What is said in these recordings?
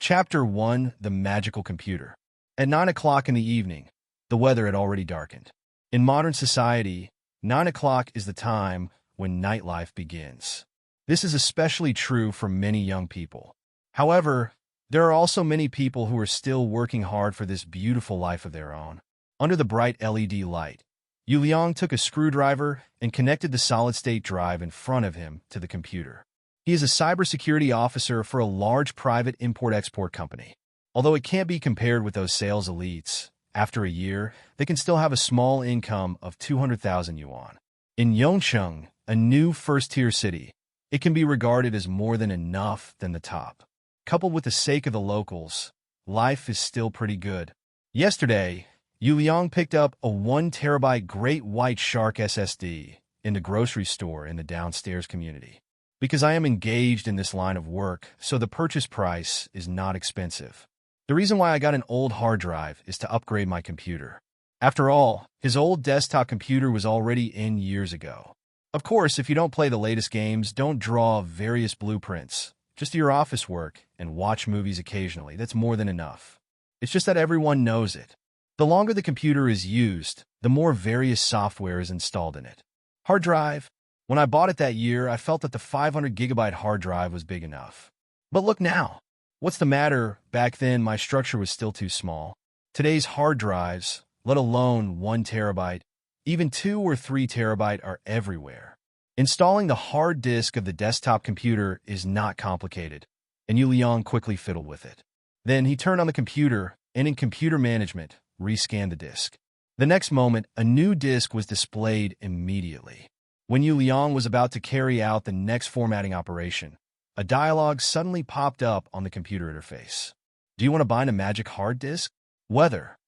Chapter 1: The Magical Computer. At 9 o'clock in the evening, the weather had already darkened. In modern society, 9 o'clock is the time when nightlife begins. This is especially true for many young people. However, there are also many people who are still working hard for this beautiful life of their own. Under the bright LED light, Yu Liang took a screwdriver and connected the solid-state drive in front of him to the computer. He is a cybersecurity officer for a large private import-export company. Although it can't be compared with those sales elites, after a year, they can still have a small income of 200,000 yuan. In Yongcheng, a new first-tier city, it can be regarded as more than enough than the top. Coupled with the sake of the locals, life is still pretty good. Yesterday, Yu Liang picked up a 1 terabyte Great White Shark SSD in the grocery store in the downstairs community. Because I am engaged in this line of work, so the purchase price is not expensive. The reason why I got an old hard drive is to upgrade my computer. After all, his old desktop computer was already in years ago. Of course, if you don't play the latest games, don't draw various blueprints. Just do your office work and watch movies occasionally. That's more than enough. It's just that everyone knows it. The longer the computer is used, the more various software is installed in it. Hard drive. When I bought it that year, I felt that the 500 gigabyte hard drive was big enough. But look now. What's the matter? Back then, my structure was still too small. Today's hard drives, let alone 1 terabyte, even 2 or 3 terabyte are everywhere. Installing the hard disk of the desktop computer is not complicated, and Yu Liang quickly fiddled with it. Then he turned on the computer, and in computer management, rescanned the disk. The next moment, a new disk was displayed immediately. When Yu Liang was about to carry out the next formatting operation, a dialog suddenly popped up on the computer interface. Do you want to bind a magic hard disk? Weather.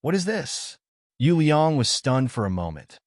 What is this? Yu Liang was stunned for a moment,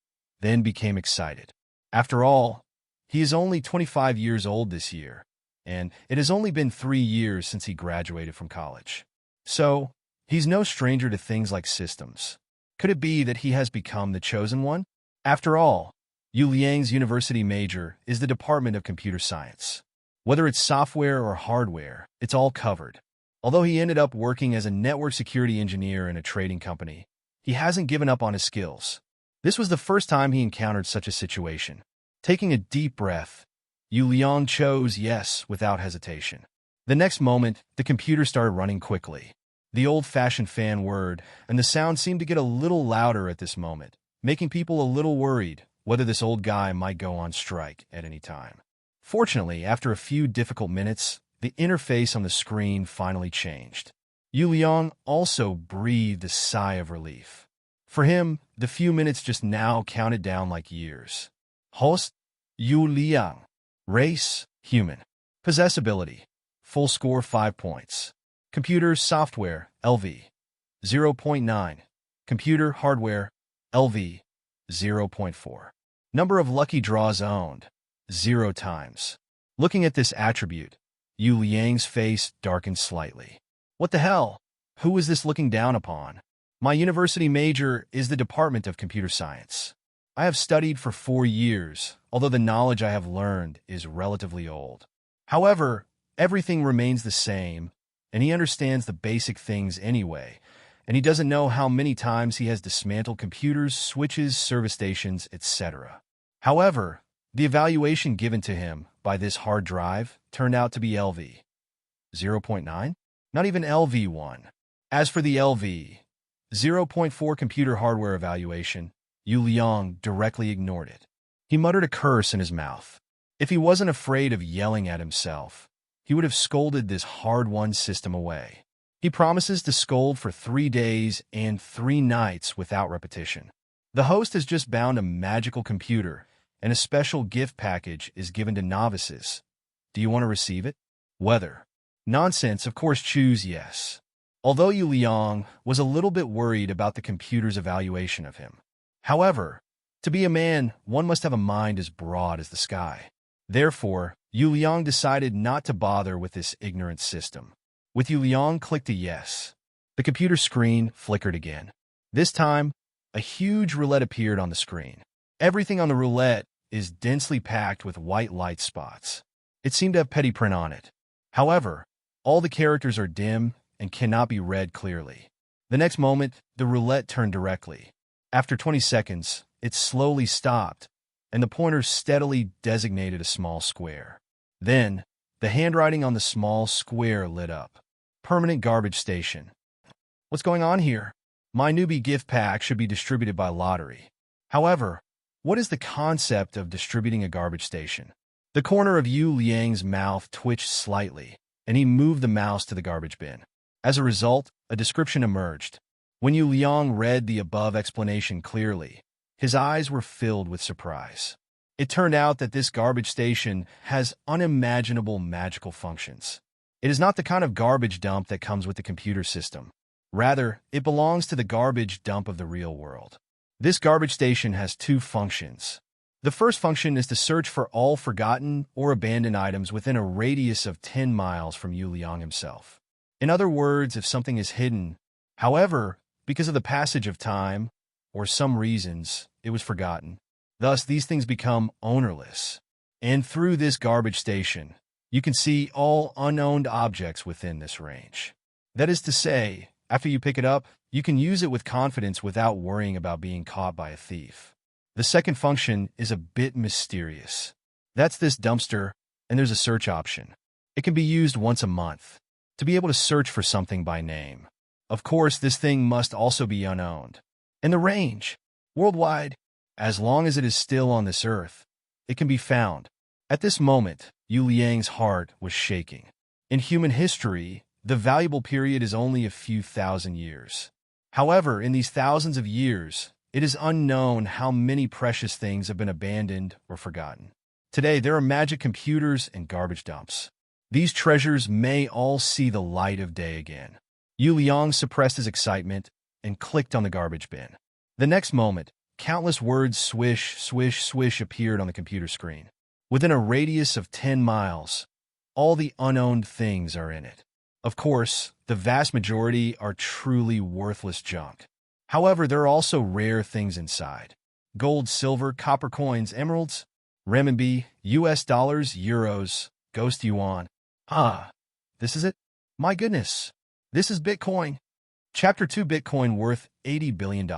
then became excited. After all, he is only 25 years old this year, and it has only been 3 years since he graduated from college. So, he's no stranger to things like systems. Could it be that he has become the chosen one? After all, Yu Liang's university major is the Department of Computer Science. Whether it's software or hardware, it's all covered. Although he ended up working as a network security engineer in a trading company, he hasn't given up on his skills. This was the first time he encountered such a situation. Taking a deep breath, Yu Liang chose yes without hesitation. The next moment, the computer started running quickly. The old-fashioned fan word, and the sound seemed to get a little louder at this moment, making people a little worried whether this old guy might go on strike at any time. Fortunately, after a few difficult minutes, the interface on the screen finally changed. Yu Liang also breathed a sigh of relief. For him, the few minutes just now counted down like years. Host, Yu Liang. Race, human. Possessibility, full score 5 points. Computer software, LV, 0.9. Computer hardware, LV, 0.4. Number of lucky draws owned, 0 times. Looking at this attribute, Yu Liang's face darkened slightly. What the hell? Who is this looking down upon? My university major is the Department of Computer Science. I have studied for 4 years, although the knowledge I have learned is relatively old. However, everything remains the same, and he understands the basic things anyway, and he doesn't know how many times he has dismantled computers, switches, service stations, etc. However, the evaluation given to him by this hard drive turned out to be LV 0.9, not even LV1. As for the LV 0.4 computer hardware evaluation, Yu Liang directly ignored it. He muttered a curse in his mouth. If he wasn't afraid of yelling at himself, he would have scolded this hard-won system away. He promises to scold for 3 days and 3 nights without repetition. The host has just bound a magical computer, and a special gift package is given to novices. Do you want to receive it? Whether. Nonsense, of course choose yes. Although Yu Liang was a little bit worried about the computer's evaluation of him. However, to be a man, one must have a mind as broad as the sky. Therefore, Yu Liang decided not to bother with this ignorant system. With Yu Liang clicked a yes. The computer screen flickered again. This time, a huge roulette appeared on the screen. Everything on the roulette is densely packed with white light spots. It seemed to have petty print on it. However, All the characters are dim and cannot be read clearly. The next moment, the roulette turned directly. After 20 seconds, it slowly stopped, and the pointer steadily designated a small square. Then, the handwriting on the small square lit up. Permanent garbage station. What's going on here? My newbie gift pack should be distributed by lottery. However, what is the concept of distributing a garbage station? The corner of Yu Liang's mouth twitched slightly, and he moved the mouse to the garbage bin. As a result, a description emerged. When Yu Liang read the above explanation clearly, his eyes were filled with surprise. It turned out that this garbage station has unimaginable magical functions. It is not the kind of garbage dump that comes with the computer system. Rather, it belongs to the garbage dump of the real world. This garbage station has two functions. The first function is to search for all forgotten or abandoned items within a radius of 10 miles from Yu Liang himself. In other words, if something is hidden, however, because of the passage of time, or some reasons, it was forgotten. Thus, these things become ownerless. And through this garbage station, you can see all unowned objects within this range. That is to say, after you pick it up, you can use it with confidence without worrying about being caught by a thief. The second function is a bit mysterious. That's this dumpster, and there's a search option. It can be used once a month to be able to search for something by name. Of course, this thing must also be unowned. And the range, worldwide, as long as it is still on this earth, it can be found. At this moment, Yu Liang's heart was shaking. In human history, the valuable period is only a few thousand years. However, in these thousands of years, it is unknown how many precious things have been abandoned or forgotten. Today, there are magic computers and garbage dumps. These treasures may all see the light of day again. Yu Liang suppressed his excitement and clicked on the garbage bin. The next moment, countless words swish, swish, swish appeared on the computer screen. Within a radius of 10 miles, all the unowned things are in it. Of course, the vast majority are truly worthless junk. However, there are also rare things inside. Gold, silver, copper coins, emeralds, renminbi, US dollars, euros, ghost yuan. Ah, this is it? My goodness. This is Bitcoin. Chapter 2 Bitcoin worth $80 billion.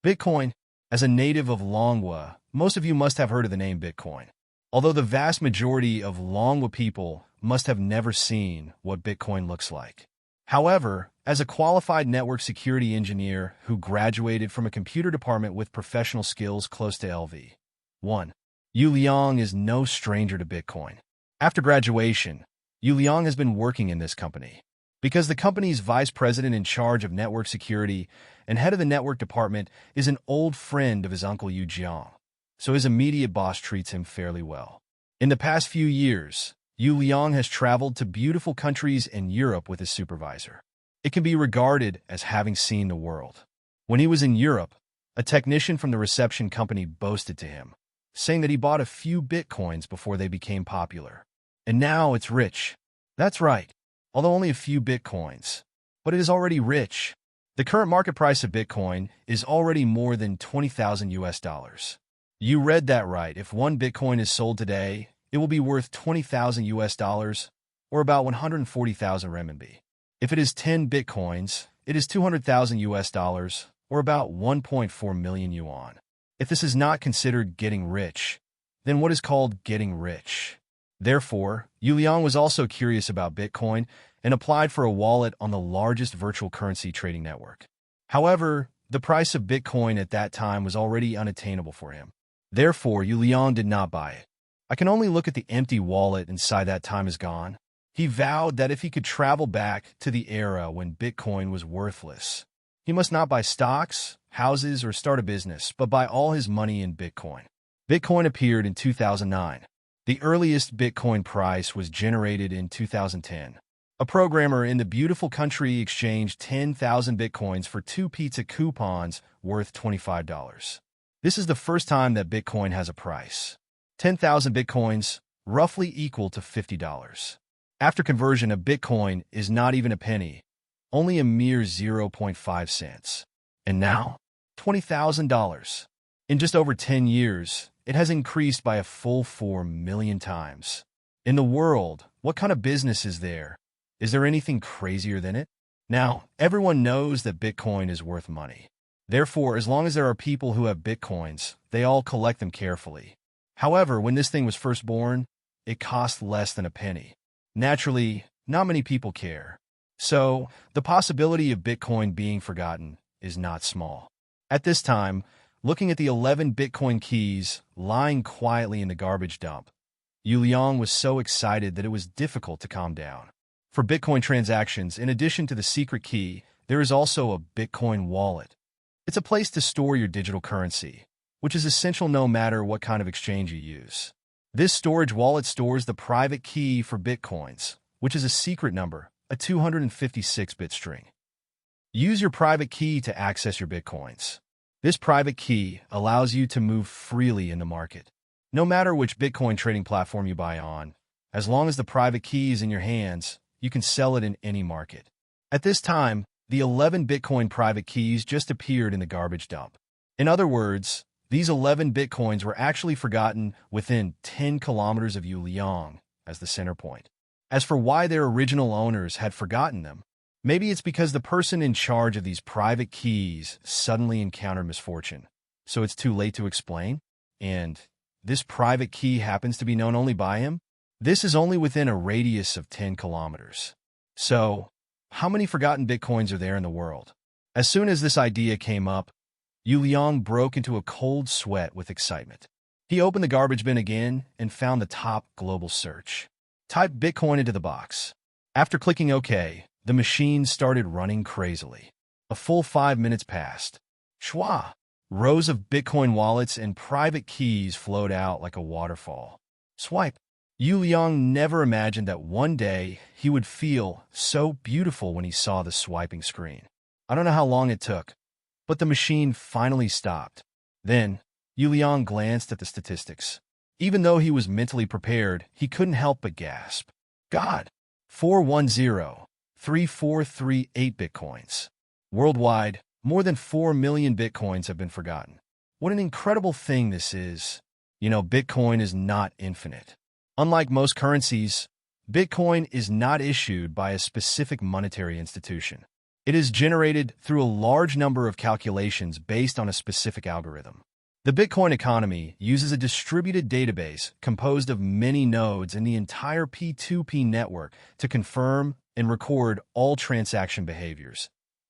Bitcoin. As a native of Manhwa, most of you must have heard of the name Bitcoin. Although the vast majority of Manhwa people must have never seen what Bitcoin looks like. However, as a qualified network security engineer who graduated from a computer department with professional skills close to LV1, Yu Liang is no stranger to Bitcoin. After graduation, Yu Liang has been working in this company. Because the company's vice president in charge of network security and head of the network department is an old friend of his uncle Yu Jiang, so his immediate boss treats him fairly well. In the past few years, Yu Liang has traveled to beautiful countries in Europe with his supervisor. It can be regarded as having seen the world. When he was in Europe, a technician from the reception company boasted to him, saying that he bought a few bitcoins before they became popular. And now it's rich. That's right, although only a few bitcoins. But it is already rich. The current market price of Bitcoin is already more than 20,000 US dollars. You read that right. If one Bitcoin is sold today, it will be worth 20,000 US dollars, or about 140,000 renminbi. If it is 10 Bitcoins, it is 200,000 US dollars, or about 1.4 million yuan. If this is not considered getting rich, then what is called getting rich? Therefore, Yu Liang was also curious about Bitcoin and applied for a wallet on the largest virtual currency trading network. However, the price of Bitcoin at that time was already unattainable for him. Therefore, Yu Liang did not buy it. I can only look at the empty wallet inside that time is gone. He vowed that if he could travel back to the era when Bitcoin was worthless, he must not buy stocks, houses, or start a business, but buy all his money in Bitcoin. Bitcoin appeared in 2009. The earliest Bitcoin price was generated in 2010. A programmer in the beautiful country exchanged 10,000 Bitcoins for 2 pizza coupons worth $25. This is the first time that Bitcoin has a price. 10,000 Bitcoins, roughly equal to $50. After conversion, a Bitcoin is not even a penny, only a mere 0.5 cents. And now, $20,000. In just over 10 years, it has increased by a full 4 million times. In the world, what kind of business is there Is there anything crazier than it? Now, everyone knows that Bitcoin is worth money. Therefore, as long as there are people who have Bitcoins, they all collect them carefully. However, when this thing was first born, it cost less than a penny. Naturally, not many people care. So, the possibility of Bitcoin being forgotten is not small. At this time, looking at the 11 Bitcoin keys lying quietly in the garbage dump, Yu Liang was so excited that it was difficult to calm down. For Bitcoin transactions, in addition to the secret key, there is also a Bitcoin wallet. It's a place to store your digital currency, which is essential no matter what kind of exchange you use. This storage wallet stores the private key for Bitcoins, which is a secret number, a 256-bit string. Use your private key to access your Bitcoins. This private key allows you to move freely in the market. No matter which Bitcoin trading platform you buy on, as long as the private key is in your hands, you can sell it in any market. At this time, the 11 Bitcoin private keys just appeared in the garbage dump. In other words, these 11 Bitcoins were actually forgotten within 10 kilometers of Yu Liang as the center point. As for why their original owners had forgotten them, maybe it's because the person in charge of these private keys suddenly encountered misfortune, so it's too late to explain, and this private key happens to be known only by him? This is only within a radius of 10 kilometers. So, how many forgotten Bitcoins are there in the world? As soon as this idea came up, Yu Liang broke into a cold sweat with excitement. He opened the garbage bin again and found the top global search. Type Bitcoin into the box. After clicking OK, the machine started running crazily. A full 5 minutes passed. Schwa! Rows of Bitcoin wallets and private keys flowed out like a waterfall. Swipe. Yu Liang never imagined that one day he would feel so beautiful when he saw the swiping screen. I don't know how long it took, but the machine finally stopped. Then, Yu Liang glanced at the statistics. Even though he was mentally prepared, he couldn't help but gasp. God! 410,3438 Bitcoins. Worldwide, more than 4 million Bitcoins have been forgotten. What an incredible thing this is. Bitcoin is not infinite. Unlike most currencies, Bitcoin is not issued by a specific monetary institution. It is generated through a large number of calculations based on a specific algorithm. The Bitcoin economy uses a distributed database composed of many nodes in the entire P2P network to confirm and record all transaction behaviors,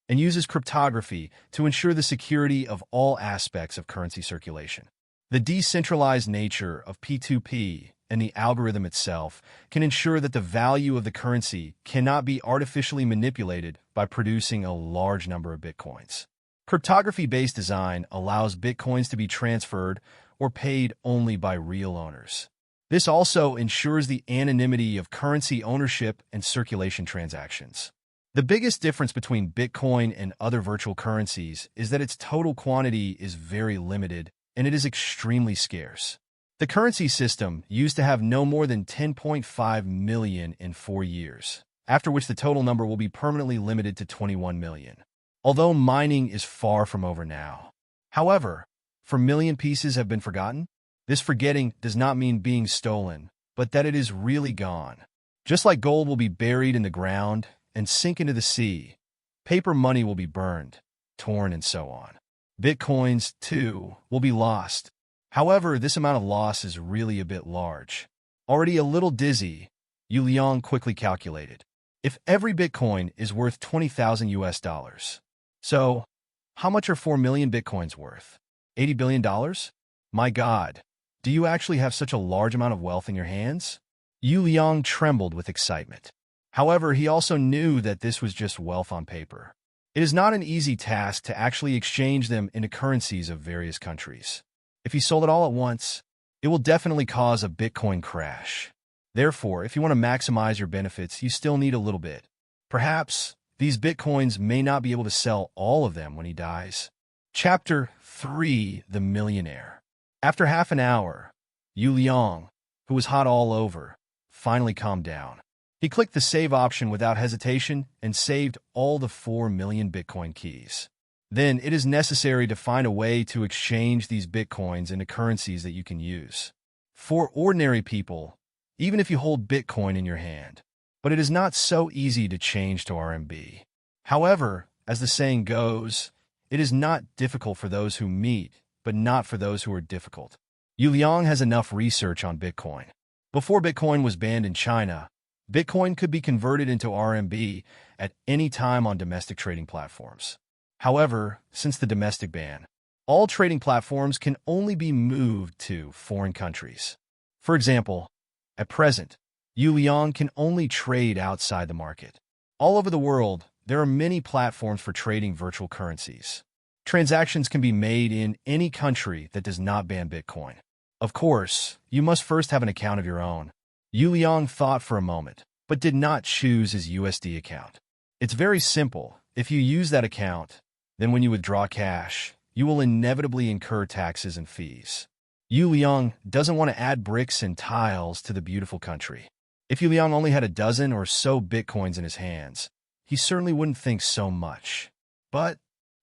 and uses cryptography to ensure the security of all aspects of currency circulation. The decentralized nature of P2P and the algorithm itself can ensure that the value of the currency cannot be artificially manipulated by producing a large number of Bitcoins. Cryptography-based design allows Bitcoins to be transferred or paid only by real owners. This also ensures the anonymity of currency ownership and circulation transactions. The biggest difference between Bitcoin and other virtual currencies is that its total quantity is very limited and it is extremely scarce. The currency system used to have no more than 10.5 million in 4 years, after which the total number will be permanently limited to 21 million. Although mining is far from over now. However, 4 million pieces have been forgotten. This forgetting does not mean being stolen, but that it is really gone. Just like gold will be buried in the ground and sink into the sea, paper money will be burned, torn, and so on. Bitcoins, too, will be lost. However, this amount of loss is really a bit large. Already a little dizzy, Yu Liang quickly calculated. If every Bitcoin is worth 20,000 US dollars, so how much are 4 million Bitcoins worth? $80 billion? My God, do you actually have such a large amount of wealth in your hands? Yu Liang trembled with excitement. However, he also knew that this was just wealth on paper. It is not an easy task to actually exchange them into currencies of various countries. If he sold it all at once, it will definitely cause a Bitcoin crash. Therefore, if you want to maximize your benefits, you still need a little bit. Perhaps these Bitcoins may not be able to sell all of them when he dies. Chapter 3: The Millionaire. After half an hour, Yu Liang, who was hot all over, finally calmed down. He clicked the save option without hesitation and saved all the 4 million Bitcoin keys. Then it is necessary to find a way to exchange these Bitcoins into currencies that you can use. For ordinary people, even if you hold Bitcoin in your hand, but it is not so easy to change to RMB. However, as the saying goes, it is not difficult for those who meet, but not for those who are difficult. Yu Liang has enough research on Bitcoin. Before Bitcoin was banned in China, Bitcoin could be converted into RMB at any time on domestic trading platforms. However, since the domestic ban, all trading platforms can only be moved to foreign countries. For example, at present, Yu Liang can only trade outside the market. All over the world, there are many platforms for trading virtual currencies. Transactions can be made in any country that does not ban Bitcoin. Of course, you must first have an account of your own. Yu Liang thought for a moment, but did not choose his USD account. It's very simple. If you use that account, then when you withdraw cash, you will inevitably incur taxes and fees. Yu Liang doesn't want to add bricks and tiles to the beautiful country. If Yu Liang only had a dozen or so Bitcoins in his hands, he certainly wouldn't think so much. But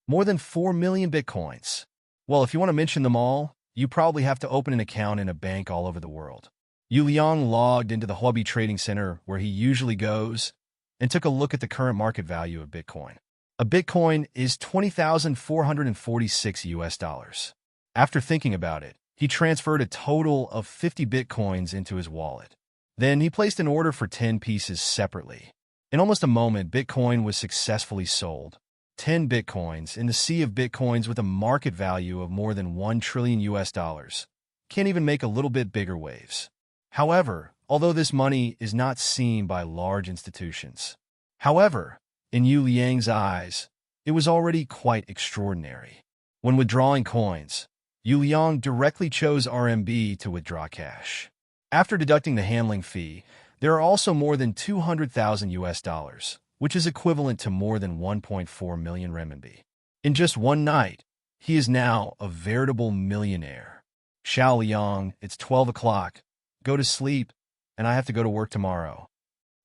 more than 4 million Bitcoins. Well, if you want to mention them all, you probably have to open an account in a bank all over the world. Yu Liang logged into the Huobi Trading Center where he usually goes and took a look at the current market value of Bitcoin. A Bitcoin is 20,446 US dollars. After thinking about it, he transferred a total of 50 Bitcoins into his wallet. Then he placed an order for 10 pieces separately. In almost a moment, Bitcoin was successfully sold. 10 Bitcoins in the sea of Bitcoins with a market value of more than 1 trillion US dollars can't even make a little bit bigger waves. However, although this money is not seen by large institutions. However, in Yu Liang's eyes, it was already quite extraordinary. When withdrawing coins, Yu Liang directly chose RMB to withdraw cash. After deducting the handling fee, there are also more than 200,000 US dollars, which is equivalent to more than 1.4 million renminbi. In just one night, he is now a veritable millionaire. Xiao Liang, it's 12 o'clock. Go to sleep, and I have to go to work tomorrow.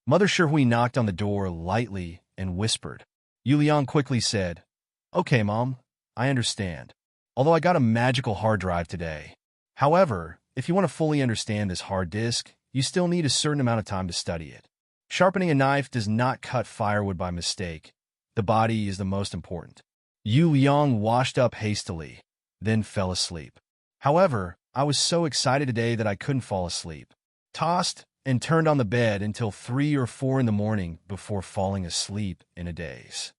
Mother Shihui knocked on the door lightly and whispered. Yu Liang quickly said, "Okay, Mom, I understand. Although I got a magical hard drive today. However, if you want to fully understand this hard disk, you still need a certain amount of time to study it. Sharpening a knife does not cut firewood by mistake. The body is the most important." Yu Liang washed up hastily, then fell asleep. However, I was so excited today that I couldn't fall asleep. Tossed and turned on the bed until 3 or 4 in the morning before falling asleep in a daze.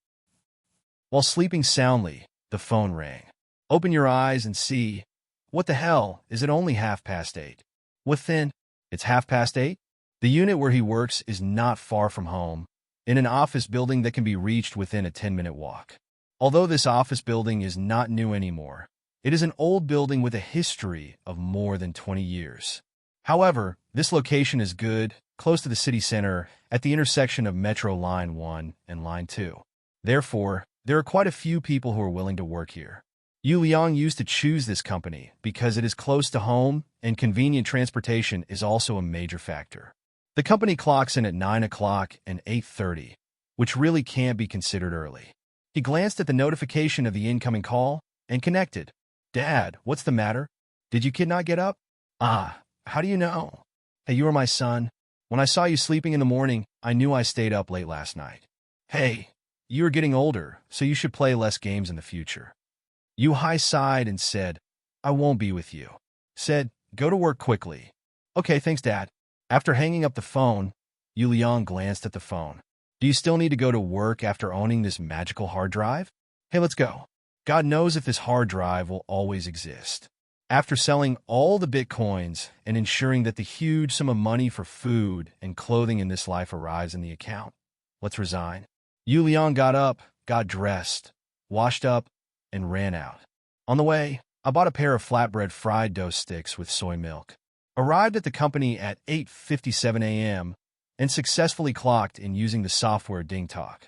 While sleeping soundly, the phone rang. Open your eyes and see. What the hell, is it only 8:30? What then? It's 8:30? The unit where he works is not far from home, in an office building that can be reached within a 10-minute walk. Although this office building is not new anymore, it is an old building with a history of more than 20 years. However, this location is good, close to the city center, at the intersection of Metro Line 1 and Line 2. Therefore, there are quite a few people who are willing to work here. Yu Liang used to choose this company because it is close to home and convenient transportation is also a major factor. The company clocks in at 9 o'clock and 8:30, which really can't be considered early. He glanced at the notification of the incoming call and connected. "Dad, what's the matter? Did you kid not get up?" "Ah, how do you know?" "Hey, you are my son. When I saw you sleeping in the morning, I knew I stayed up late last night." "Hey, you are getting older, so you should play less games in the future." Yu Hai sighed and said, "I won't be with you." Said, "Go to work quickly." "Okay, thanks, Dad." After hanging up the phone, Yu Liang glanced at the phone. "Do you still need to go to work after owning this magical hard drive? Hey, let's go. God knows if this hard drive will always exist." After selling all the Bitcoins and ensuring that the huge sum of money for food and clothing in this life arrives in the account, let's resign. Yu Liang got up, got dressed, washed up, and ran out. On the way, I bought a pair of flatbread fried dough sticks with soy milk. Arrived at the company at 8:57 a.m. and successfully clocked in using the software DingTalk.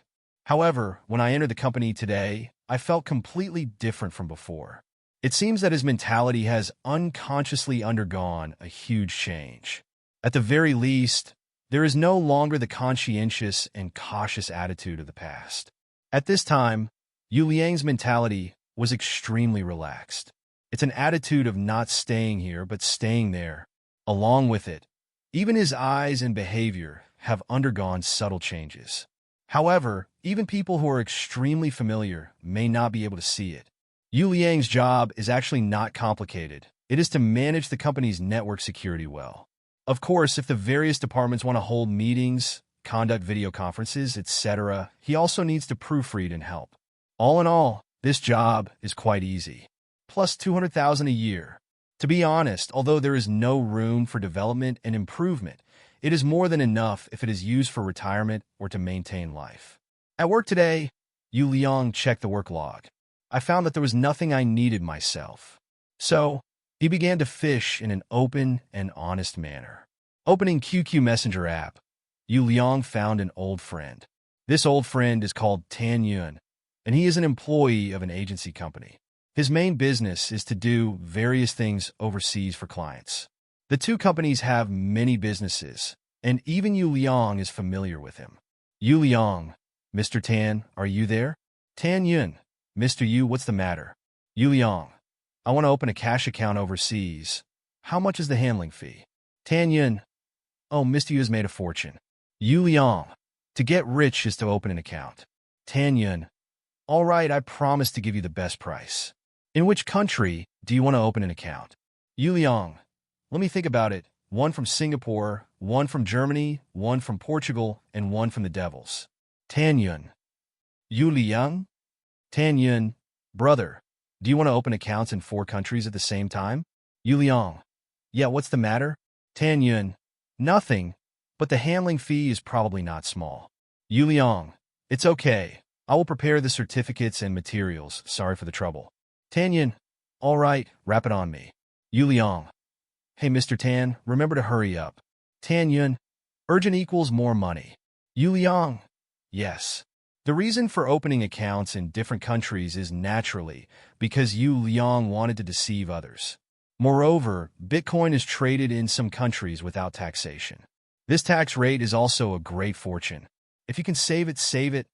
However, when I entered the company today, I felt completely different from before. It seems that his mentality has unconsciously undergone a huge change. At the very least, there is no longer the conscientious and cautious attitude of the past. At this time, Yu Liang's mentality was extremely relaxed. It's an attitude of not staying here but staying there. Along with it, even his eyes and behavior have undergone subtle changes. However, even people who are extremely familiar may not be able to see it. Yu Liang's job is actually not complicated. It is to manage the company's network security well. Of course, if the various departments want to hold meetings, conduct video conferences, etc., he also needs to proofread and help. All in all, this job is quite easy. Plus 200,000 a year. To be honest, although there is no room for development and improvement, it is more than enough if it is used for retirement or to maintain life. At work today, Yu Liang checked the work log. I found that there was nothing I needed myself. So, he began to fish in an open and honest manner. Opening QQ Messenger app, Yu Liang found an old friend. This old friend is called Tan Yun, and he is an employee of an agency company. His main business is to do various things overseas for clients. The two companies have many businesses, and even Yu Liang is familiar with him. Yu Liang, Mr. Tan, are you there? Tan Yun, Mr. Yu, what's the matter? Yu Liang, I want to open a cash account overseas. How much is the handling fee? Tan Yun, oh, Mr. Yu has made a fortune. Yu Liang, to get rich is to open an account. Tan Yun, all right, I promise to give you the best price. In which country do you want to open an account? Yu Liang, let me think about it. One from Singapore, one from Germany, one from Portugal, and one from the Devils. Tan Yun, Yu Liang? Tan Yun, brother, do you want to open accounts in 4 countries at the same time? Yu Liang, yeah, what's the matter? Tan Yun, nothing, but the handling fee is probably not small. Yu Liang, it's okay. I will prepare the certificates and materials. Sorry for the trouble. Tan Yun, all right, wrap it on me. Yu Liang, hey, Mr. Tan, remember to hurry up. Tan Yun, urgent equals more money. Yu Liang, yes. The reason for opening accounts in different countries is naturally because Yu Liang wanted to deceive others. Moreover, Bitcoin is traded in some countries without taxation. This tax rate is also a great fortune. If you can save it, save it.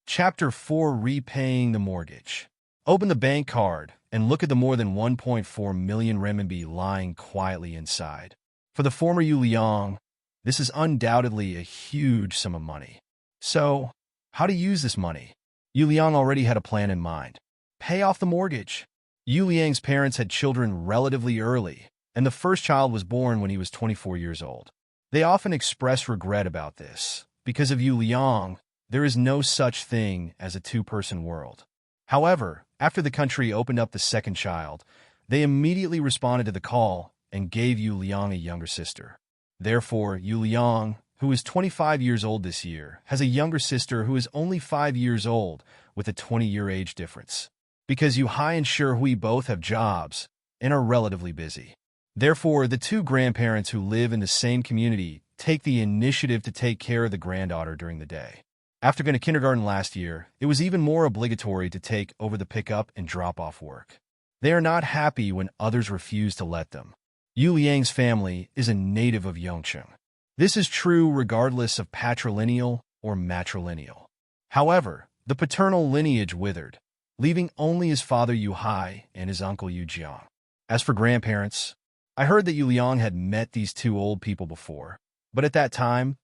Chapter 4, Repaying the Mortgage. Open the bank card and look at the more than 1.4 million renminbi lying quietly inside. For the former Yu Liang, this is undoubtedly a huge sum of money. So, how to use this money? Yu Liang already had a plan in mind. Pay off the mortgage. Yu Liang's parents had children relatively early, and the first child was born when he was 24 years old. They often express regret about this. Because of Yu Liang, there is no such thing as a two-person world. However, after the country opened up the second child, they immediately responded to the call and gave Yu Liang a younger sister. Therefore, Yu Liang, who is 25 years old this year, has a younger sister who is only 5 years old with a 20-year age difference. Because Yu Hai and Shi Hui both have jobs and are relatively busy. Therefore, the two grandparents who live in the same community take the initiative to take care of the granddaughter during the day. After going to kindergarten last year, it was even more obligatory to take over the pickup and drop-off work. They are not happy when others refuse to let them. Yu Liang's family is a native of Yongcheng. This is true regardless of patrilineal or matrilineal. However, the paternal lineage withered, leaving only his father Yu Hai and his uncle Yu Jiang. As for grandparents, I heard that Yu Liang had met these two old people before, but at that time,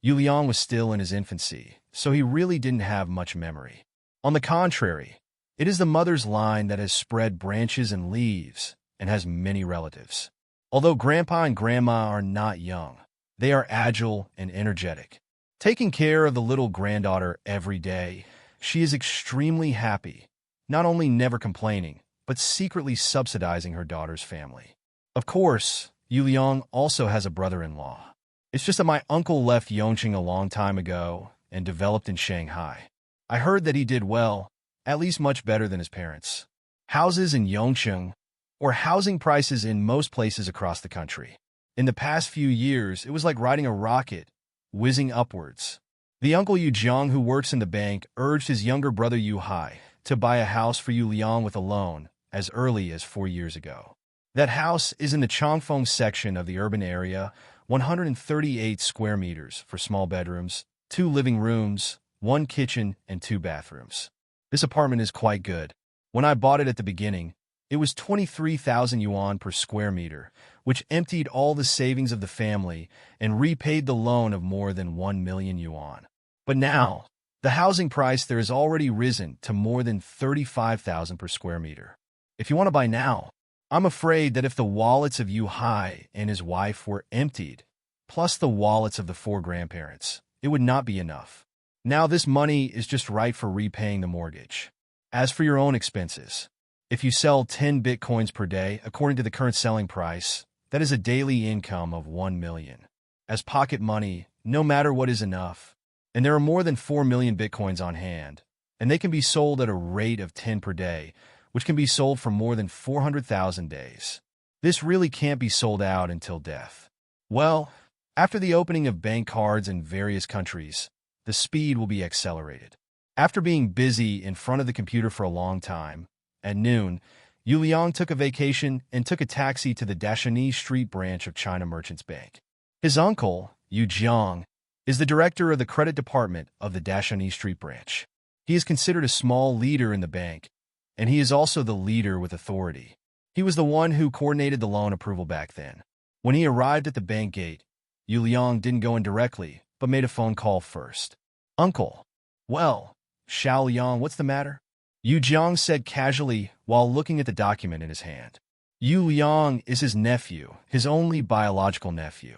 Yu Liang was still in his infancy, so he really didn't have much memory. On the contrary, it is the mother's line that has spread branches and leaves and has many relatives. Although Grandpa and Grandma are not young, they are agile and energetic. Taking care of the little granddaughter every day, she is extremely happy, not only never complaining, but secretly subsidizing her daughter's family. Of course, Yu Liang also has a brother-in-law. It's just that my uncle left Yongcheng a long time ago and developed in Shanghai. I heard that he did well, at least much better than his parents. Houses in Yongcheng, or housing prices in most places across the country. In the past few years, it was like riding a rocket, whizzing upwards. The uncle Yu Jiang who works in the bank urged his younger brother Yu Hai to buy a house for Yu Liang with a loan as early as 4 years ago. That house is in the Changfeng section of the urban area, 138 square meters for small bedrooms, 2 living rooms, 1 kitchen, and 2 bathrooms. This apartment is quite good. When I bought it at the beginning, It was 23,000 yuan per square meter, which emptied all the savings of the family and repaid the loan of more than 1 million yuan. But now, the housing price there has already risen to more than 35,000 per square meter. If you want to buy now, I'm afraid that if the wallets of Yu Hai and his wife were emptied, plus the wallets of the 4 grandparents, it would not be enough. Now this money is just right for repaying the mortgage. As for your own expenses, if you sell 10 bitcoins per day, according to the current selling price, that is a daily income of 1 million. As pocket money, no matter what is enough. And there are more than 4 million bitcoins on hand, and they can be sold at a rate of 10 per day, which can be sold for more than 400,000 days. This really can't be sold out until death. Well, after the opening of bank cards in various countries, the speed will be accelerated. After being busy in front of the computer for a long time, at noon, Yu Liang took a vacation and took a taxi to the Dashani Street branch of China Merchants Bank. His uncle, Yu Jiang, is the director of the credit department of the Dashani Street branch. He is considered a small leader in the bank, and he is also the leader with authority. He was the one who coordinated the loan approval back then. When he arrived at the bank gate, Yu Liang didn't go in directly, but made a phone call first. Uncle. Well, Xiao Liang, what's the matter? Yu Jiang said casually while looking at the document in his hand. Yu Liang is his nephew, his only biological nephew.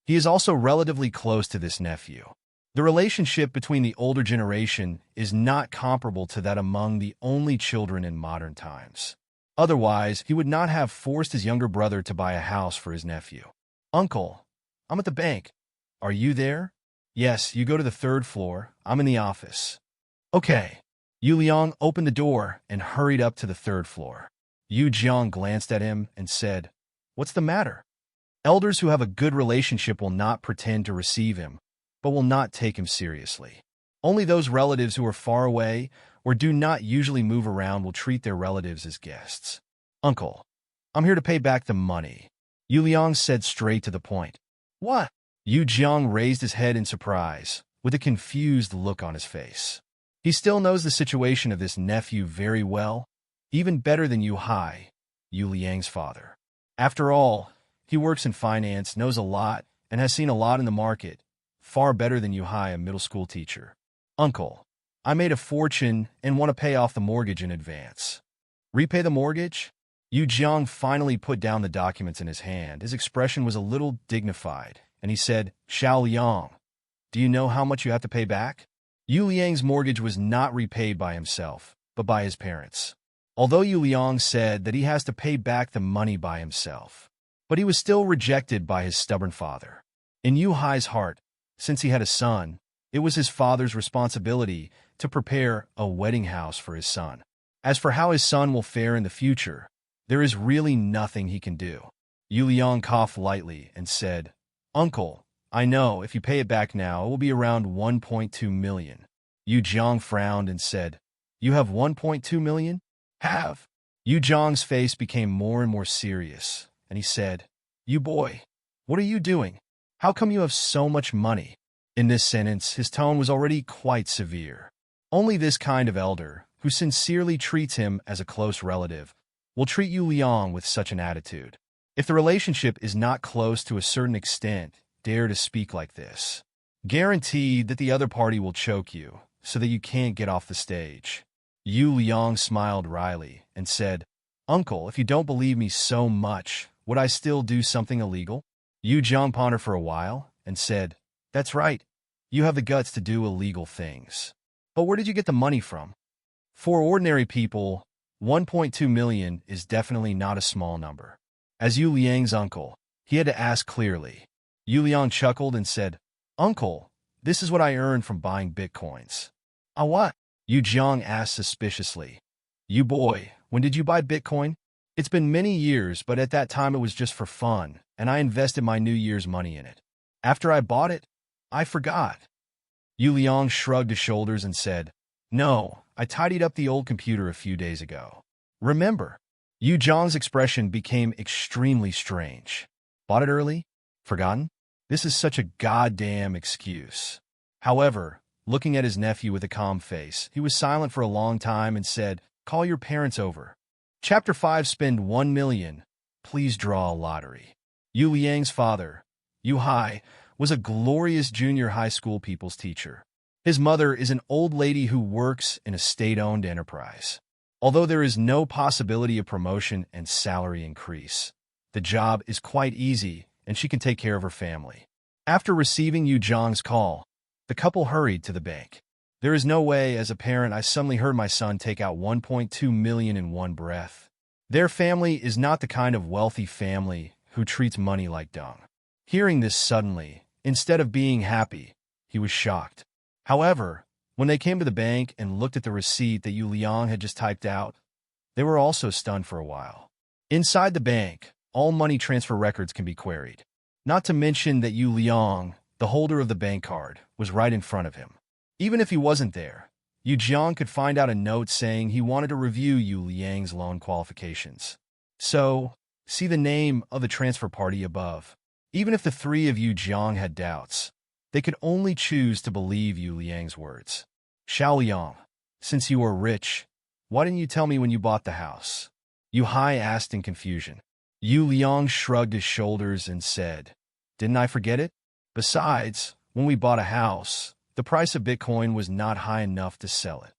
He is also relatively close to this nephew. The relationship between the older generation is not comparable to that among the only children in modern times. Otherwise, he would not have forced his younger brother to buy a house for his nephew. Uncle, I'm at the bank. Are you there? Yes, you go to the 3rd floor. I'm in the office. Okay. Yu Liang opened the door and hurried up to the 3rd floor. Yu Jiang glanced at him and said, "What's the matter?" Elders who have a good relationship will not pretend to receive him, but will not take him seriously. Only those relatives who are far away or do not usually move around will treat their relatives as guests. Uncle, I'm here to pay back the money. Yu Liang said straight to the point. What? Yu Jiang raised his head in surprise, with a confused look on his face. He still knows the situation of this nephew very well, even better than Yu Hai, Yu Liang's father. After all, he works in finance, knows a lot, and has seen a lot in the market, far better than Yu Hai, a middle school teacher. Uncle, I made a fortune and want to pay off the mortgage in advance. Repay the mortgage? Yu Jiang finally put down the documents in his hand. His expression was a little dignified, and he said, Xiao Liang, do you know how much you have to pay back? Yu Liang's mortgage was not repaid by himself, but by his parents. Although Yu Liang said that he has to pay back the money by himself, but he was still rejected by his stubborn father. In Yu Hai's heart, since he had a son, it was his father's responsibility to prepare a wedding house for his son. As for how his son will fare in the future, there is really nothing he can do. Yu Liang coughed lightly and said, Uncle, I know if you pay it back now, it will be around 1.2 million. Yu Jiang frowned and said, You have 1.2 million? Have. Yu Jiang's face became more and more serious, and he said, You boy, what are you doing? How come you have so much money? In this sentence, his tone was already quite severe. Only this kind of elder, who sincerely treats him as a close relative, will treat Yu Liang with such an attitude. If the relationship is not close to a certain extent, dare to speak like this. Guaranteed that the other party will choke you, so that you can't get off the stage. Yu Liang smiled wryly and said, Uncle, if you don't believe me so much, would I still do something illegal? Yu Jiang pondered for a while and said, That's right. You have the guts to do illegal things. But where did you get the money from? For ordinary people, 1.2 million is definitely not a small number. As Yu Liang's uncle, he had to ask clearly. Yu Liang chuckled and said, Uncle, this is what I earned from buying bitcoins. What? Yu Jiang asked suspiciously. You boy, when did you buy Bitcoin? It's been many years, but at that time it was just for fun, and I invested my New Year's money in it. After I bought it, I forgot. Yu Liang shrugged his shoulders and said, No, I tidied up the old computer a few days ago. Remember? Yu Jiang's expression became extremely strange. Bought it early? Forgotten? This is such a goddamn excuse. However, looking at his nephew with a calm face, he was silent for a long time and said, Call your parents over. Chapter 5 Spend 1 million. Please draw a lottery. Yu Liang's father, Yu Hai, was a glorious junior high school people's teacher. His mother is an old lady who works in a state-owned enterprise. Although there is no possibility of promotion and salary increase, the job is quite easy and she can take care of her family. After receiving Yu Zhang's call, the couple hurried to the bank. There is no way, as a parent, I suddenly heard my son take out 1.2 million in one breath. Their family is not the kind of wealthy family who treats money like dung. Hearing this suddenly, instead of being happy, he was shocked. However, when they came to the bank and looked at the receipt that Yu Liang had just typed out, they were also stunned for a while. Inside the bank, all money transfer records can be queried. Not to mention that Yu Liang, the holder of the bank card, was right in front of him. Even if he wasn't there, Yu Jiang could find out a note saying he wanted to review Yu Liang's loan qualifications. So, see the name of the transfer party above. Even if the three of Yu Jiang had doubts, they could only choose to believe Yu Liang's words. Xiao Liang, since you are rich, why didn't you tell me when you bought the house? Yu Hai asked in confusion. Yu Liang shrugged his shoulders and said, Didn't I forget it? Besides, when we bought a house, the price of Bitcoin was not high enough to sell it.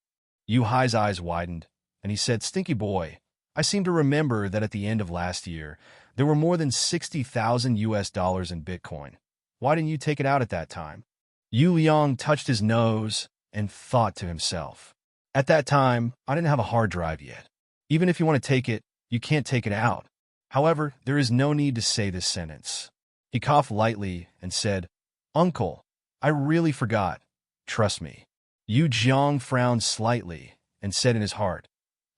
Yu Hai's eyes widened, and he said, Stinky boy, I seem to remember that at the end of last year, there were more than 60,000 US dollars in Bitcoin. Why didn't you take it out at that time? Yu Liang touched his nose and thought to himself. At that time, I didn't have a hard drive yet. Even if you want to take it, you can't take it out. However, there is no need to say this sentence. He coughed lightly and said, Uncle, I really forgot. Trust me. Yu Jiang frowned slightly and said in his heart,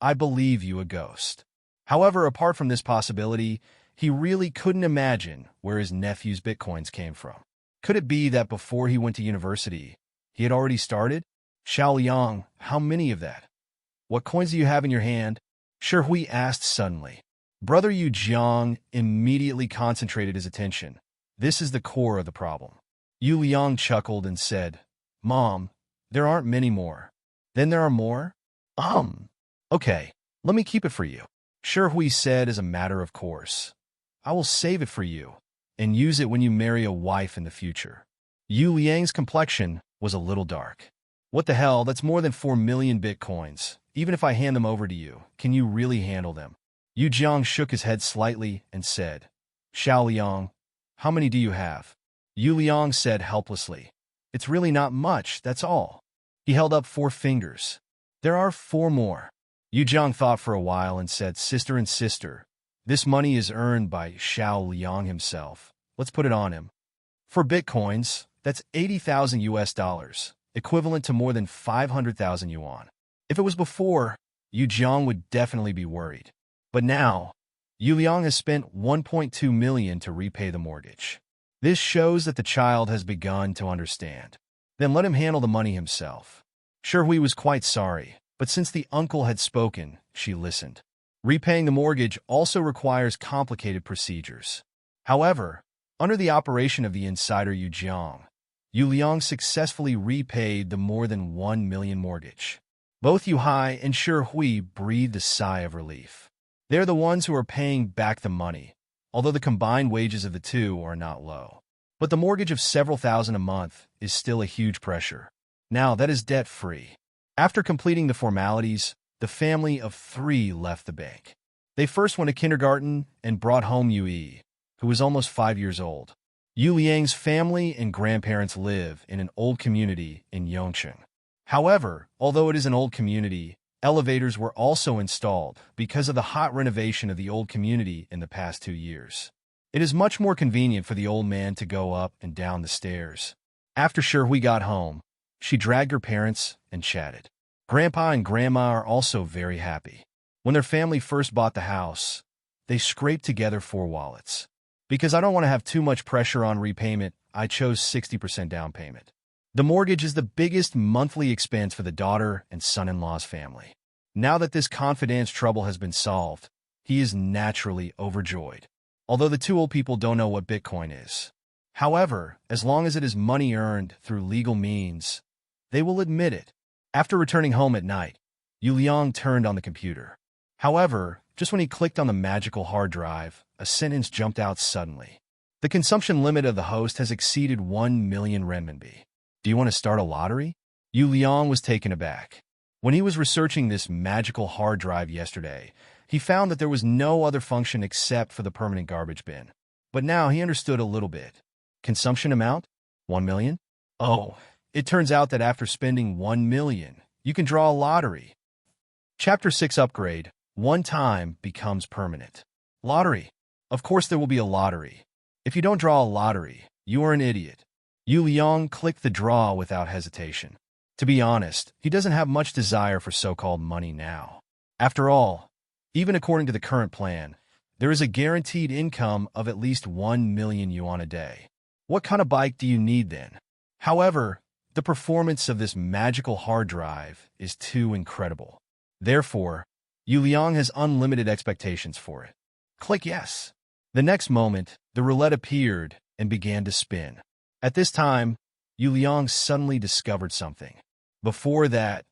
I believe you a ghost. However, apart from this possibility, he really couldn't imagine where his nephew's bitcoins came from. Could it be that before he went to university, he had already started? Xiao Liang, how many of that? What coins do you have in your hand? Shi Hui asked suddenly. Brother Yu Jiang immediately concentrated his attention. This is the core of the problem. Yu Liang chuckled and said, Mom, there aren't many more. Then there are more? Okay, let me keep it for you. Shi Hui said as a matter of course. I will save it for you and use it when you marry a wife in the future. Yu Liang's complexion was a little dark. What the hell, that's more than 4 million bitcoins. Even if I hand them over to you, can you really handle them? Yu Jiang shook his head slightly and said, Xiao Liang, how many do you have? Yu Liang said helplessly, It's really not much, that's all. He held up 4 fingers. There are 4 more. Yu Jiang thought for a while and said, Sister and sister, this money is earned by Xiao Liang himself. Let's put it on him. For bitcoins, that's 80,000 US dollars, equivalent to more than 500,000 yuan. If it was before, Yu Jiang would definitely be worried. But now, Yu Liang has spent 1.2 million to repay the mortgage. This shows that the child has begun to understand. Then let him handle the money himself. Shi Hui was quite sorry, but since the uncle had spoken, she listened. Repaying the mortgage also requires complicated procedures. However, under the operation of the insider Yu Jiang, Yu Liang successfully repaid the more than 1 million mortgage. Both Yu Hai and Shi Hui breathed a sigh of relief. They're the ones who are paying back the money, although the combined wages of the two are not low. But the mortgage of several thousand a month is still a huge pressure. Now that is debt-free. After completing the formalities, the family of 3 left the bank. They first went to kindergarten and brought home Yui, who was almost 5 years old. Yu Liang's family and grandparents live in an old community in Yongcheng. However, although it is an old community, elevators were also installed because of the hot renovation of the old community in the past 2 years. It is much more convenient for the old man to go up and down the stairs. After Shi Hui got home, she dragged her parents and chatted. Grandpa and Grandma are also very happy. When their family first bought the house, they scraped together 4 wallets. Because I don't want to have too much pressure on repayment, I chose 60% down payment. The mortgage is the biggest monthly expense for the daughter and son-in-law's family. Now that this confidence trouble has been solved, he is naturally overjoyed. Although the 2 old people don't know what Bitcoin is. However, as long as it is money earned through legal means, they will admit it. After returning home at night, Yu Liang turned on the computer. However, just when he clicked on the magical hard drive, a sentence jumped out suddenly. The consumption limit of the host has exceeded 1 million renminbi. Do you want to start a lottery? Yu Liang was taken aback. When he was researching this magical hard drive yesterday, he found that there was no other function except for the permanent garbage bin. But now he understood a little bit. Consumption amount? 1 million? Oh, it turns out that after spending 1 million, you can draw a lottery. Chapter 6 Upgrade. One time becomes permanent. Lottery. Of course there will be a lottery. If you don't draw a lottery, you are an idiot. Yu Liang clicked the draw without hesitation. To be honest, he doesn't have much desire for so-called money now. After all, even according to the current plan, there is a guaranteed income of at least 1 million yuan a day. What kind of bike do you need then? However, the performance of this magical hard drive is too incredible. Therefore, Yu Liang has unlimited expectations for it. Click yes. The next moment, the roulette appeared and began to spin. At this time, Yu Liang suddenly discovered something. Before that,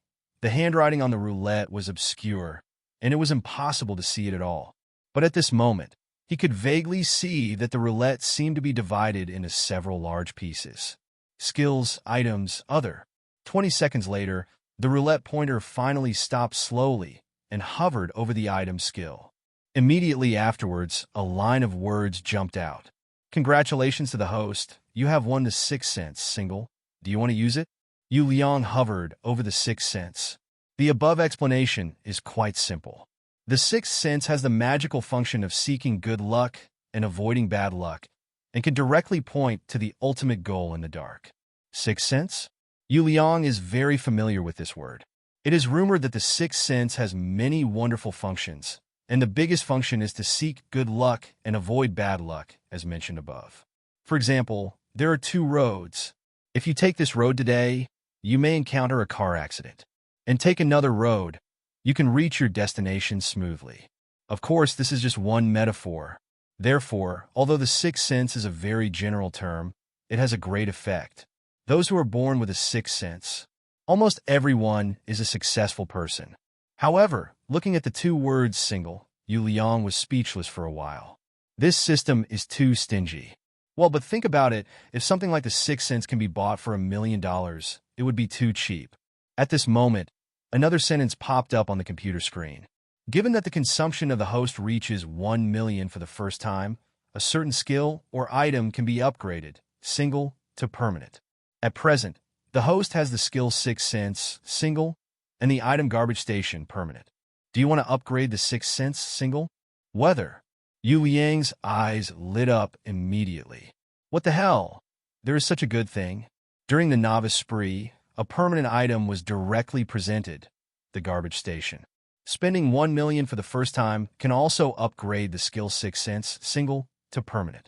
the handwriting on the roulette was obscure, and it was impossible to see it at all. But at this moment, he could vaguely see that the roulette seemed to be divided into several large pieces. Skills, items, other. 20 seconds later, the roulette pointer finally stopped slowly and hovered over the item skill. Immediately afterwards, a line of words jumped out. Congratulations to the host. You have won the 6 cents single. Do you want to use it? Yu Liang hovered over the 6 cents. The above explanation is quite simple. The 6 cents has the magical function of seeking good luck and avoiding bad luck, and can directly point to the ultimate goal in the dark. 6 cents? Yu Liang is very familiar with this word. It is rumored that the 6 cents has many wonderful functions, and the biggest function is to seek good luck and avoid bad luck, as mentioned above. For example, there are 2 roads. If you take this road today, you may encounter a car accident. And take another road, you can reach your destination smoothly. Of course, this is just one metaphor. Therefore, although the 6 cents is a very general term, it has a great effect. Those who are born with a 6 sense, almost everyone is a successful person. However, looking at the 2 words single, Yu Liang was speechless for a while. This system is too stingy. Well, but think about it, if something like the 6 cents can be bought for $1 million, it would be too cheap. At this moment, another sentence popped up on the computer screen. Given that the consumption of the host reaches 1 million for the first time, a certain skill or item can be upgraded, single to permanent. At present, the host has the skill 6 cents, single, and the item garbage station, permanent. Do you want to upgrade the 6 cents, single? Whether? Yu Liang's eyes lit up immediately. What the hell? There is such a good thing. During the novice spree, a permanent item was directly presented, the garbage station. Spending 1 million for the first time can also upgrade the skill 6 cents, single, to permanent.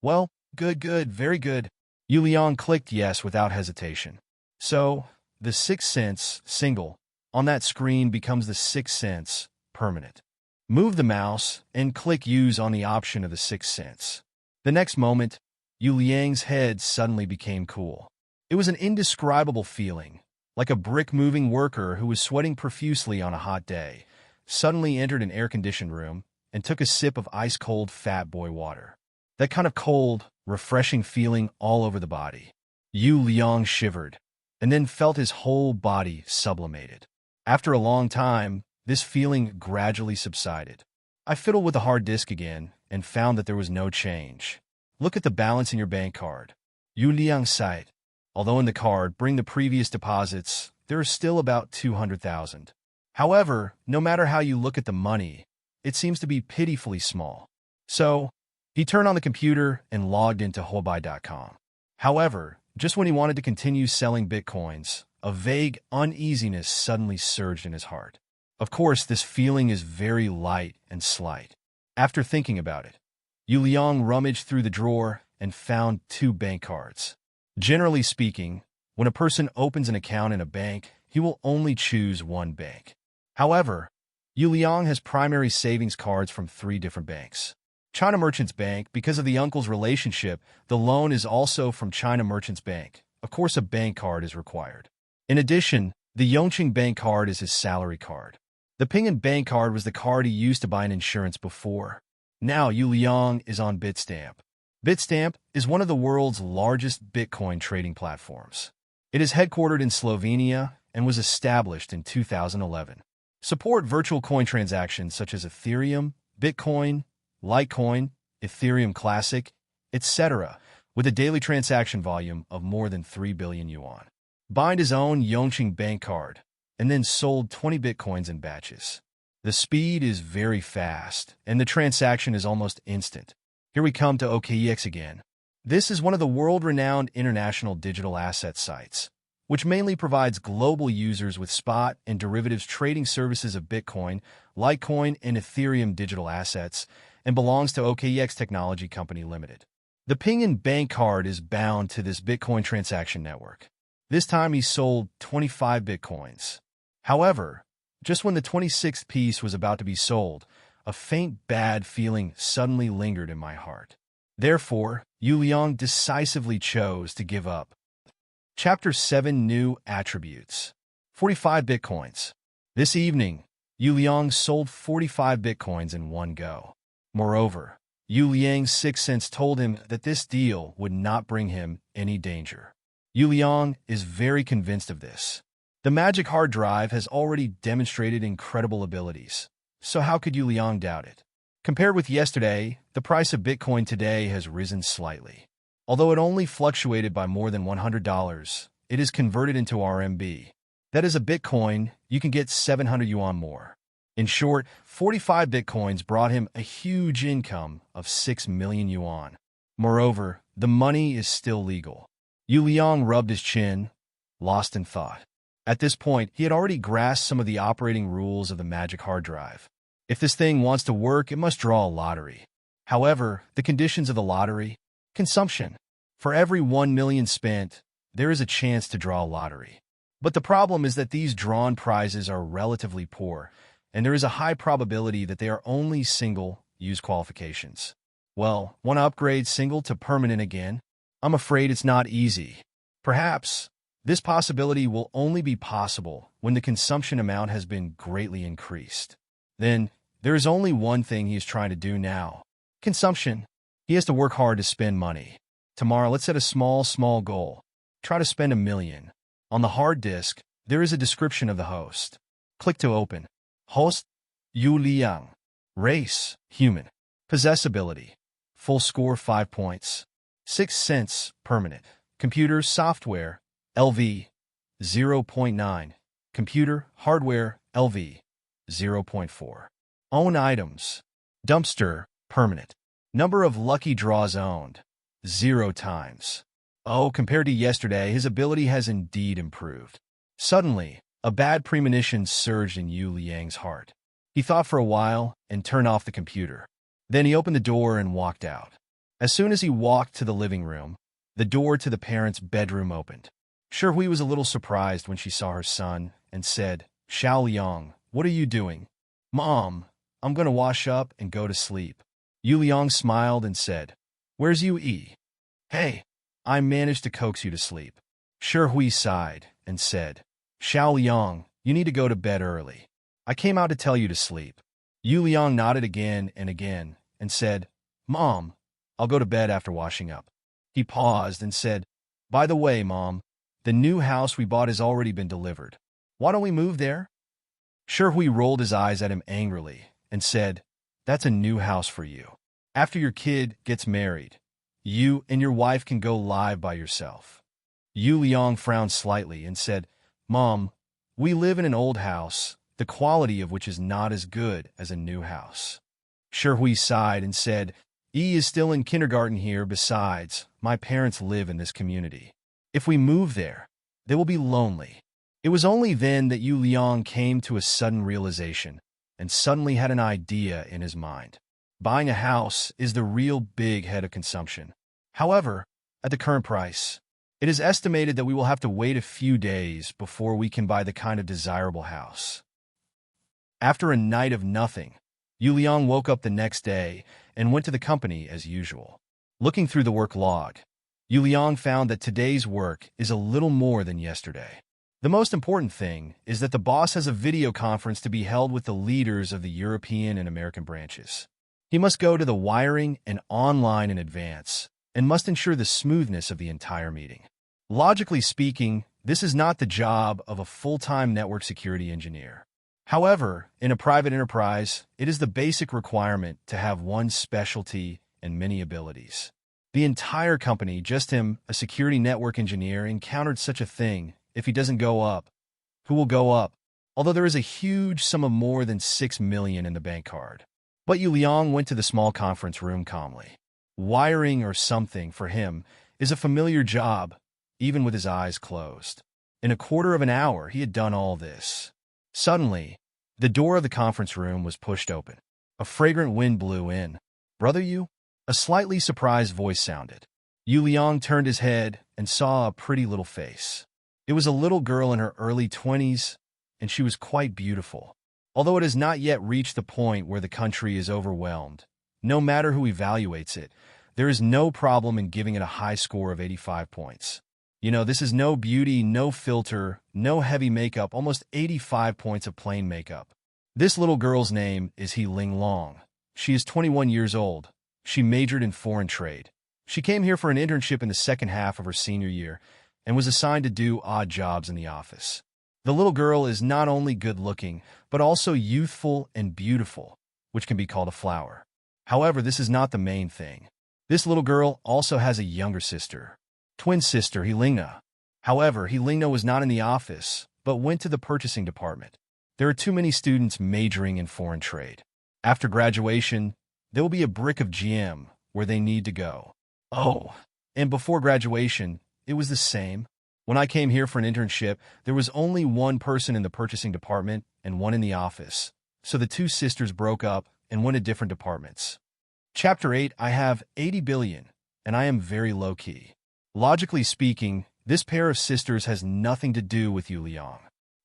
Well, good, very good. Yu Liang clicked yes without hesitation. So, the 6 cents, single, on that screen becomes the 6 cents, permanent. Move the mouse and click use on the option of the 6 cents. The next moment, Yu Liang's head suddenly became cool. It was an indescribable feeling, like a brick-moving worker who was sweating profusely on a hot day, suddenly entered an air-conditioned room and took a sip of ice-cold Fat Boy water. That kind of cold, refreshing feeling all over the body. Yu Liang shivered, and then felt his whole body sublimated. After a long time, this feeling gradually subsided. I fiddled with the hard disk again and found that there was no change. Look at the balance in your bank card. Yu Liang sighed. Although in the card bring the previous deposits, there is still about 200,000. However, no matter how you look at the money, it seems to be pitifully small. So, he turned on the computer and logged into Huobai.com. However, just when he wanted to continue selling bitcoins, a vague uneasiness suddenly surged in his heart. Of course, this feeling is very light and slight. After thinking about it, Yu Liang rummaged through the drawer and found 2 bank cards. Generally speaking, when a person opens an account in a bank, he will only choose one bank. However, Yu Liang has primary savings cards from 3 different banks. China Merchants Bank, because of the uncle's relationship, the loan is also from China Merchants Bank. Of course, a bank card is required. In addition, the Yongqing Bank card is his salary card. The Ping An Bank card was the card he used to buy an insurance before. Now Yu Liang is on Bitstamp. Bitstamp is one of the world's largest Bitcoin trading platforms. It is headquartered in Slovenia and was established in 2011. Support virtual coin transactions such as Ethereum, Bitcoin, Litecoin, Ethereum Classic, etc., with a daily transaction volume of more than 3 billion yuan. Bind his own Yongqing Bank card, and then sold 20 Bitcoins in batches. The speed is very fast, and the transaction is almost instant. Here we come to OKEX again. This is one of the world-renowned international digital asset sites, which mainly provides global users with spot and derivatives trading services of Bitcoin, Litecoin, and Ethereum digital assets, and belongs to OKEX Technology Company Limited. The Ping An Bank card is bound to this Bitcoin transaction network. This time he sold 25 Bitcoins. However, just when the 26th piece was about to be sold, a faint bad feeling suddenly lingered in my heart. Therefore, Yu Liang decisively chose to give up. Chapter 7 New Attributes. 45 Bitcoins. This evening, Yu Liang sold 45 Bitcoins in one go. Moreover, Yu Liang's sixth sense told him that this deal would not bring him any danger. Yu Liang is very convinced of this. The magic hard drive has already demonstrated incredible abilities, so how could Yu Liang doubt it? Compared with yesterday, the price of Bitcoin today has risen slightly. Although it only fluctuated by more than $100, it is converted into RMB. That is a Bitcoin, you can get 700 yuan more. In short, 45 Bitcoins brought him a huge income of 6 million yuan. Moreover, the money is still legal. Yu Liang rubbed his chin, lost in thought. At this point, he had already grasped some of the operating rules of the magic hard drive. If this thing wants to work, it must draw a lottery. However, the conditions of the lottery: consumption. For every 1 million spent, there is a chance to draw a lottery. But the problem is that these drawn prizes are relatively poor, and there is a high probability that they are only single-use qualifications. Well, want to upgrade single to permanent again? I'm afraid it's not easy. Perhaps this possibility will only be possible when the consumption amount has been greatly increased. Then, there is only one thing he is trying to do now: consumption. He has to work hard to spend money. Tomorrow, let's set a small goal. Try to spend 1 million. On the hard disk, there is a description of the host. Click to open. Host: Yu Liang. Race: human. Possessibility: full score 5 points. Sixth sense: permanent. Computer software: LV 0.9. Computer hardware: LV 0.4. Own items: dumpster, permanent. Number of lucky draws owned: 0 times. Oh, compared to yesterday, his ability has indeed improved. Suddenly, a bad premonition surged in Yu Liang's heart. He thought for a while and turned off the computer. Then he opened the door and walked out. As soon as he walked to the living room, the door to the parents' bedroom opened. Hui was a little surprised when she saw her son and said, "Xiao Liang, what are you doing?" "Mom, I'm going to wash up and go to sleep." Yu Liang smiled and said, "Where's Yu Yi?" "Hey, I managed to coax you to sleep." Hui sighed and said, "Xiao Liang, you need to go to bed early. I came out to tell you to sleep." Yu Liang nodded again and said, "Mom, I'll go to bed after washing up." He paused and said, "By the way, Mom, the new house we bought has already been delivered. Why don't we move there?" Hui rolled his eyes at him angrily and said, "That's a new house for you. After your kid gets married, you and your wife can go live by yourself." Yu Liang frowned slightly and said, "Mom, we live in an old house, the quality of which is not as good as a new house." Hui sighed and said, "Yi is still in kindergarten here. Besides, my parents live in this community. If we move there, they will be lonely." It was only then that Yu Liang came to a sudden realization and suddenly had an idea in his mind. Buying a house is the real big head of consumption. However, at the current price, it is estimated that we will have to wait a few days before we can buy the kind of desirable house. After a night of nothing, Yu Liang woke up the next day and went to the company as usual. Looking through the work log, Yu Liang found that today's work is a little more than yesterday. The most important thing is that the boss has a video conference to be held with the leaders of the European and American branches. He must go to the wiring and online in advance, and must ensure the smoothness of the entire meeting. Logically speaking, this is not the job of a full-time network security engineer. However, in a private enterprise, it is the basic requirement to have one specialty and many abilities. The entire company, just him, a security network engineer, encountered such a thing. If he doesn't go up, who will go up? Although there is a huge sum of more than 6 million in the bank card. But Yu Liang went to the small conference room calmly. Wiring or something, for him, is a familiar job, even with his eyes closed. In a quarter of an hour, he had done all this. Suddenly, the door of the conference room was pushed open. A fragrant wind blew in. "Brother Yu?" A slightly surprised voice sounded. Yu Liang turned his head and saw a pretty little face. It was a little girl in her early 20s, and she was quite beautiful. Although it has not yet reached the point where the country is overwhelmed, no matter who evaluates it, there is no problem in giving it a high score of 85 points. This is no beauty, no filter, no heavy makeup, almost 85 points of plain makeup. This little girl's name is He Ling Long. She is 21 years old. She majored in foreign trade. She came here for an internship in the second half of her senior year and was assigned to do odd jobs in the office. The little girl is not only good-looking, but also youthful and beautiful, which can be called a flower. However, this is not the main thing. This little girl also has a younger sister, twin sister Helena. However, Helena was not in the office, but went to the purchasing department. There are too many students majoring in foreign trade. After graduation, there will be a brick of GM where they need to go. Oh, and before graduation, it was the same. When I came here for an internship, there was only one person in the purchasing department and one in the office. So the two sisters broke up and went to different departments. Chapter 8, I have 80 billion, and I am very low-key. Logically speaking, this pair of sisters has nothing to do with Yu Liang.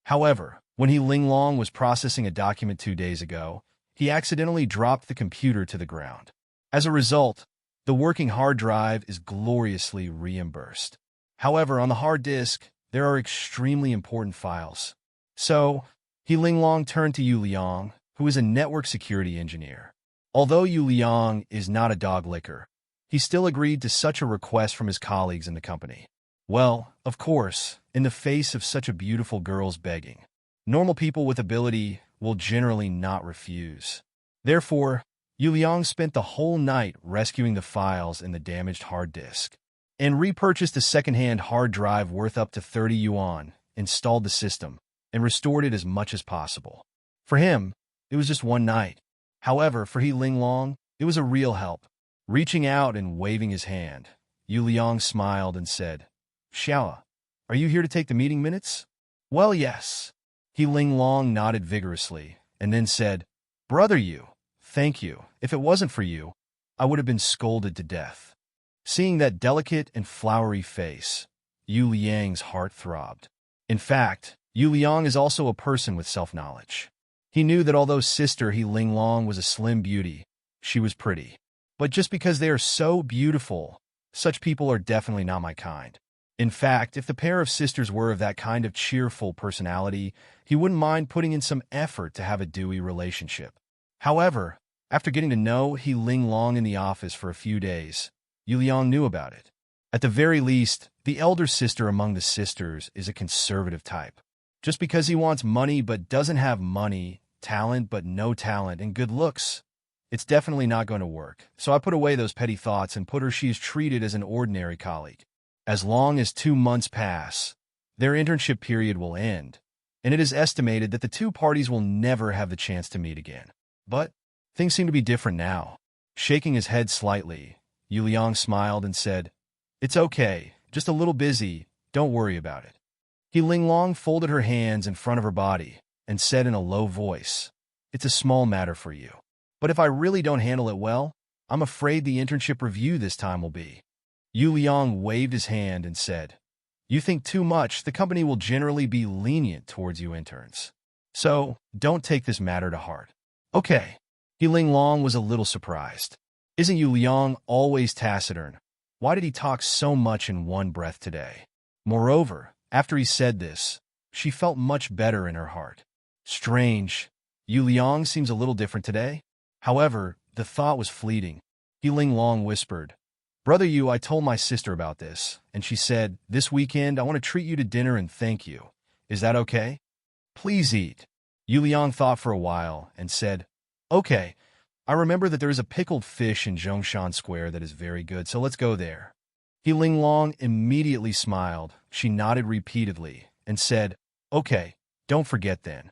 However, when He Ling Long was processing a document 2 days ago, he accidentally dropped the computer to the ground. As a result, the working hard drive is gloriously reimbursed. However, on the hard disk, there are extremely important files. So, He Ling Long turned to Yu Liang, who is a network security engineer. Although Yu Liang is not a dog licker, he still agreed to such a request from his colleagues in the company. Well, of course, in the face of such a beautiful girl's begging, normal people with ability will generally not refuse. Therefore, Yu Liang spent the whole night rescuing the files in the damaged hard disk, and repurchased a second-hand hard drive worth up to 30 yuan, installed the system, and restored it as much as possible. For him, it was just one night. However, for He Ling Long, it was a real help. Reaching out and waving his hand, Yu Liang smiled and said, "Xiao, are you here to take the meeting minutes?" "Well, yes." He Ling Long nodded vigorously, and then said, "Brother Yu, thank you. If it wasn't for you, I would have been scolded to death." Seeing that delicate and flowery face, Yu Liang's heart throbbed. In fact, Yu Liang is also a person with self-knowledge. He knew that although sister He Ling Long was a slim beauty, she was pretty. But just because they are so beautiful, such people are definitely not my kind. In fact, if the pair of sisters were of that kind of cheerful personality, he wouldn't mind putting in some effort to have a dewy relationship. However, after getting to know He Ling Long in the office for a few days, Yu Liang knew about it. At the very least, the elder sister among the sisters is a conservative type. Just because he wants money but doesn't have money, talent but no talent, and good looks, it's definitely not going to work. So I put away those petty thoughts and put her she is treated as an ordinary colleague. As long as 2 months pass, their internship period will end, and it is estimated that the two parties will never have the chance to meet again. But things seem to be different now. Shaking his head slightly, Yu Liang smiled and said, "It's okay, just a little busy, don't worry about it." He Ling Long folded her hands in front of her body and said in a low voice, "It's a small matter for you. But if I really don't handle it well, I'm afraid the internship review this time will be." Yu Liang waved his hand and said, "You think too much, the company will generally be lenient towards you interns. So, don't take this matter to heart." "Okay." He Ling Long was a little surprised. Isn't Yu Liang always taciturn? Why did he talk so much in one breath today? Moreover, after he said this, she felt much better in her heart. Strange. Yu Liang seems a little different today. However, the thought was fleeting. He Ling Long whispered, "Brother Yu, I told my sister about this, and she said, this weekend I want to treat you to dinner and thank you. Is that okay? Please eat." Yu Liang thought for a while and said, "Okay, I remember that there is a pickled fish in Zhongshan Square that is very good, so let's go there." He Ling Long immediately smiled. She nodded repeatedly and said, "Okay, don't forget then.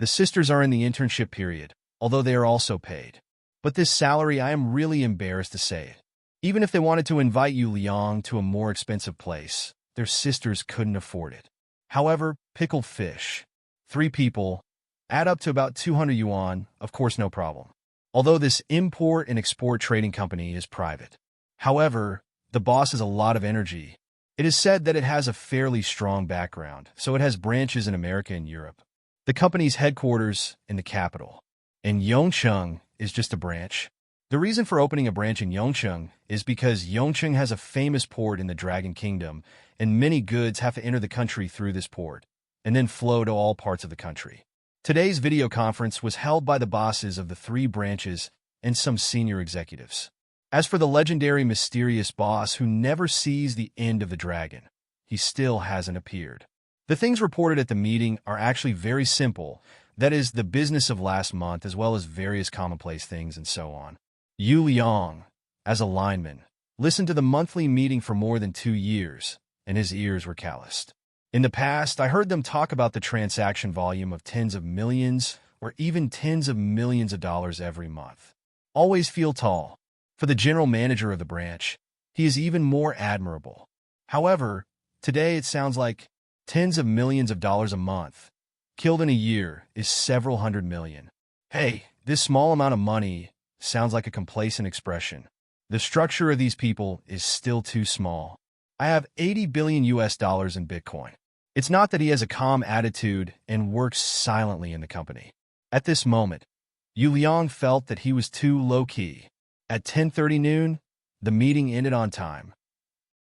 The sisters are in the internship period, although they are also paid. But this salary, I am really embarrassed to say it. Even if they wanted to invite Yu Liang to a more expensive place, their sisters couldn't afford it. However, pickled fish, 3 people, add up to about 200 yuan, of course no problem. Although this import and export trading company is private. However, the boss has a lot of energy. It is said that it has a fairly strong background, so it has branches in America and Europe. The company's headquarters in the capital. And Yongcheng is just a branch. The reason for opening a branch in Yongcheng is because Yongcheng has a famous port in the Dragon Kingdom, and many goods have to enter the country through this port, and then flow to all parts of the country. Today's video conference was held by the bosses of the 3 branches and some senior executives. As for the legendary mysterious boss who never sees the end of the dragon, he still hasn't appeared. The things reported at the meeting are actually very simple, that is, the business of last month as well as various commonplace things and so on. Yu Liang, as a lineman, listened to the monthly meeting for more than 2 years, and his ears were calloused. In the past, I heard them talk about the transaction volume of tens of millions or even tens of millions of dollars every month. Always feel tall. For the general manager of the branch, he is even more admirable. However, today it sounds like tens of millions of dollars a month, killed in a year, is several hundred million. Hey, this small amount of money sounds like a complacent expression. The structure of these people is still too small. I have 80 billion US dollars in Bitcoin. It's not that he has a calm attitude and works silently in the company. At this moment, Yu Liang felt that he was too low-key. At 10:30 noon, the meeting ended on time.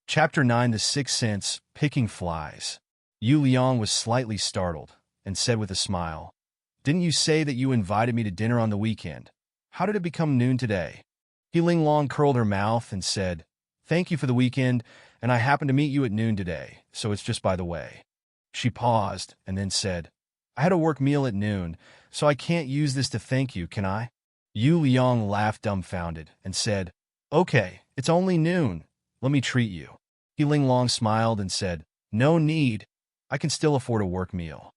Chapter 9, The Sixth Sense, Picking Flies. Yu Liang was slightly startled and said with a smile, "Didn't you say that you invited me to dinner on the weekend? How did it become noon today?" He Ling Long curled her mouth and said, "Thank you for the weekend, and I happened to meet you at noon today, so it's just by the way." She paused and then said, "I had a work meal at noon, so I can't use this to thank you, can I?" Yu Liang laughed dumbfounded and said, "Okay, it's only noon. Let me treat you." He Ling Long smiled and said, "No need. I can still afford a work meal."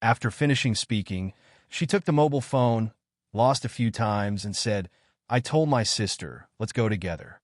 After finishing speaking, she took the mobile phone, lost a few times, and said, "I told my sister, let's go together."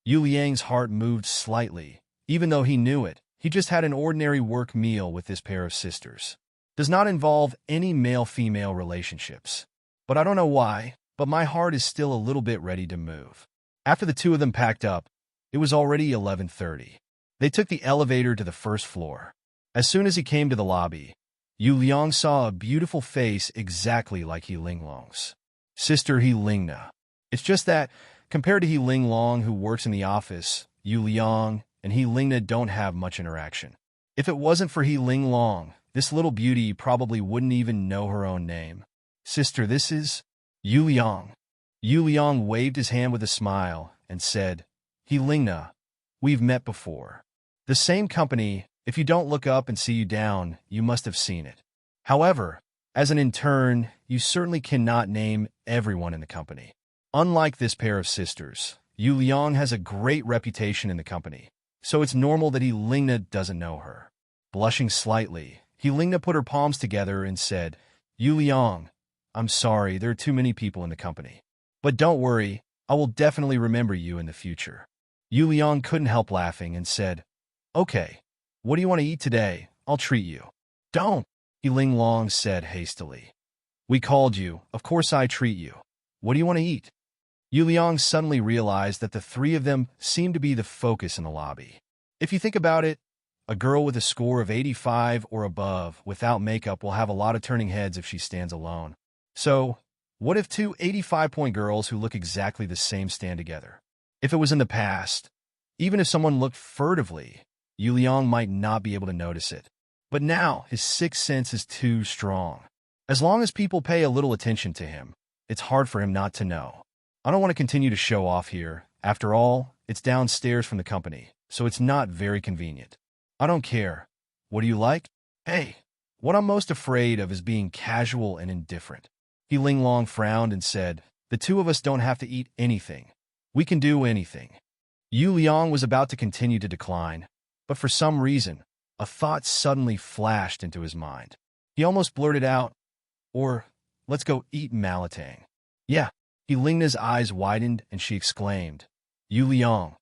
Yu Liang's heart moved slightly. Even though he knew it, he just had an ordinary work meal with this pair of sisters. Does not involve any male-female relationships. But I don't know why, but my heart is still a little bit ready to move. After the 2 of them packed up, it was already 11:30. They took the elevator to the first floor. As soon as he came to the lobby, Yu Liang saw a beautiful face exactly like He Ling Long's. Sister He Lingna. It's just that, compared to He Ling Long who works in the office, Yu Liang and He Lingna don't have much interaction. If it wasn't for He Ling Long, this little beauty probably wouldn't even know her own name. "Sister, this is Yu Liang." Yu Liang waved his hand with a smile and said, "He Lingna, we've met before. The same company. If you don't look up and see you down, you must have seen it. However, as an intern, you certainly cannot name everyone in the company. Unlike this pair of sisters, Yu Liang has a great reputation in the company, so it's normal that He Lingna doesn't know her." Blushing slightly, He Lingna put her palms together and said, "Yu Liang, I'm sorry, there are too many people in the company. But don't worry, I will definitely remember you in the future." Yu Liang couldn't help laughing and said, "Okay, what do you want to eat today? I'll treat you." "Don't," He Ling Long said hastily. "We called you, of course I treat you. What do you want to eat?" Yu Liang suddenly realized that the 3 of them seemed to be the focus in the lobby. If you think about it, a girl with a score of 85 or above without makeup will have a lot of turning heads if she stands alone. So, what if 2 85-point girls who look exactly the same stand together? If it was in the past, even if someone looked furtively, Yu Liang might not be able to notice it. But now his sixth sense is too strong. As long as people pay a little attention to him, it's hard for him not to know. I don't want to continue to show off here. After all, it's downstairs from the company, so it's not very convenient. I don't care. What do you like? Hey, what I'm most afraid of is being casual and indifferent. He Ling Long frowned and said, the two of us don't have to eat anything. We can do anything. Yu Liang was about to continue to decline, but for some reason, a thought suddenly flashed into his mind. He almost blurted out, or, let's go eat Malatang. Yeah. He Lingna's eyes widened and she exclaimed, Yu Liang,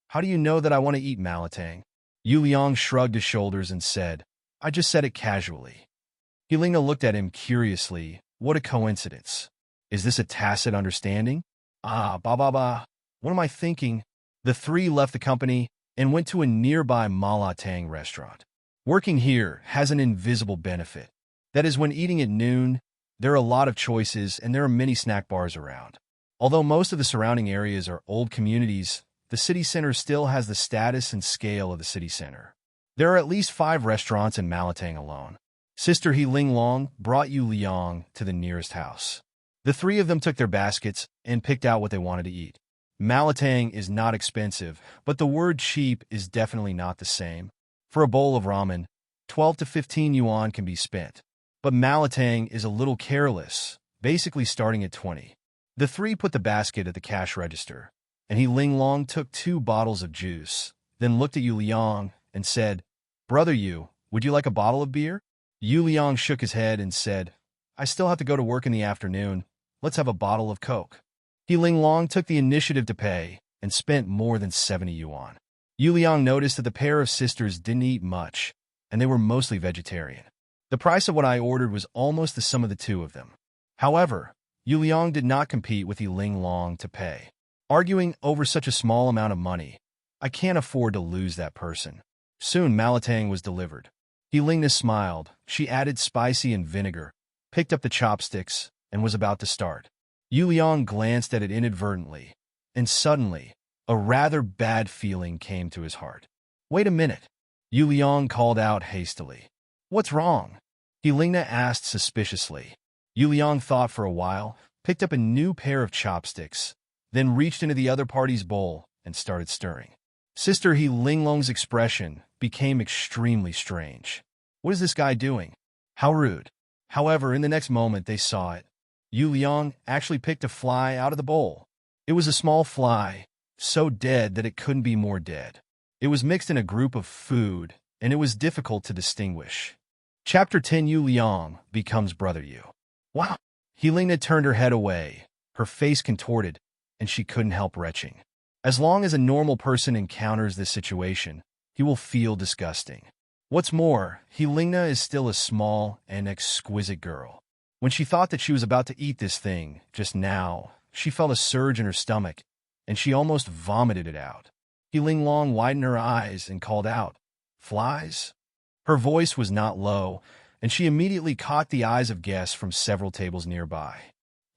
how do you know that I want to eat Malatang? Yu Liang shrugged his shoulders and said, I just said it casually. He Lingna looked at him curiously. What a coincidence. Is this a tacit understanding? Ba. What am I thinking? The three left the company and went to a nearby Malatang restaurant. Working here has an invisible benefit. That is, when eating at noon, there are a lot of choices and there are many snack bars around. Although most of the surrounding areas are old communities, the city center still has the status and scale of the city center. There are at least 5 restaurants in Malatang alone. Sister He Ling Long brought Yu Liang to the nearest house. The 3 of them took their baskets and picked out what they wanted to eat. Malatang is not expensive, but the word cheap is definitely not the same. For a bowl of ramen, 12 to 15 yuan can be spent. But Malatang is a little careless, basically starting at 20. The 3 put the basket at the cash register, and He Ling Long took 2 bottles of juice, then looked at Yu Liang and said, Brother Yu, would you like a bottle of beer? Yu Liang shook his head and said, I still have to go to work in the afternoon. Let's have a bottle of Coke. He Ling Long took the initiative to pay and spent more than 70 yuan. Yu Liang noticed that the pair of sisters didn't eat much, and they were mostly vegetarian. The price of what I ordered was almost the sum of the 2 of them. However, Yu Liang did not compete with He Ling Long to pay. Arguing over such a small amount of money, I can't afford to lose that person. Soon Malatang was delivered. He Lingna smiled. She added spicy and vinegar, picked up the chopsticks, and was about to start. Yu Liang glanced at it inadvertently, and suddenly, a rather bad feeling came to his heart. Wait a minute. Yu Liang called out hastily. What's wrong? He Lingna asked suspiciously. Yu Liang thought for a while, picked up a new pair of chopsticks, then reached into the other party's bowl and started stirring. Sister He Ling Long's expression became extremely strange. What is this guy doing? How rude. However, in the next moment they saw it. Yu Liang actually picked a fly out of the bowl. It was a small fly, so dead that it couldn't be more dead. It was mixed in a group of food, and it was difficult to distinguish. Chapter 10 Yu Liang becomes Brother Yu. Wow! Helena turned her head away, her face contorted, and she couldn't help retching. As long as a normal person encounters this situation, he will feel disgusting. What's more, Helena is still a small and exquisite girl. When she thought that she was about to eat this thing, just now, she felt a surge in her stomach, and she almost vomited it out. He Ling Long widened her eyes and called out, Flies? Her voice was not low, and she immediately caught the eyes of guests from several tables nearby.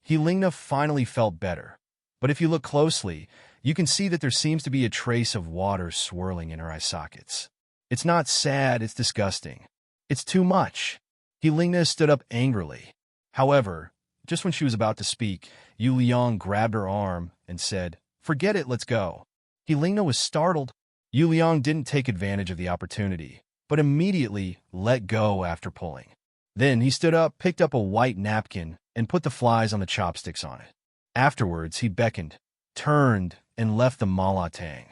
He Lingna finally felt better, but if you look closely, you can see that there seems to be a trace of water swirling in her eye sockets. It's not sad, it's disgusting. It's too much. He Lingna stood up angrily. However, just when she was about to speak, Yu Liang grabbed her arm and said, Forget it, let's go. He Lingna was startled. Yu Liang didn't take advantage of the opportunity, but immediately let go after pulling. Then he stood up, picked up a white napkin, and put the flies on the chopsticks on it. Afterwards, he beckoned, turned, and left the Malatang.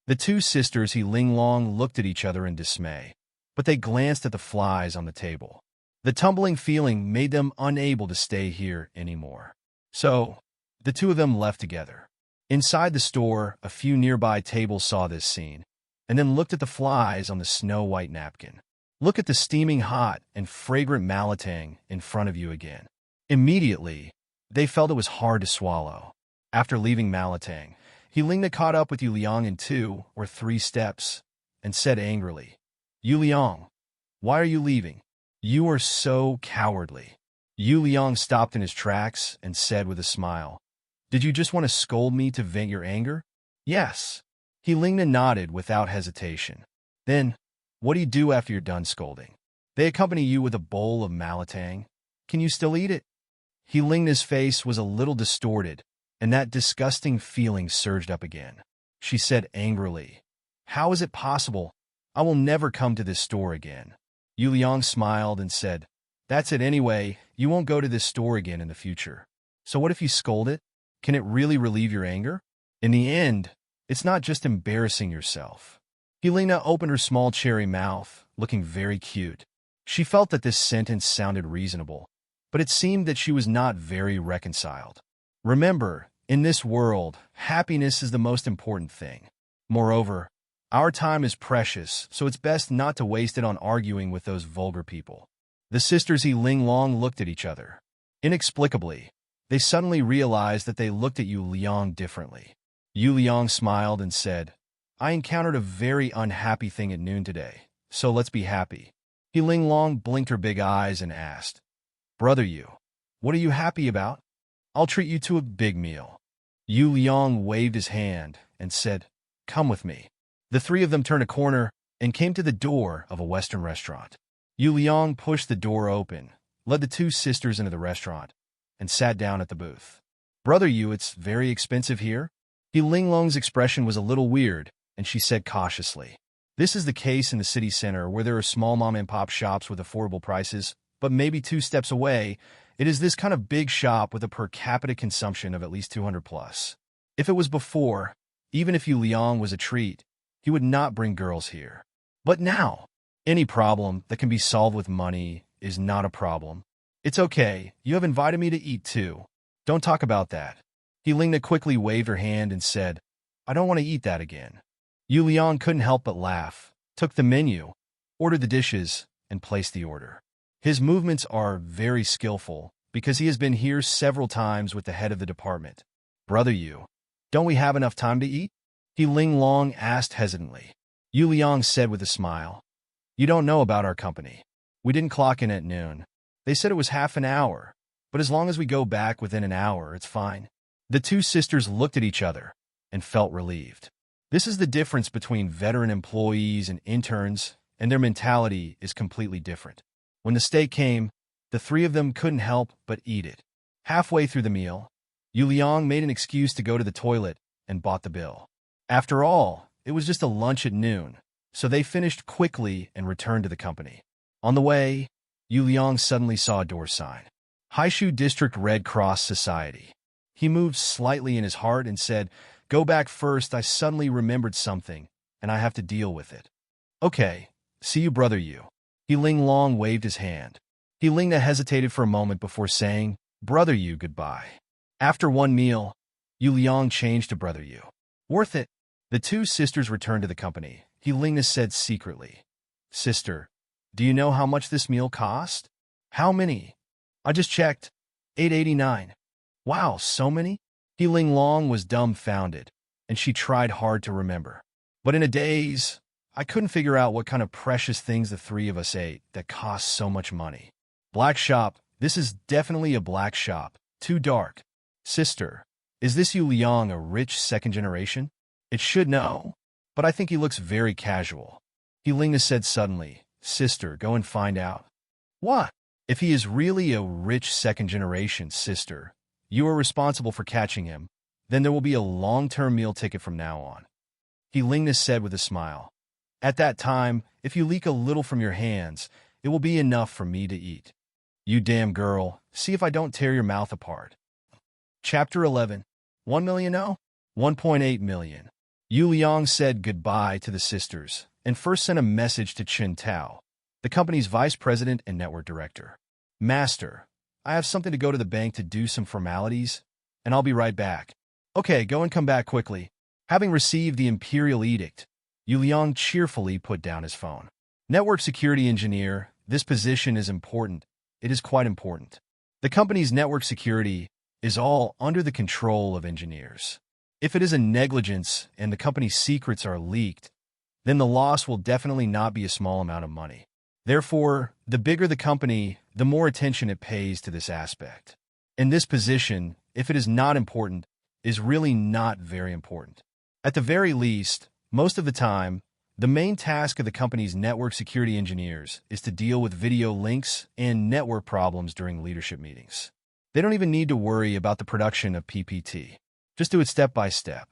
The 2 sisters He Ling Long looked at each other in dismay, but they glanced at the flies on the table. The tumbling feeling made them unable to stay here anymore. So, the 2 of them left together. Inside the store, a few nearby tables saw this scene, and then looked at the flies on the snow-white napkin. Look at the steaming hot and fragrant Malatang in front of you again. Immediately, they felt it was hard to swallow. After leaving Malatang, Helena caught up with Yu Liang in 2 or 3 steps and said angrily, Yu Liang, why are you leaving? You are so cowardly. Yu Liang stopped in his tracks and said with a smile, Did you just want to scold me to vent your anger? Yes. Helena nodded without hesitation. Then, what do you do after you're done scolding? They accompany you with a bowl of malatang. Can you still eat it? Helena's face was a little distorted, and that disgusting feeling surged up again. She said angrily, "How is it possible? I will never come to this store again." Yu Liang smiled and said, "That's it anyway. You won't go to this store again in the future. So what if you scold it? Can it really relieve your anger? In the end, it's not just embarrassing yourself." Helena opened her small cherry mouth, looking very cute. She felt that this sentence sounded reasonable, but it seemed that she was not very reconciled. Remember, in this world, happiness is the most important thing. Moreover, our time is precious, so it's best not to waste it on arguing with those vulgar people. The sisters He Ling Long looked at each other. Inexplicably, they suddenly realized that they looked at Yu Liang differently. Yu Liang smiled and said, "I encountered a very unhappy thing at noon today, so let's be happy." He Ling Long blinked her big eyes and asked, "Brother Yu, what are you happy about? I'll treat you to a big meal." Yu Liang waved his hand and said, "Come with me." The three of them turned a corner and came to the door of a Western restaurant. Yu Liang pushed the door open, led the two sisters into the restaurant, and sat down at the booth. "Brother Yu, it's very expensive here?" He Ling Long's expression was a little weird, and she said cautiously, "This is the case in the city center where there are small mom-and-pop shops with affordable prices, but maybe 2 steps away, it is this kind of big shop with a per capita consumption of at least 200 plus. If it was before, even if Yu Liang was a treat, he would not bring girls here. But now, any problem that can be solved with money is not a problem. It's okay, you have invited me to eat too. Don't talk about that." Helena quickly waved her hand and said, "I don't want to eat that again." Yu Liang couldn't help but laugh, took the menu, ordered the dishes, and placed the order. His movements are very skillful because he has been here several times with the head of the department. "Brother Yu, don't we have enough time to eat?" He Ling Long asked hesitantly. Yu Liang said with a smile, "You don't know about our company. We didn't clock in at noon. They said it was half an hour, but as long as we go back within an hour, it's fine." The two sisters looked at each other and felt relieved. This is the difference between veteran employees and interns, and their mentality is completely different. When the steak came, the three of them couldn't help but eat it. Halfway through the meal, Yu Liang made an excuse to go to the toilet and bought the bill. After all, it was just a lunch at noon, so they finished quickly and returned to the company. On the way, Yu Liang suddenly saw a door sign. Haishu District Red Cross Society. He moved slightly in his heart and said, "Go back first, I suddenly remembered something, and I have to deal with it." "Okay, see you, Brother Yu." He Ling Long waved his hand. He Lingna hesitated for a moment before saying, "Brother Yu, goodbye." After one meal, Yu Liang changed to Brother Yu. "Worth it." The two sisters returned to the company. He Lingna said secretly, "Sister, do you know how much this meal cost?" "How many?" "I just checked. 889. "Wow, so many?" He Ling Long was dumbfounded, and she tried hard to remember. "But in a daze, I couldn't figure out what kind of precious things the three of us ate that cost so much money." "Black shop. This is definitely a black shop. Too dark." "Sister, is this Yu Liang a rich second generation?" "It should know, but I think he looks very casual." He Lingna said suddenly, "Sister, go and find out." "What?" "If he is really a rich second generation, sister, you are responsible for catching him. Then there will be a long-term meal ticket from now on." He Lingna said with a smile, "At that time, if you leak a little from your hands, it will be enough for me to eat." "You damn girl, see if I don't tear your mouth apart." Chapter 11. 1 million? No? 1.8 million. Yu Liang said goodbye to the sisters and first sent a message to Chen Tao, the company's vice president and network director. "Master, I have something to go to the bank to do some formalities, and I'll be right back." "Okay, go and come back quickly." Having received the imperial edict, Yu Liang cheerfully put down his phone. Network security engineer, this position is important. It is quite important. The company's network security is all under the control of engineers. If it is a negligence and the company's secrets are leaked, then the loss will definitely not be a small amount of money. Therefore, the bigger the company, the more attention it pays to this aspect. In this position, if it is not important, is really not very important. At the very least, most of the time, The main task of the company's network security engineers is to deal with video links and network problems during leadership meetings. They don't even need to worry about the production of PPT. Just do it step by step.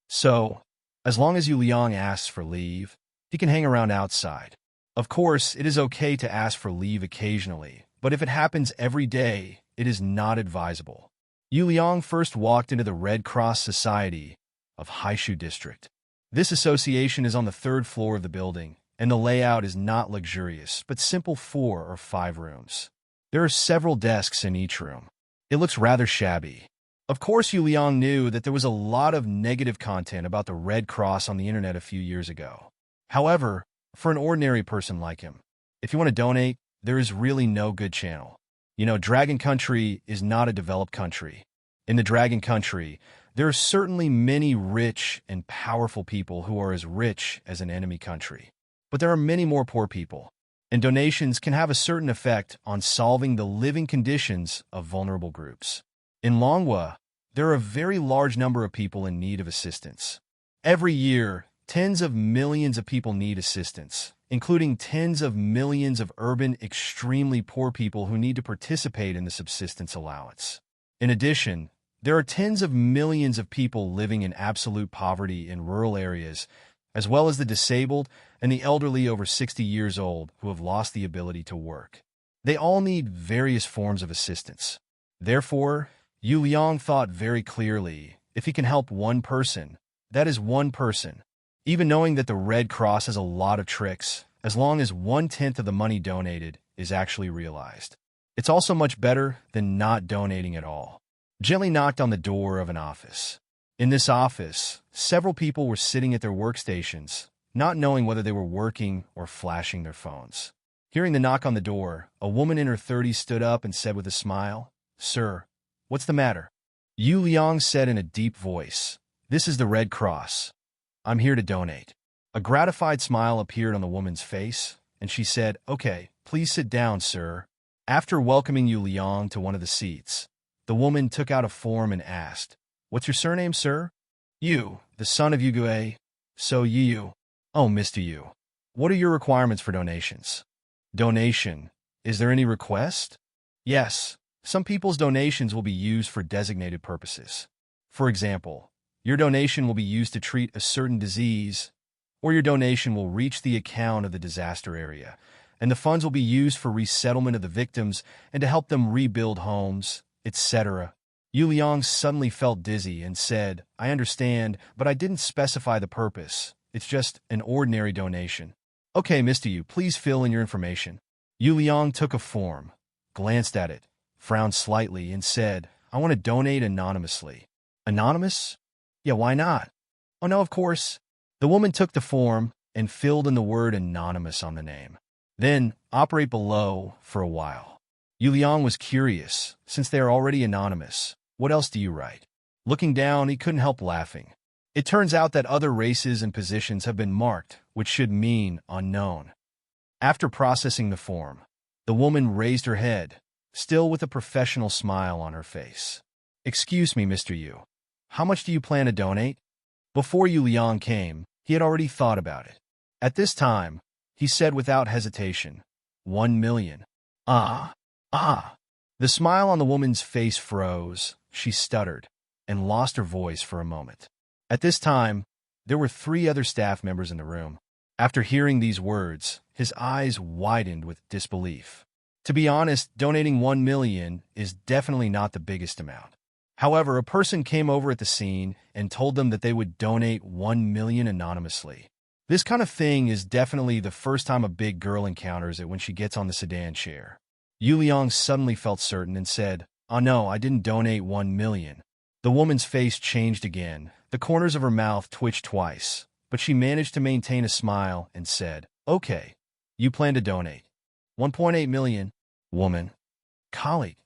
So, as long as Yu Liang asks for leave, he can hang around outside. Of course, it is okay to ask for leave occasionally, but if it happens every day, it is not advisable. Yu Liang first walked into the Red Cross Society of Haishu District. This association is on the third floor of the building, and the layout is not luxurious, but simple 4 or 5 rooms. There are several desks in each room. It looks rather shabby. Of course, Yu Liang knew that there was a lot of negative content about the Red Cross on the internet a few years ago. However, for an ordinary person like him, if you want to donate, there is really no good channel. Dragon Country is not a developed country. In the Dragon Country, there are certainly many rich and powerful people who are as rich as an enemy country. But there are many more poor people, and donations can have a certain effect on solving the living conditions of vulnerable groups. In Manhwa, there are a very large number of people in need of assistance. Every year, tens of millions of people need assistance, including tens of millions of urban, extremely poor people who need to participate in the subsistence allowance. In addition, there are tens of millions of people living in absolute poverty in rural areas, as well as the disabled and the elderly over 60 years old who have lost the ability to work. They all need various forms of assistance. Therefore, Yu Liang thought very clearly, if he can help one person, that is one person. Even knowing that the Red Cross has a lot of tricks, as long as 1/10 of the money donated is actually realized. It's also much better than not donating at all. Gently knocked on the door of an office. In this office, several people were sitting at their workstations, not knowing whether they were working or flashing their phones. Hearing the knock on the door, a woman in her 30s stood up and said with a smile, "Sir, what's the matter?" Yu Liang said in a deep voice, "This is the Red Cross. I'm here to donate." A gratified smile appeared on the woman's face, and she said, "Okay, please sit down, sir." After welcoming Yu Liang to one of the seats, the woman took out a form and asked, "What's your surname, sir?" "Yu, the son of Yugue." "So Yu." "Oh, Mr. Yu. What are your requirements for donations?" "Donation. Is there any request?" "Yes. Some people's donations will be used for designated purposes. For example, your donation will be used to treat a certain disease, or your donation will reach the account of the disaster area, and the funds will be used for resettlement of the victims and to help them rebuild homes, etc." Yu Liang suddenly felt dizzy and said, "I understand, but I didn't specify the purpose. It's just an ordinary donation." "Okay, Mr. Yu, please fill in your information." Yu Liang took a form, glanced at it, frowned slightly, and said, "I want to donate anonymously." "Anonymous? Yeah, why not?" "Oh, no, of course." The woman took the form and filled in the word anonymous on the name. Then, operate below for a while. Yu Liang was curious, since they are already anonymous. What else do you write? Looking down, he couldn't help laughing. It turns out that other races and positions have been marked, which should mean unknown. After processing the form, the woman raised her head, still with a professional smile on her face. "Excuse me, Mr. Yu. How much do you plan to donate?" Before Yu Liang came, he had already thought about it. At this time, he said without hesitation, 1 million. Ah. The smile on the woman's face froze, she stuttered, and lost her voice for a moment. At this time, there were 3 other staff members in the room. After hearing these words, his eyes widened with disbelief. To be honest, donating 1 million is definitely not the biggest amount. However, a person came over at the scene and told them that they would donate 1 million anonymously. This kind of thing is definitely the first time a big girl encounters it when she gets on the sedan chair. Yu Liang suddenly felt certain and said, "Oh no, I didn't donate 1 million. The woman's face changed again. The corners of her mouth twitched twice, but she managed to maintain a smile and said, "Okay, you plan to donate 1.8 million. Woman. Colleague.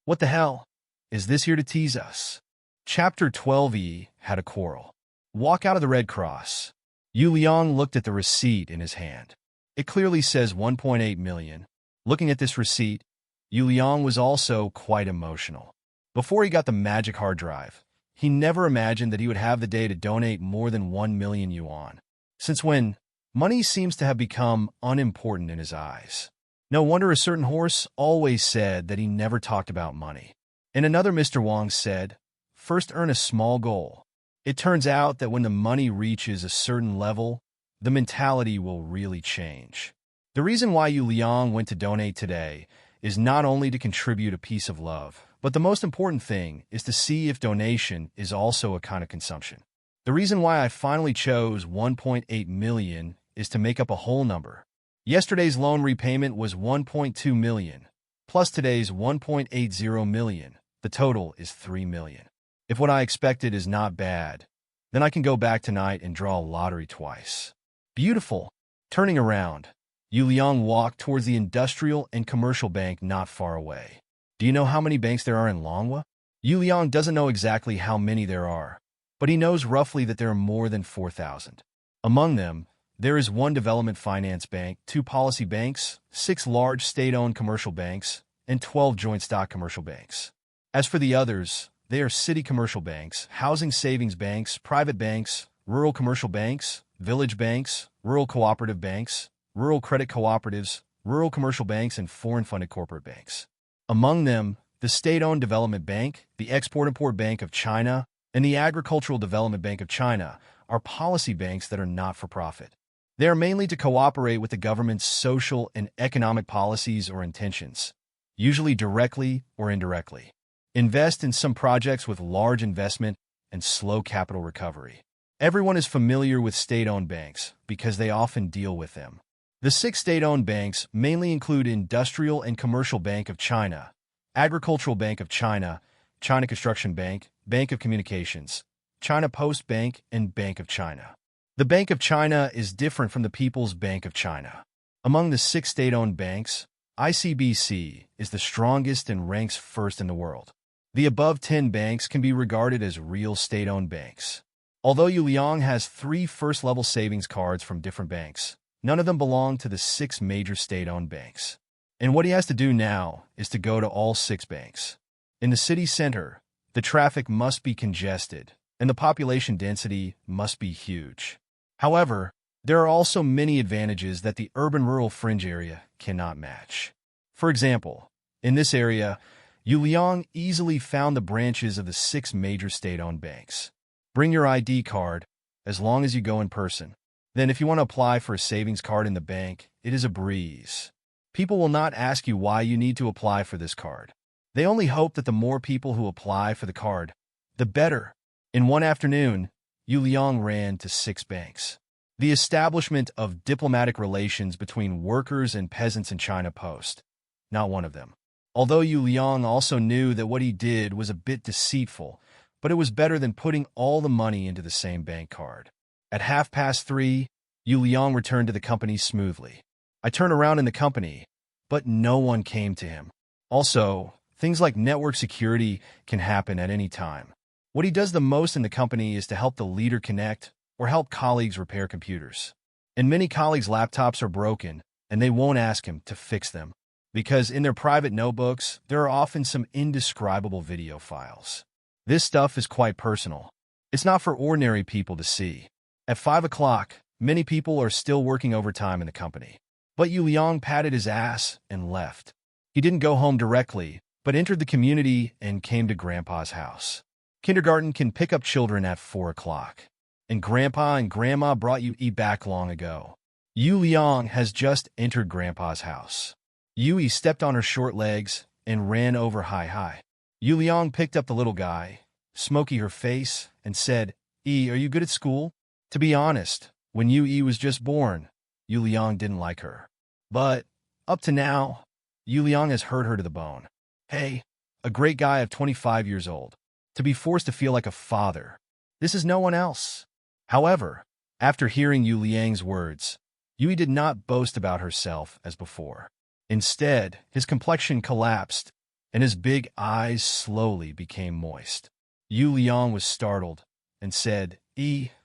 What the hell? Is this here to tease us?" Chapter 12E had a quarrel. Walk out of the Red Cross. Yu Liang looked at the receipt in his hand. It clearly says 1.8 million. Looking at this receipt, Yu Liang was also quite emotional. Before he got the magic hard drive, he never imagined that he would have the day to donate more than 1 million yuan. Since when Money seems to have become unimportant in his eyes. No wonder a certain horse always said that he never talked about money. And another Mr. Wong said, first earn a small goal. It turns out that when the money reaches a certain level, the mentality will really change. The reason why Yu Liang went to donate today is not only to contribute a piece of love, but the most important thing is to see if donation is also a kind of consumption. The reason why I finally chose 1.8 million is to make up a whole number. Yesterday's loan repayment was 1.2 million, plus today's 1.80 million. The total is 3 million. If what I expected is not bad, then I can go back tonight and draw a lottery twice. Beautiful. Turning around, Yu Liang walked towards the industrial and commercial bank not far away. Do you know how many banks there are in Manhwa? Yu Liang doesn't know exactly how many there are, but he knows roughly that there are more than 4,000. Among them, there is 1 development finance bank, 2 policy banks, 6 large state-owned commercial banks, and 12 joint stock commercial banks. As for the others, they are city commercial banks, housing savings banks, private banks, rural commercial banks, village banks, rural cooperative banks, rural credit cooperatives, rural commercial banks, and foreign-funded corporate banks. Among them, the State-Owned Development Bank, the Export-Import Bank of China, and the Agricultural Development Bank of China are policy banks that are not-for-profit. They are mainly to cooperate with the government's social and economic policies or intentions, usually directly or indirectly. Invest in some projects with large investment and slow capital recovery. Everyone is familiar with state-owned banks because they often deal with them. The 6 state-owned banks mainly include Industrial and Commercial Bank of China, Agricultural Bank of China, China Construction Bank, Bank of Communications, China Post Bank, and Bank of China. The Bank of China is different from the People's Bank of China. Among the 6 state-owned banks, ICBC is the strongest and ranks first in the world. The above 10 banks can be regarded as real state-owned banks. Although Yu Liang has 3 first-level savings cards from different banks, none of them belong to the 6 major state-owned banks. And what he has to do now is to go to all 6 banks. In the city center, the traffic must be congested, and the population density must be huge. However, there are also many advantages that the urban-rural fringe area cannot match. For example, in this area, Yu Liang easily found the branches of the 6 major state-owned banks. Bring your ID card, as long as you go in person. Then if you want to apply for a savings card in the bank, it is a breeze. People will not ask you why you need to apply for this card. They only hope that the more people who apply for the card, the better. In one afternoon, Yu Liang ran to 6 banks. The establishment of diplomatic relations between workers and peasants in China Post, not one of them. Although Yu Liang also knew that what he did was a bit deceitful, but it was better than putting all the money into the same bank card. At 3:30, Yu Liang returned to the company smoothly. I turned around in the company, but no one came to him. Also, things like network security can happen at any time. What he does the most in the company is to help the leader connect or help colleagues repair computers. And many colleagues' laptops are broken, and they won't ask him to fix them, because in their private notebooks, there are often some indescribable video files. This stuff is quite personal. It's not for ordinary people to see. At 5 o'clock, many people are still working overtime in the company. But Yu Liang patted his ass and left. He didn't go home directly, but entered the community and came to Grandpa's house. Kindergarten can pick up children at 4 o'clock. And Grandpa and Grandma brought Yui back long ago. Yu Liang has just entered Grandpa's house. Yui stepped on her short legs and ran over hi. Yu Liang picked up the little guy, smoky her face, and said, are you good at school? To be honest, when Yui was just born, Yu Liang didn't like her. But, up to now, Yu Liang has hurt her to the bone. Hey, a great guy of 25 years old. To be forced to feel like a father. This is no one else. However, after hearing Yu Liang's words, Yui did not boast about herself as before. Instead, his complexion collapsed, and his big eyes slowly became moist. Yu Liang was startled and said,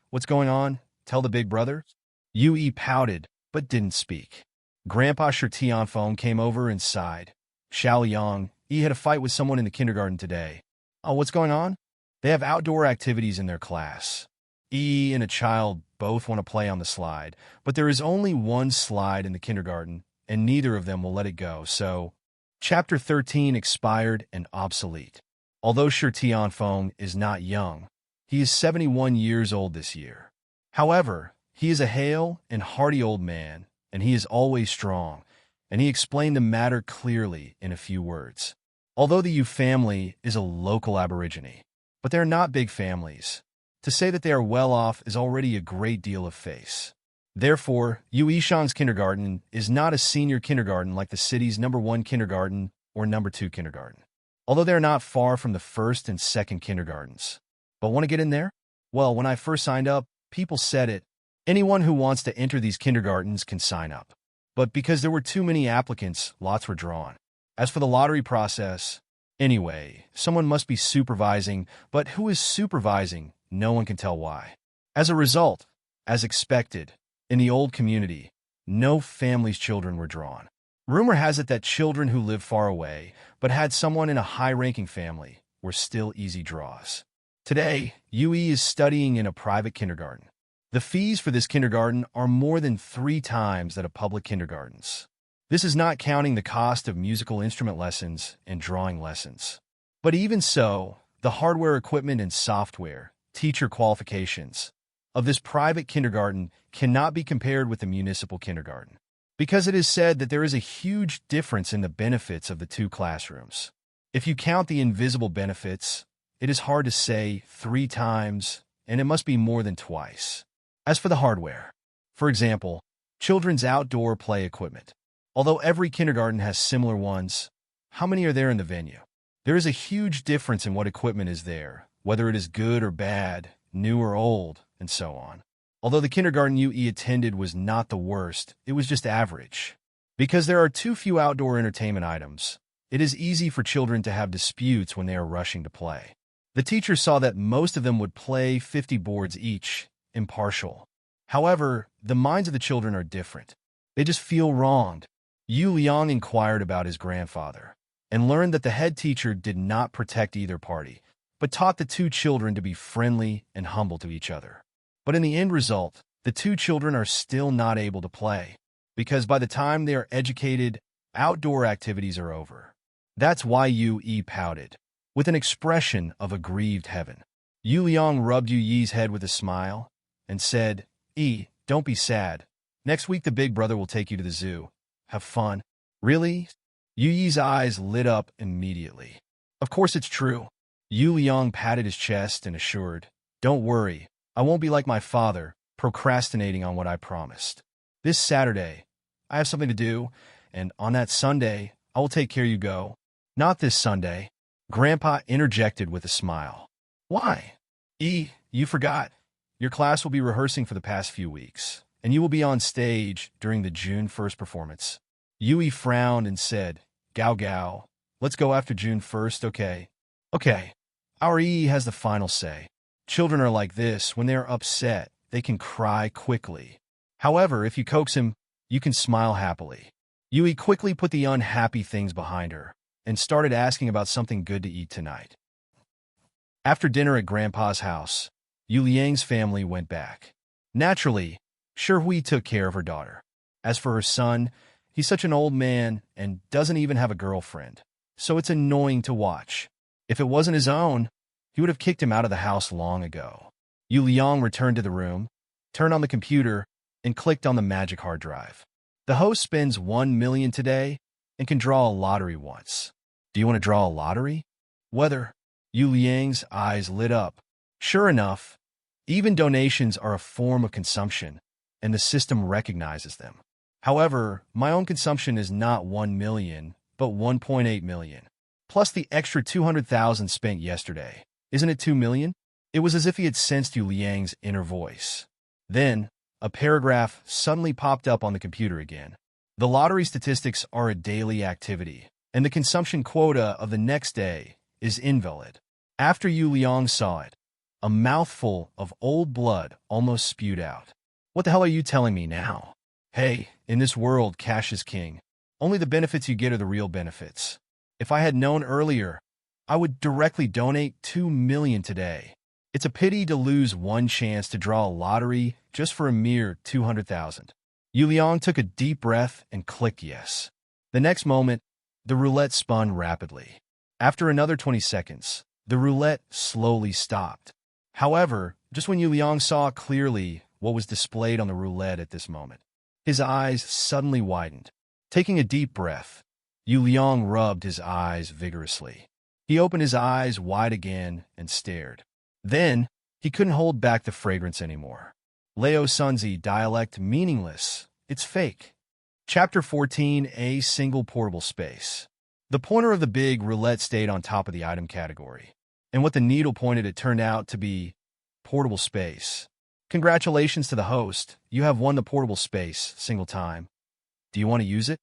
what's going on? Tell the big brother? Yui pouted, but didn't speak. Grandpa Shirtianfeng came over and sighed. Xiao Liang, had a fight with someone in the kindergarten today. Oh, what's going on? They have outdoor activities in their class. E and a child both want to play on the slide, but there is only one slide in the kindergarten, and neither of them will let it go, so Chapter 13 expired and obsolete. Although Shi Tianfeng is not young, he is 71 years old this year. However, he is a hale and hearty old man, and he is always strong, and he explained the matter clearly in a few words. Although the Yu family is a local aborigine, but they are not big families. To say that they are well off is already a great deal of face. Therefore, Yu Ishan's kindergarten is not a senior kindergarten like the city's #1 kindergarten or #2 kindergarten. Although they are not far from the first and second kindergartens. But want to get in there? Well, when I first signed up, people said it. Anyone who wants to enter these kindergartens can sign up. But because there were too many applicants, lots were drawn. As for the lottery process, anyway, someone must be supervising, but who is supervising? No one can tell why. As a result, as expected, in the old community, no family's children were drawn. Rumor has it that children who lived far away, but had someone in a high-ranking family, were still easy draws. Today, Yui is studying in a private kindergarten. The fees for this kindergarten are more than 3 times that of public kindergartens. This is not counting the cost of musical instrument lessons and drawing lessons. But even so, the hardware equipment and software, teacher qualifications, of this private kindergarten cannot be compared with the municipal kindergarten, because it is said that there is a huge difference in the benefits of the 2 classrooms. If you count the invisible benefits, it is hard to say 3 times, and it must be more than twice. As for the hardware, for example, children's outdoor play equipment. Although every kindergarten has similar ones, how many are there in the venue? There is a huge difference in what equipment is there, whether it is good or bad, new or old, and so on. Although the kindergarten Yui attended was not the worst, it was just average. Because there are too few outdoor entertainment items, it is easy for children to have disputes when they are rushing to play. The teacher saw that most of them would play 50 boards each, impartial. However, the minds of the children are different. They just feel wronged. Yu Liang inquired about his grandfather, and learned that the head teacher did not protect either party, but taught the 2 children to be friendly and humble to each other. But in the end result, the 2 children are still not able to play, because by the time they are educated, outdoor activities are over. That's why Yu Yi pouted, with an expression of aggrieved heaven. Yu Liang rubbed Yu Yi's head with a smile, and said, don't be sad. Next week the big brother will take you to the zoo. Have fun. Really? Yu Yi's eyes lit up immediately. Of course it's true. Yu Liang patted his chest and assured, don't worry, I won't be like my father, procrastinating on what I promised. This Saturday, I have something to do, and on that Sunday, I will take care you go. Not this Sunday. Grandpa interjected with a smile. Why? You forgot. Your class will be rehearsing for the past few weeks, and you will be on stage during the June 1st performance. Yui frowned and said, Gao Gao, let's go after June 1st, okay? Okay. Our has the final say. Children are like this. When they are upset, they can cry quickly. However, if you coax him, you can smile happily. Yui quickly put the unhappy things behind her and started asking about something good to eat tonight. After dinner at Grandpa's house, Yu Liang's family went back. Naturally, Hui took care of her daughter. As for her son, he's such an old man and doesn't even have a girlfriend, so it's annoying to watch. If it wasn't his own, he would have kicked him out of the house long ago. Yu Liang returned to the room, turned on the computer, and clicked on the magic hard drive. The host spends 1 million today and can draw a lottery once. Do you want to draw a lottery? Whether? Yu Liang's eyes lit up. Sure enough, even donations are a form of consumption, and the system recognizes them. However, my own consumption is not 1 million, but 1.8 million. Plus the extra 200,000 spent yesterday. Isn't it 2 million? It was as if he had sensed Yu Liang's inner voice. Then, a paragraph suddenly popped up on the computer again. The lottery statistics are a daily activity, and the consumption quota of the next day is invalid. After Yu Liang saw it, a mouthful of old blood almost spewed out. What the hell are you telling me now? Hey, in this world, cash is king. Only the benefits you get are the real benefits. If I had known earlier, I would directly donate 2 million today. It's a pity to lose one chance to draw a lottery just for a mere 200,000. Yu Liang took a deep breath and clicked yes. The next moment, the roulette spun rapidly. After another 20 seconds, the roulette slowly stopped. However, just when Yu Liang saw clearly what was displayed on the roulette at this moment, his eyes suddenly widened. Taking a deep breath, Yu Liang rubbed his eyes vigorously. He opened his eyes wide again and stared. Then, he couldn't hold back the fragrance anymore. Leo Sunzi dialect meaningless. It's fake. Chapter 14, A Single Portable Space. The pointer of the big roulette stayed on top of the item category, and what the needle pointed it turned out to be portable space. Congratulations to the host. You have won the portable space, single time. Do you want to use it?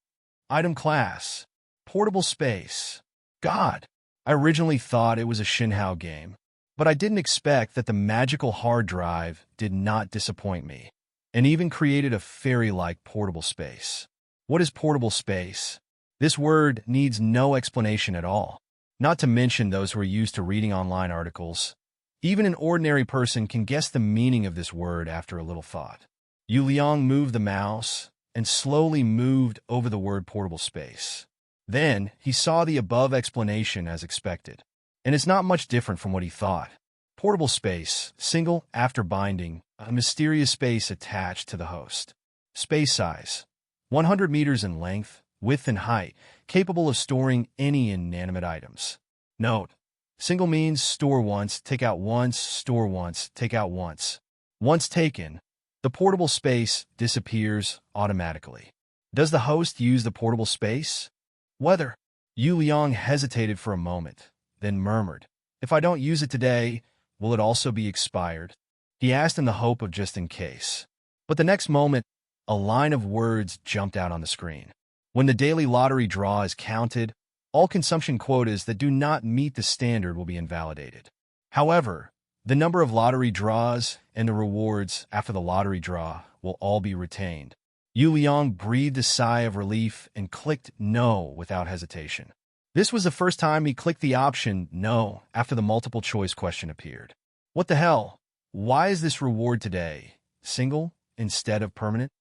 Item class. Portable space. God, I originally thought it was a Shinhao game, but I didn't expect that the magical hard drive did not disappoint me, and even created a fairy-like portable space. What is portable space? This word needs no explanation at all, not to mention those who are used to reading online articles. Even an ordinary person can guess the meaning of this word after a little thought. Yu Liang moved the mouse and slowly moved over the word portable space. Then, he saw the above explanation as expected, and it's not much different from what he thought. Portable space, single after binding, a mysterious space attached to the host. Space size, 100 meters in length, width and height, capable of storing any inanimate items. Note: single means store once, take out once, store once, take out once. Once taken, the portable space disappears automatically. Does the host use the portable space? Whether. Yu Liang hesitated for a moment, then murmured, "If I don't use it today, will it also be expired?" He asked in the hope of just in case. But the next moment, a line of words jumped out on the screen. When the daily lottery draw is counted, all consumption quotas that do not meet the standard will be invalidated. However, the number of lottery draws and the rewards after the lottery draw will all be retained. Yu Liang breathed a sigh of relief and clicked no without hesitation. This was the first time he clicked the option no after the multiple choice question appeared. What the hell? Why is this reward today single instead of permanent?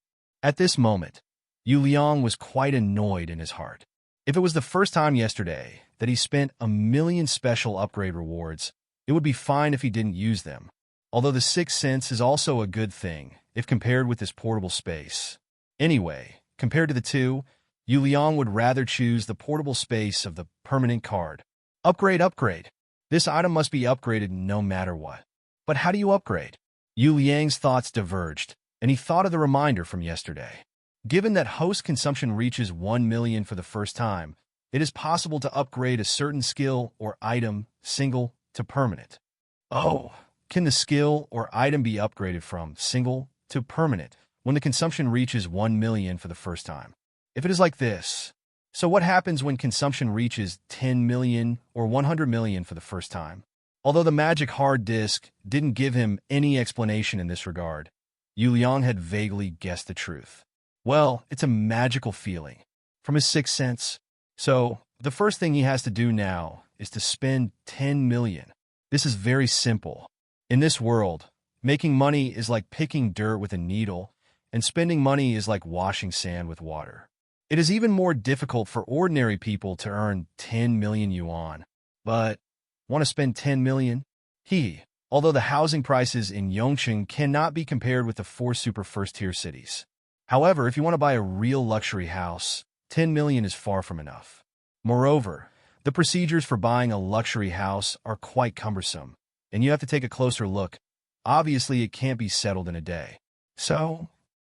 At this moment, Yu Liang was quite annoyed in his heart. If it was the first time yesterday that he spent 1,000,000 special upgrade rewards, it would be fine if he didn't use them, although the 6 cents is also a good thing if compared with this portable space. Anyway, compared to the two, Yu Liang would rather choose the portable space of the permanent card. Upgrade. This item must be upgraded no matter what. But how do you upgrade? Yu Liang's thoughts diverged, and he thought of the reminder from yesterday. Given that host consumption reaches 1 million for the first time, it is possible to upgrade a certain skill or item single to permanent. Oh, can the skill or item be upgraded from single to permanent when the consumption reaches 1 million for the first time? If it is like this, so what happens when consumption reaches 10 million or 100 million for the first time? Although the magic hard disk didn't give him any explanation in this regard, Yu Liang had vaguely guessed the truth. Well, it's a magical feeling from his 6th sense. So, the first thing he has to do now is to spend 10 million. This is very simple. In this world, making money is like picking dirt with a needle, and spending money is like washing sand with water. It is even more difficult for ordinary people to earn 10 million yuan. But, want to spend 10 million? Although the housing prices in Yongqing cannot be compared with the 4 super first-tier cities. However, if you want to buy a real luxury house, 10 million is far from enough. Moreover, the procedures for buying a luxury house are quite cumbersome, and you have to take a closer look. Obviously, it can't be settled in a day. So,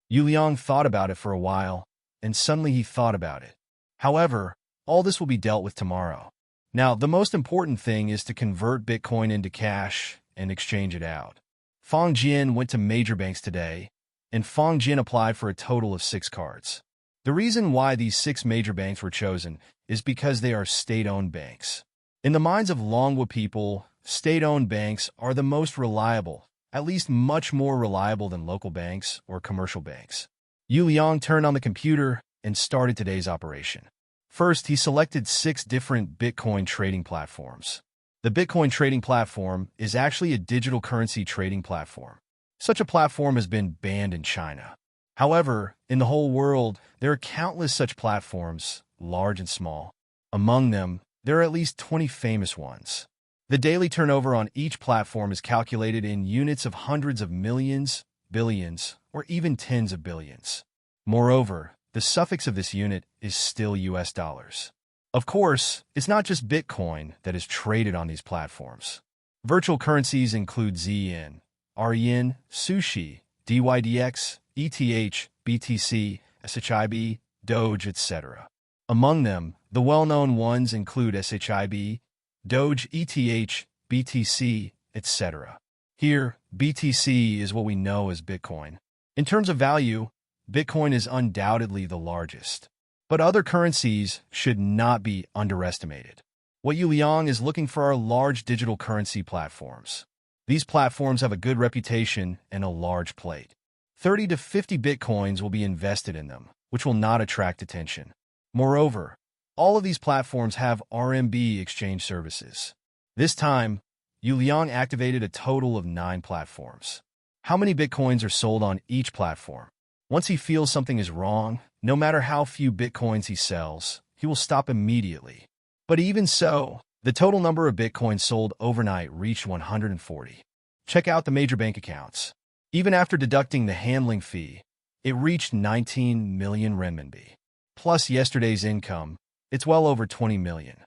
Yu Liang thought about it for a while, and suddenly he thought about it. However, all this will be dealt with tomorrow. Now, the most important thing is to convert Bitcoin into cash and exchange it out. Fang Jian went to major banks today, and Fang Jian applied for a total of 6 cards. The reason why these 6 major banks were chosen is because they are state-owned banks. In the minds of Longwa people, state-owned banks are the most reliable, at least much more reliable than local banks or commercial banks. Yu Liang turned on the computer and started today's operation. First, he selected 6 different Bitcoin trading platforms. The Bitcoin trading platform is actually a digital currency trading platform. Such a platform has been banned in China. However, in the whole world, there are countless such platforms, large and small. Among them, there are at least 20 famous ones. The daily turnover on each platform is calculated in units of hundreds of millions, billions, or even tens of billions. Moreover, the suffix of this unit is still US dollars. Of course, it's not just Bitcoin that is traded on these platforms. Virtual currencies include ZN, REN, Sushi, DYDX, ETH, BTC, SHIB, Doge, etc. Among them, the well-known ones include SHIB, Doge, ETH, BTC, etc. Here, BTC is what we know as Bitcoin. In terms of value, Bitcoin is undoubtedly the largest. But other currencies should not be underestimated. What Yuliang is looking for are large digital currency platforms. These platforms have a good reputation and a large plate. 30 to 50 Bitcoins will be invested in them, which will not attract attention. Moreover, all of these platforms have RMB exchange services. This time, Yuliang activated a total of 9 platforms. How many Bitcoins are sold on each platform? Once he feels something is wrong, no matter how few Bitcoins he sells, he will stop immediately. But even so, the total number of Bitcoins sold overnight reached 140. Check out the major bank accounts. Even after deducting the handling fee, it reached 19 million renminbi. Plus yesterday's income, it's well over 20 million.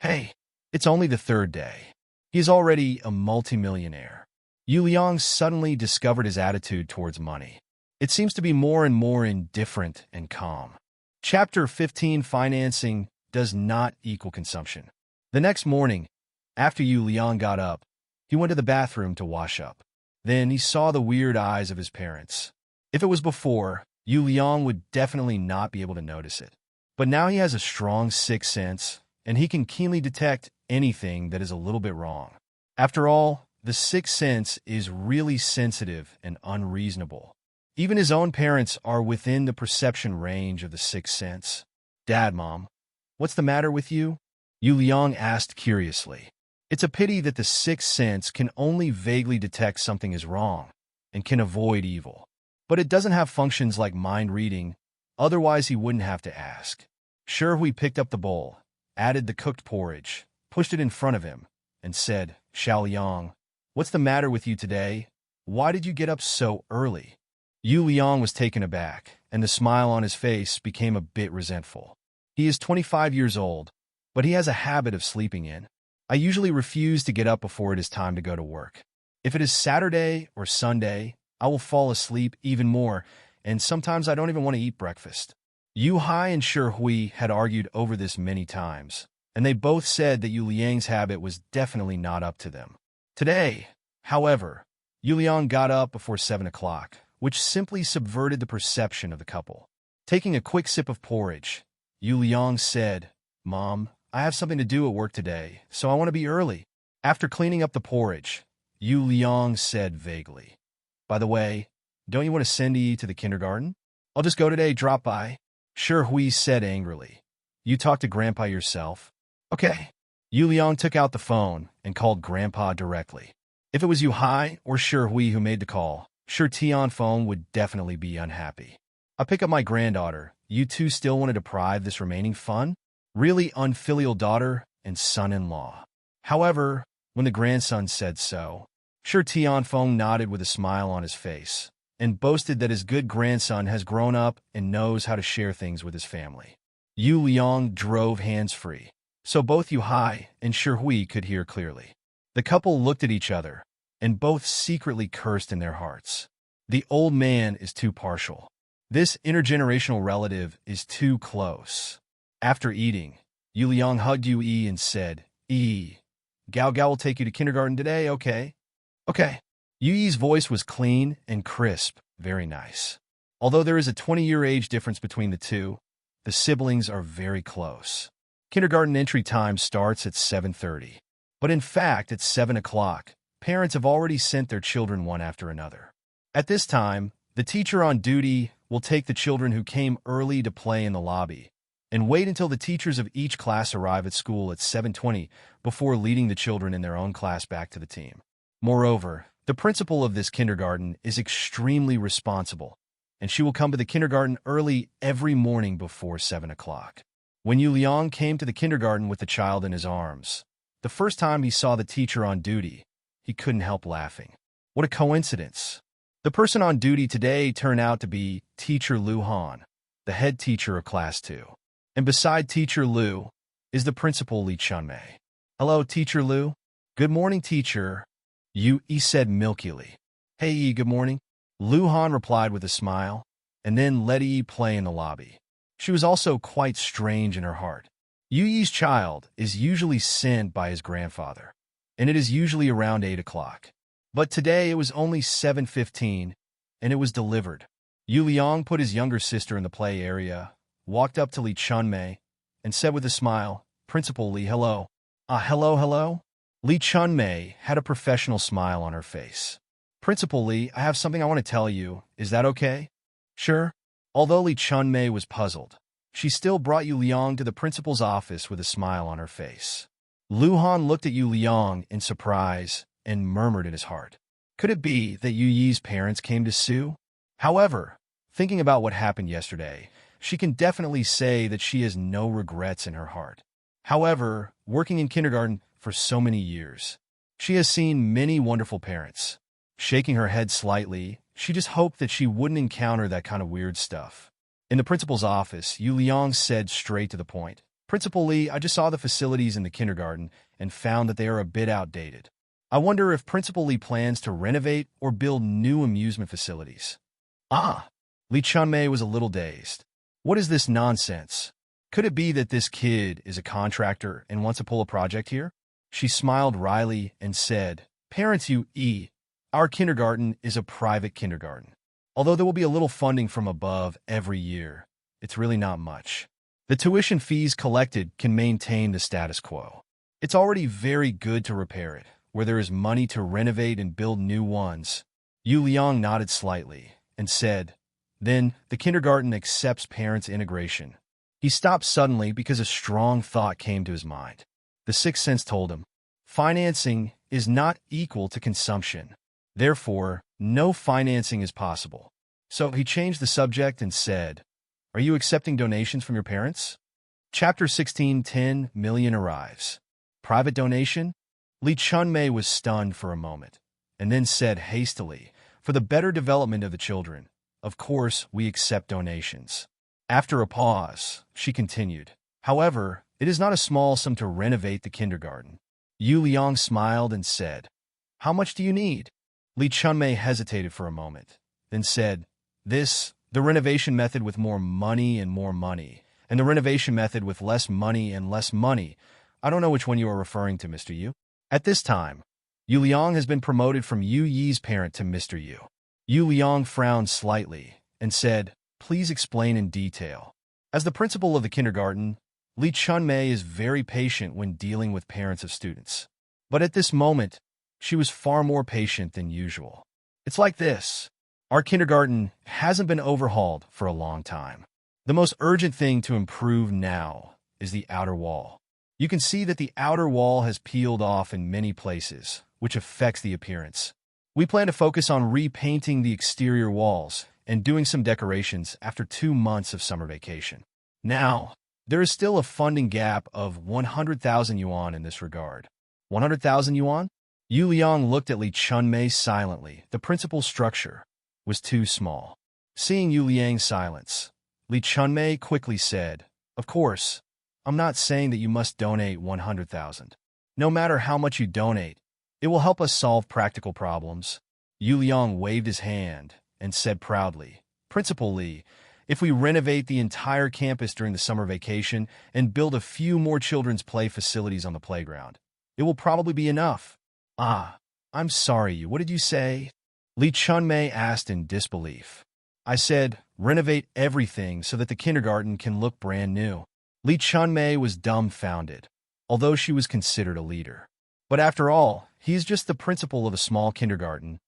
Hey, it's only the 3rd day. He's already a multimillionaire. Yuliang suddenly discovered his attitude towards money. It seems to be more and more indifferent and calm. Chapter 15: Financing does not equal consumption. The next morning, after Yuliang got up, he went to the bathroom to wash up. Then he saw the weird eyes of his parents. If it was before, Yuliang would definitely not be able to notice it. But now he has a strong sixth sense, and he can keenly detect anything that is a little bit wrong. After all, the sixth sense is really sensitive and unreasonable. Even his own parents are within the perception range of the sixth sense. "Dad, Mom, what's the matter with you?" Yuliang asked curiously. It's a pity that the sixth sense can only vaguely detect something is wrong and can avoid evil. But it doesn't have functions like mind reading, otherwise he wouldn't have to ask. Sure, picked up the bowl, added the cooked porridge, pushed it in front of him, and said, "Xiaoliang, what's the matter with you today? Why did you get up so early?" Yuliang was taken aback, and the smile on his face became a bit resentful. He is 25 years old, but he has a habit of sleeping in. "I usually refuse to get up before it is time to go to work. If it is Saturday or Sunday, I will fall asleep even more, and sometimes I don't even want to eat breakfast." Yu Hai and Shi Hui had argued over this many times, and they both said that Yuliang's habit was definitely not up to them. Today, however, Yuliang got up before 7 o'clock, which simply subverted the perception of the couple. Taking a quick sip of porridge, Yuliang said, "Mom, I have something to do at work today, so I want to be early." After cleaning up the porridge, Yuliang said vaguely, "By the way, don't you want to send Yi to the kindergarten?" "I'll just go today, drop by," Shi Hui said angrily. "You talk to Grandpa yourself." "Okay." Yuliang took out the phone and called Grandpa directly. If it was Yu Hai or Shi Hui who made the call, Shi Tian phone would definitely be unhappy. "I pick up my granddaughter. You two still want to deprive this remaining fun? Really unfilial daughter and son-in-law." However, when the grandson said so, Shi Tian phone nodded with a smile on his face and boasted that his good grandson has grown up and knows how to share things with his family. Yu Liang drove hands-free, so both Yu Hai and Shi Hui could hear clearly. The couple looked at each other, and both secretly cursed in their hearts. The old man is too partial. This intergenerational relative is too close. After eating, Yu Liang hugged Yu Yi and said, "Yi, Gao Gao will take you to kindergarten today, okay?" "Okay." Yu Yi's voice was clean and crisp, very nice. Although there is a 20-year age difference between the two, the siblings are very close. Kindergarten entry time starts at 7:30. But in fact, at 7 o'clock, parents have already sent their children one after another. At this time, the teacher on duty will take the children who came early to play in the lobby, and wait until the teachers of each class arrive at school at 7:20 before leading the children in their own class back to the team. Moreover, the principal of this kindergarten is extremely responsible, and she will come to the kindergarten early every morning before 7 o'clock. When Yu Liang came to the kindergarten with the child in his arms, the first time he saw the teacher on duty, he couldn't help laughing. What a coincidence! The person on duty today turned out to be Teacher Lu Han, the head teacher of Class 2. And beside Teacher Lu is the principal Li Chunmei. "Hello, Teacher Lu." "Good morning, teacher," Yu Yi said milkily. "Hey, Yi, good morning." Lu Han replied with a smile, and then let Yi play in the lobby. She was also quite strange in her heart. Yu Yi's child is usually sent by his grandfather, and it is usually around 8 o'clock. But today it was only 7:15, and it was delivered. Yu Liang put his younger sister in the play area, walked up to Li Chunmei, and said with a smile, "Principal Li, hello." Hello? Li Chunmei had a professional smile on her face. "Principal Li, I have something I want to tell you. Is that okay?" "Sure." Although Li Chunmei was puzzled, she still brought Yu Liang to the principal's office with a smile on her face. Lu Han looked at Yu Liang in surprise and murmured in his heart, "Could it be that Yu Yi's parents came to sue?" However, thinking about what happened yesterday, she can definitely say that she has no regrets in her heart. However, working in kindergarten for so many years, she has seen many wonderful parents. Shaking her head slightly, she just hoped that she wouldn't encounter that kind of weird stuff. In the principal's office, Yu Liang said straight to the point, "Principal Li, I just saw the facilities in the kindergarten and found that they are a bit outdated. I wonder if Principal Li plans to renovate or build new amusement facilities." Li Chunmei was a little dazed. What is this nonsense? Could it be that this kid is a contractor and wants to pull a project here? She smiled wryly and said, "Parents, our kindergarten is a private kindergarten. Although there will be a little funding from above every year, it's really not much. The tuition fees collected can maintain the status quo. It's already very good to repair it, where there is money to renovate and build new ones." Yu Liang nodded slightly and said, "Then the kindergarten accepts parents' integration." He stopped suddenly because a strong thought came to his mind. The sixth sense told him, financing is not equal to consumption. Therefore, no financing is possible. So he changed the subject and said, "Are you accepting donations from your parents?" Chapter 16, 10 million arrives. Private donation? Li Chunmei was stunned for a moment, and then said hastily, "For the better development of the children, of course we accept donations." After a pause, she continued, "However, it is not a small sum to renovate the kindergarten." Yu Liang smiled and said, "How much do you need?" Li Chunmei hesitated for a moment, then said, the renovation method with more money, and the renovation method with less money and less money. I don't know which one you are referring to, Mr. Yu." At this time, Yu Liang has been promoted from Yu Yi's parent to Mr. Yu. Yu Liang frowned slightly and said, "Please explain in detail." As the principal of the kindergarten, Li Chunmei is very patient when dealing with parents of students. But at this moment, she was far more patient than usual. "It's like this. Our kindergarten hasn't been overhauled for a long time. The most urgent thing to improve now is the outer wall. You can see that the outer wall has peeled off in many places, which affects the appearance. We plan to focus on repainting the exterior walls and doing some decorations after 2 months of summer vacation. Now, there is still a funding gap of 100,000 yuan in this regard." 100,000 yuan? Yu Liang looked at Li Chunmei silently. The principal's structure was too small. Seeing Yu Liang's silence, Li Chunmei quickly said, "Of course, I'm not saying that you must donate 100,000. No matter how much you donate, it will help us solve practical problems." Yu Liang waved his hand and said proudly, "Principal Li, if we renovate the entire campus during the summer vacation and build a few more children's play facilities on the playground, it will probably be enough." I'm sorry, what did you say?" Li Chunmei asked in disbelief. "I said, renovate everything so that the kindergarten can look brand new." Li Chunmei was dumbfounded, although she was considered a leader. But after all, he is just the principal of a small kindergarten,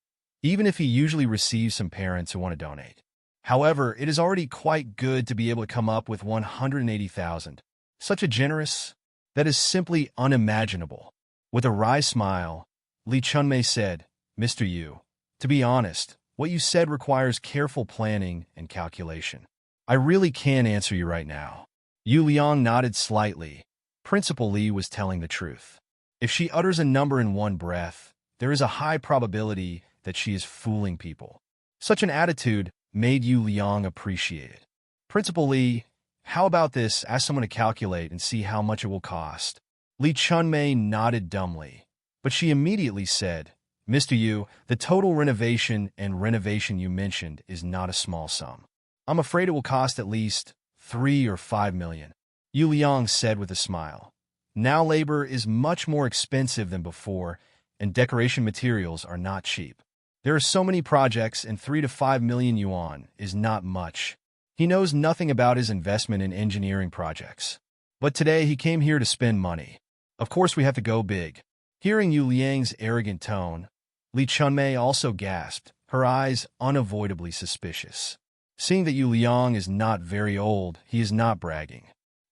even if he usually receives some parents who want to donate. However, it is already quite good to be able to come up with 180,000. Such a generous, that is simply unimaginable. With a wry smile, Lee Chunmei said, Mr. Yu, to be honest, what you said requires careful planning and calculation. I really can't answer you right now. Yu Liang nodded slightly. Principal Lee was telling the truth. If she utters a number in one breath, there is a high probability that she is fooling people. Such an attitude made Yu Liang appreciate it. Principal Lee, how about this? Ask someone to calculate and see how much it will cost. Lee Chunmei nodded dumbly, but she immediately said, Mr. Yu, the total renovation you mentioned is not a small sum. I'm afraid it will cost at least 3 or 5 million. Yu Liang said with a smile. Now labor is much more expensive than before, and decoration materials are not cheap. There are so many projects, and 3 to 5 million yuan is not much. He knows nothing about his investment in engineering projects. But today he came here to spend money. Of course we have to go big. Hearing Yu Liang's arrogant tone, Lee Chunmei also gasped, her eyes unavoidably suspicious. Seeing that Yu Liang is not very old, he is not bragging.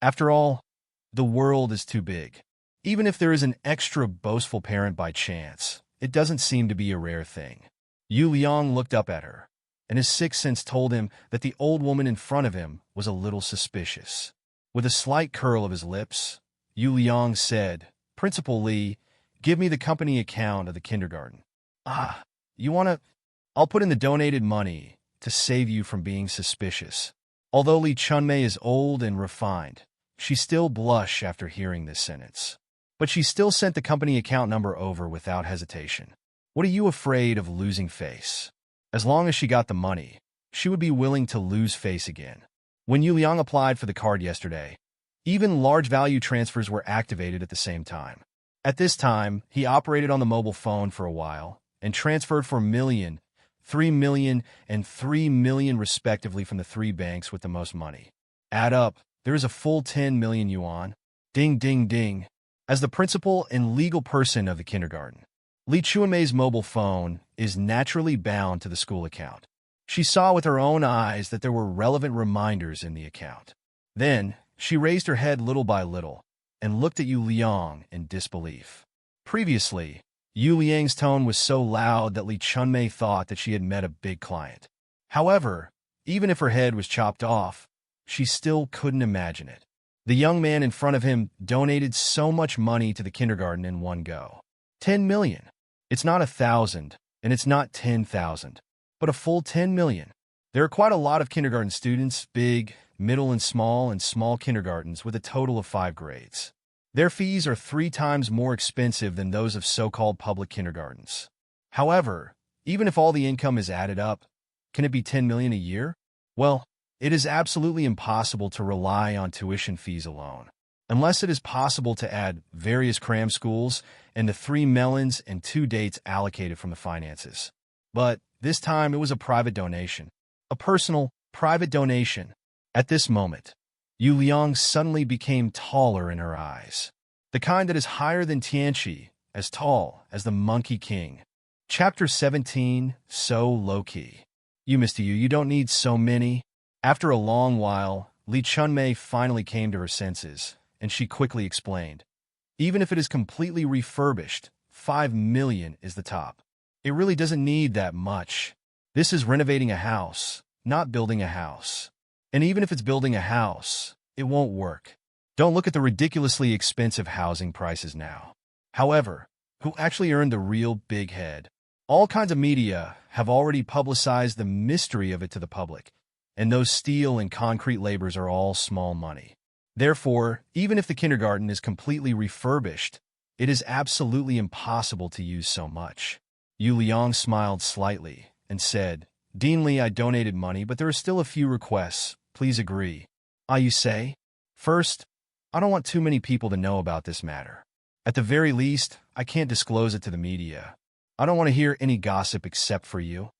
After all, the world is too big. Even if there is an extra boastful parent by chance, it doesn't seem to be a rare thing. Yu Liang looked up at her, and his sixth sense told him that the old woman in front of him was a little suspicious. With a slight curl of his lips, Yu Liang said, Principal Lee, give me the company account of the kindergarten. You want to? I'll put in the donated money to save you from being suspicious. Although Lee Chunmei is old and refined, she still blushed after hearing this sentence. But she still sent the company account number over without hesitation. What are you afraid of losing face? As long as she got the money, she would be willing to lose face again. When Yu Liang applied for the card yesterday, even large value transfers were activated at the same time. At this time, he operated on the mobile phone for a while and transferred for million, 3 million, and 3 million respectively from the 3 banks with the most money. Add up, there is a full 10 million yuan. Ding, ding, ding. As the principal and legal person of the kindergarten, Lee Chunmei's mobile phone is naturally bound to the school account. She saw with her own eyes that there were relevant reminders in the account. Then, she raised her head little by little and looked at Yu Liang in disbelief. Previously, Yu Liang's tone was so loud that Lee Chunmei thought that she had met a big client. However, even if her head was chopped off, she still couldn't imagine it. The young man in front of him donated so much money to the kindergarten in one go. 10 million. It's not 1,000, and it's not 10,000, but a full 10 million. There are quite a lot of kindergarten students, big, middle, and small kindergartens with a total of 5 grades. Their fees are 3 times more expensive than those of so-called public kindergartens. However, even if all the income is added up, can it be 10 million a year? Well, it is absolutely impossible to rely on tuition fees alone, unless it is possible to add various cram schools and the 3 melons and 2 dates allocated from the finances. But this time it was a private donation, a personal, private donation. At this moment, Yu Liang suddenly became taller in her eyes, the kind that is higher than Tianqi, as tall as the Monkey King. Chapter 17, So Low-Key. You, Mr. Yu, you don't need so many. After a long while, Lee Chunmei finally came to her senses, and she quickly explained. Even if it is completely refurbished, 5 million is the top. It really doesn't need that much. This is renovating a house, not building a house. And even if it's building a house, it won't work. Don't look at the ridiculously expensive housing prices now. However, who actually earned the real big head? All kinds of media have already publicized the mystery of it to the public, and those steel and concrete labors are all small money. Therefore, even if the kindergarten is completely refurbished, it is absolutely impossible to use so much. Yu Liang smiled slightly and said, Dean Lee, I donated money, but there are still a few requests. Please agree. You say? First, I don't want too many people to know about this matter. At the very least, I can't disclose it to the media. I don't want to hear any gossip except for you.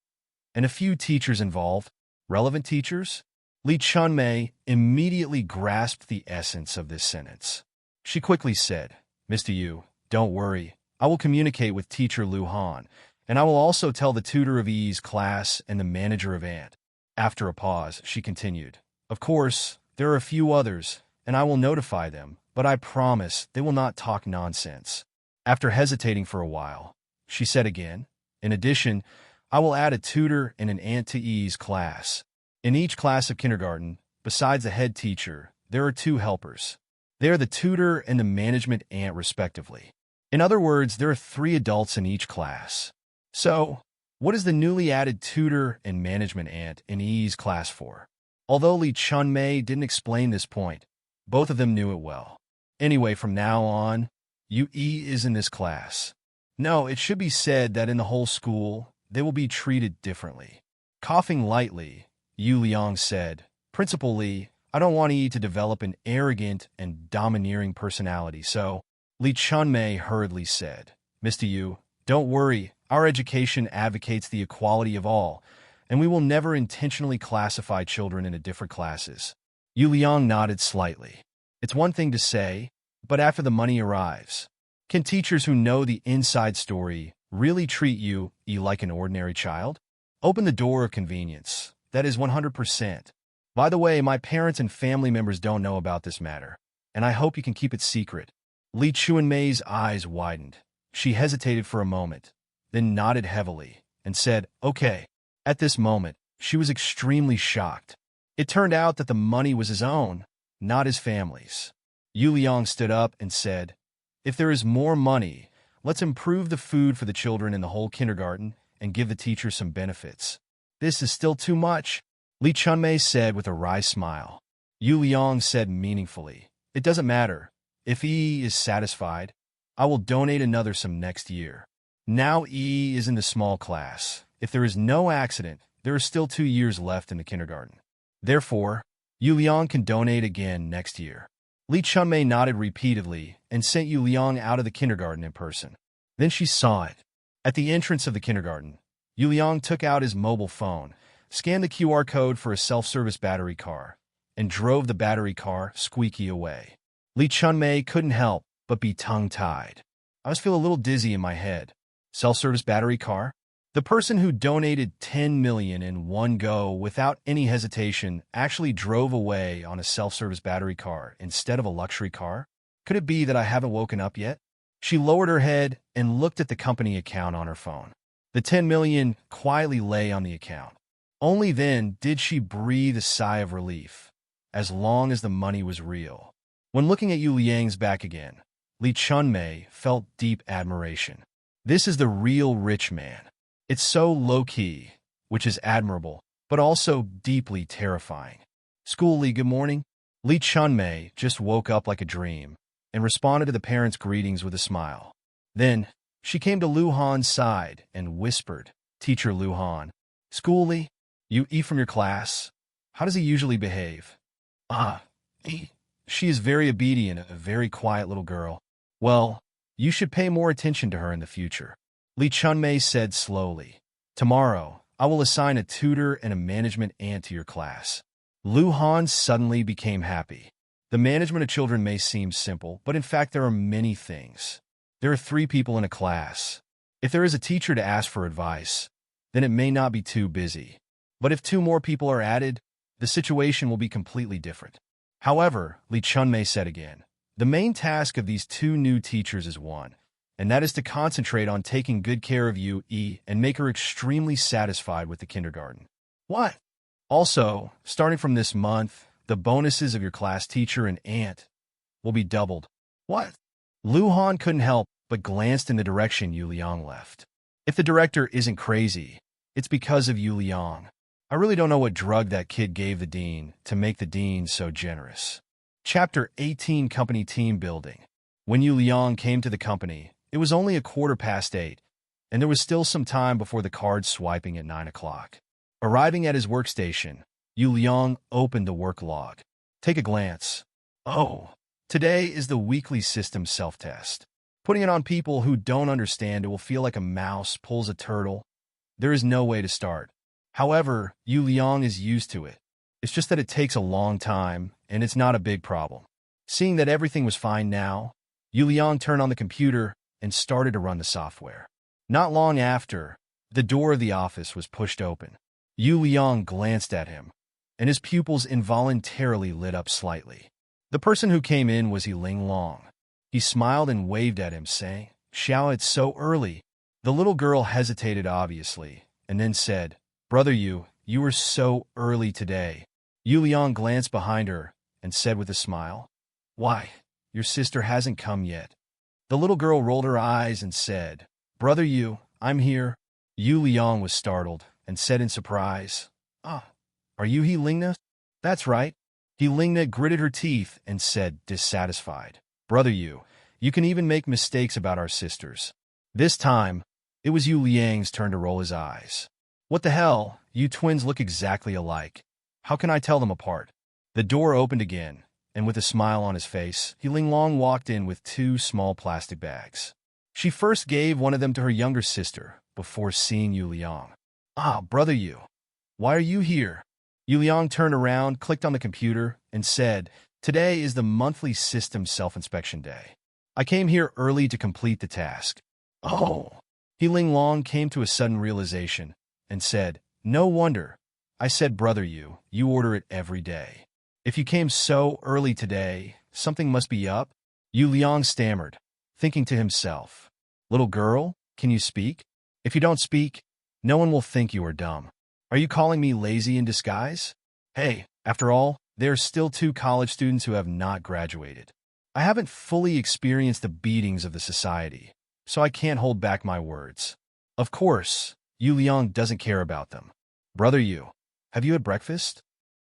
And a few teachers involved. Relevant teachers? Lee Chunmei immediately grasped the essence of this sentence. She quickly said, Mr. Yu, don't worry. I will communicate with teacher Lu Han, and I will also tell the tutor of Yi's class and the manager of Ant. After a pause, she continued, "Of course, there are a few others, and I will notify them, but I promise they will not talk nonsense." After hesitating for a while, she said again, "In addition, I will add a tutor and an aunt to E's class. In each class of kindergarten, besides the head teacher, there are two helpers. They are the tutor and the management aunt, respectively. In other words, there are 3 adults in each class. So, what is the newly added tutor and management aunt in E's class for?" Although Lee Chun-mei didn't explain this point, both of them knew it well. "Anyway, from now on, E is in this class. No, it should be said that in the whole school, they will be treated differently." Coughing lightly, Yu Liang said, "Principal Lee, I don't want E to develop an arrogant and domineering personality, so..." Lee Chun-mei hurriedly said, "Mr. Yu, don't worry. Our education advocates the equality of all, and we will never intentionally classify children into different classes." Yu Liang nodded slightly. "It's one thing to say, but after the money arrives, can teachers who know the inside story really treat you like an ordinary child? Open the door of convenience. That is 100%. By the way, my parents and family members don't know about this matter, and I hope you can keep it secret." Lee Chun-mei's eyes widened. She hesitated for a moment, then nodded heavily, and said, "Okay." At this moment, she was extremely shocked. It turned out that the money was his own, not his family's. Yu Liang stood up and said, "If there is more money, let's improve the food for the children in the whole kindergarten and give the teachers some benefits." "This is still too much," Lee Chun-mei said with a wry smile. Yu Liang said meaningfully, "It doesn't matter. If E is satisfied, I will donate another some next year. Now E is in the small class. If there is no accident, there are still 2 years left in the kindergarten. Therefore, Yu Liang can donate again next year." Lee Chun-mei nodded repeatedly and sent Yu Liang out of the kindergarten in person. Then she saw it. At the entrance of the kindergarten, Yu Liang took out his mobile phone, scanned the QR code for a self-service battery car, and drove the battery car squeaky away. Lee Chun-mei couldn't help but be tongue-tied. "I just feel a little dizzy in my head. Self-service battery car?" The person who donated 10 million in one go without any hesitation actually drove away on a self-service battery car instead of a luxury car? Could it be that I haven't woken up yet? She lowered her head and looked at the company account on her phone. The 10 million quietly lay on the account. Only then did she breathe a sigh of relief, as long as the money was real. When looking at Yu Liang's back again, Lee Chun-mei felt deep admiration. This is the real rich man. It's so low-key, which is admirable, but also deeply terrifying. "School Lee, good morning." Lee Chun-mei just woke up like a dream and responded to the parents' greetings with a smile. Then, she came to Lu Han's side and whispered, "Teacher Lu Han, School Lee, you eat from your class. How does he usually behave?" She is very obedient, a very quiet little girl." "Well, you should pay more attention to her in the future," Lee Chun-mei said slowly. "Tomorrow, I will assign a tutor and a management aunt to your class." Lu Han suddenly became happy. The management of children may seem simple, but in fact there are many things. There are 3 people in a class. If there is a teacher to ask for advice, then it may not be too busy. But if 2 more people are added, the situation will be completely different. However, Lee Chun-mei said again, the main task of these 2 new teachers is one, and that is to concentrate on taking good care of Yu and make her extremely satisfied with the kindergarten. What? Also, starting from this month, the bonuses of your class teacher and aunt will be doubled. What? Lu Han couldn't help but glanced in the direction Yu Liang left. If the director isn't crazy, it's because of Yu Liang. I really don't know what drug that kid gave the dean to make the dean so generous. Chapter 18, Company Team Building. When Yu Liang came to the company, it was only 8:15, and there was still some time before the card swiping at 9 o'clock. Arriving at his workstation, Yu Liang opened the work log. Take a glance. Oh, today is the weekly system self-test. Putting it on people who don't understand it will feel like a mouse pulls a turtle. There is no way to start. However, Yu Liang is used to it. It's just that it takes a long time, and it's not a big problem. Seeing that everything was fine now, Yu Liang turned on the computer and started to run the software. Not long after, the door of the office was pushed open. Yu Liang glanced at him, and his pupils involuntarily lit up slightly. The person who came in was Ling Long. He smiled and waved at him, saying, "Xiao, it's so early." The little girl hesitated obviously, and then said, "Brother Yu, you were so early today." Yu Liang glanced behind her and said with a smile, "Why, your sister hasn't come yet." The little girl rolled her eyes and said, "Brother Yu, I'm here." Yu Liang was startled and said in surprise, "Ah, are you He Lingna?" "That's right." He Lingna gritted her teeth and said, dissatisfied, "Brother Yu, you can even make mistakes about our sisters." This time, it was Yu Liang's turn to roll his eyes. "What the hell? You twins look exactly alike. How can I tell them apart?" The door opened again, and with a smile on his face, He Ling Long walked in with 2 small plastic bags. She first gave one of them to her younger sister before seeing Yu Liang. "Ah, Brother Yu, why are you here?" Yu Liang turned around, clicked on the computer, and said, "Today is the monthly system self-inspection day. I came here early to complete the task." "Oh." He Ling Long came to a sudden realization and said, "No wonder. I said, Brother Yu, you order it every day. If you came so early today, something must be up." Yu Liang stammered, thinking to himself, "Little girl, can you speak? If you don't speak, no one will think you are dumb. Are you calling me lazy in disguise? Hey, after all, there are still 2 college students who have not graduated. I haven't fully experienced the beatings of the society, so I can't hold back my words." Of course, Yu Liang doesn't care about them. "Brother Yu, have you had breakfast?"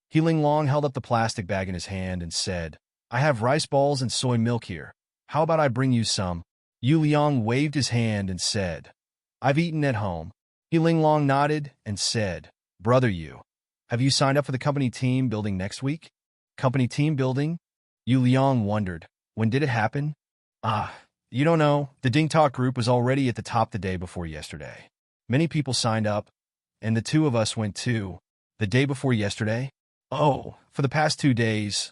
He Ling Long held up the plastic bag in his hand and said, "I have rice balls and soy milk here. How about I bring you some?" Yu Liang waved his hand and said, "I've eaten at home." He Ling Long nodded and said, "Brother Yu, have you signed up for the company team building next week?" "Company team building?" Yu Liang wondered. "When did it happen?" "Ah, you don't know. The Ding Talk group was already at the top the day before yesterday. Many people signed up, and the 2 of us went too. The day before yesterday? Oh, for the past 2 days,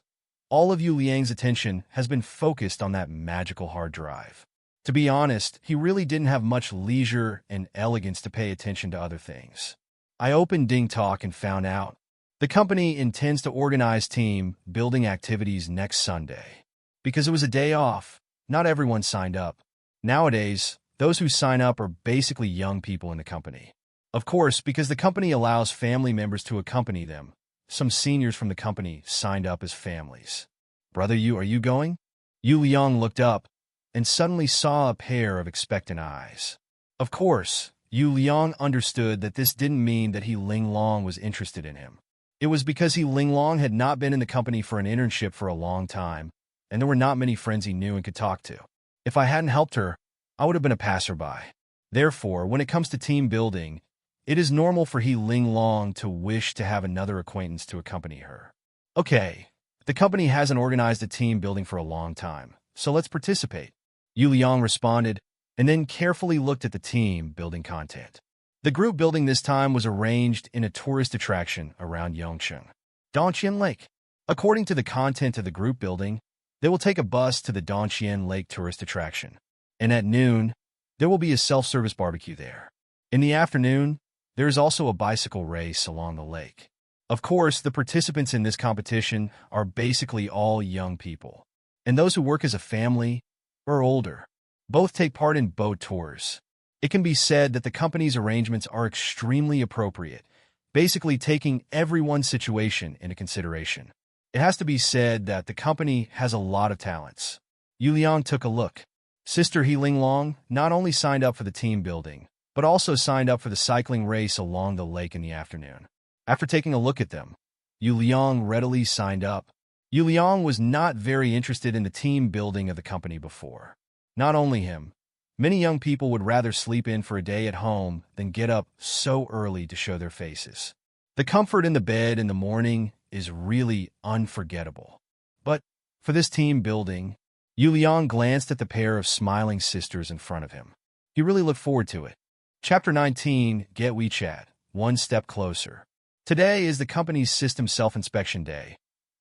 all of Yu Liang's attention has been focused on that magical hard drive. To be honest, he really didn't have much leisure and elegance to pay attention to other things. I opened Ding Talk and found out the company intends to organize team building activities next Sunday. Because it was a day off, not everyone signed up. Nowadays, those who sign up are basically young people in the company. Of course, because the company allows family members to accompany them, some seniors from the company signed up as families. "Brother Yu, are you going?" Yu Liang looked up and suddenly saw a pair of expectant eyes. Of course, Yu Liang understood that this didn't mean that He Ling Long was interested in him. It was because He Ling Long had not been in the company for an internship for a long time, and there were not many friends he knew and could talk to. If I hadn't helped her, I would have been a passerby. Therefore, when it comes to team building, it is normal for He Ling Long to wish to have another acquaintance to accompany her. "Okay, the company hasn't organized a team building for a long time, so let's participate," Yu Liang responded, and then carefully looked at the team building content. The group building this time was arranged in a tourist attraction around Yongcheng, Dongqian Lake. According to the content of the group building, they will take a bus to the Dongqian Lake tourist attraction, and at noon, there will be a self-service barbecue there. In the afternoon, there is also a bicycle race along the lake. Of course, the participants in this competition are basically all young people, and those who work as a family or older. Both take part in boat tours. It can be said that the company's arrangements are extremely appropriate, basically taking everyone's situation into consideration. It has to be said that the company has a lot of talents. Yu Liang took a look. Sister He Ling Long not only signed up for the team building, but also signed up for the cycling race along the lake in the afternoon. After taking a look at them, Yu Liang readily signed up. Yu Liang was not very interested in the team building of the company before. Not only him, many young people would rather sleep in for a day at home than get up so early to show their faces. The comfort in the bed in the morning is really unforgettable. But for this team building, Yu Liang glanced at the pair of smiling sisters in front of him. He really looked forward to it. Chapter 19, Get WeChat, One Step Closer. Today is the company's system self-inspection day.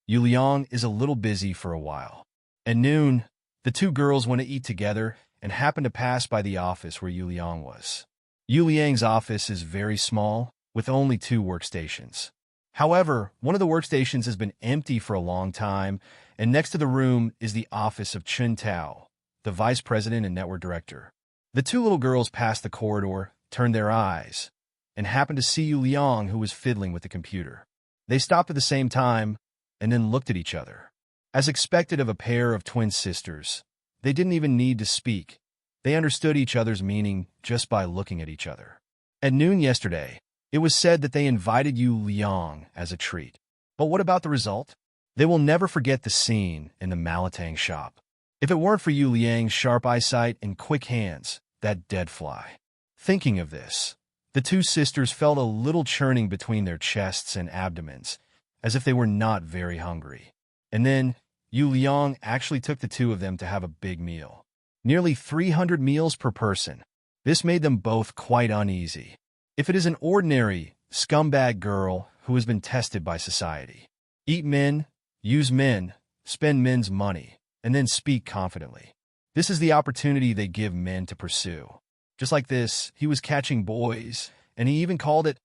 Yu Liang is a little busy for a while. At noon, the 2 girls went to eat together and happened to pass by the office where Yu Liang was. Yu Liang's office is very small, with only 2 workstations. However, one of the workstations has been empty for a long time, and next to the room is the office of Chun Tao, the vice president and network director. The 2 little girls passed the corridor, turned their eyes, and happened to see Yu Liang, who was fiddling with the computer. They stopped at the same time and then looked at each other. As expected of a pair of twin sisters, they didn't even need to speak. They understood each other's meaning just by looking at each other. At noon yesterday, it was said that they invited Yu Liang as a treat. But what about the result? They will never forget the scene in the Malatang shop. If it weren't for Yu Liang's sharp eyesight and quick hands, that dead fly. Thinking of this, the 2 sisters felt a little churning between their chests and abdomens, as if they were not very hungry. And then, Yu Liang actually took the 2 of them to have a big meal. Nearly 300 meals per person. This made them both quite uneasy. If it is an ordinary, scumbag girl who has been tested by society, eat men, use men, spend men's money, and then speak confidently. This is the opportunity they give men to pursue. Just like this, he was catching boys, and he even called it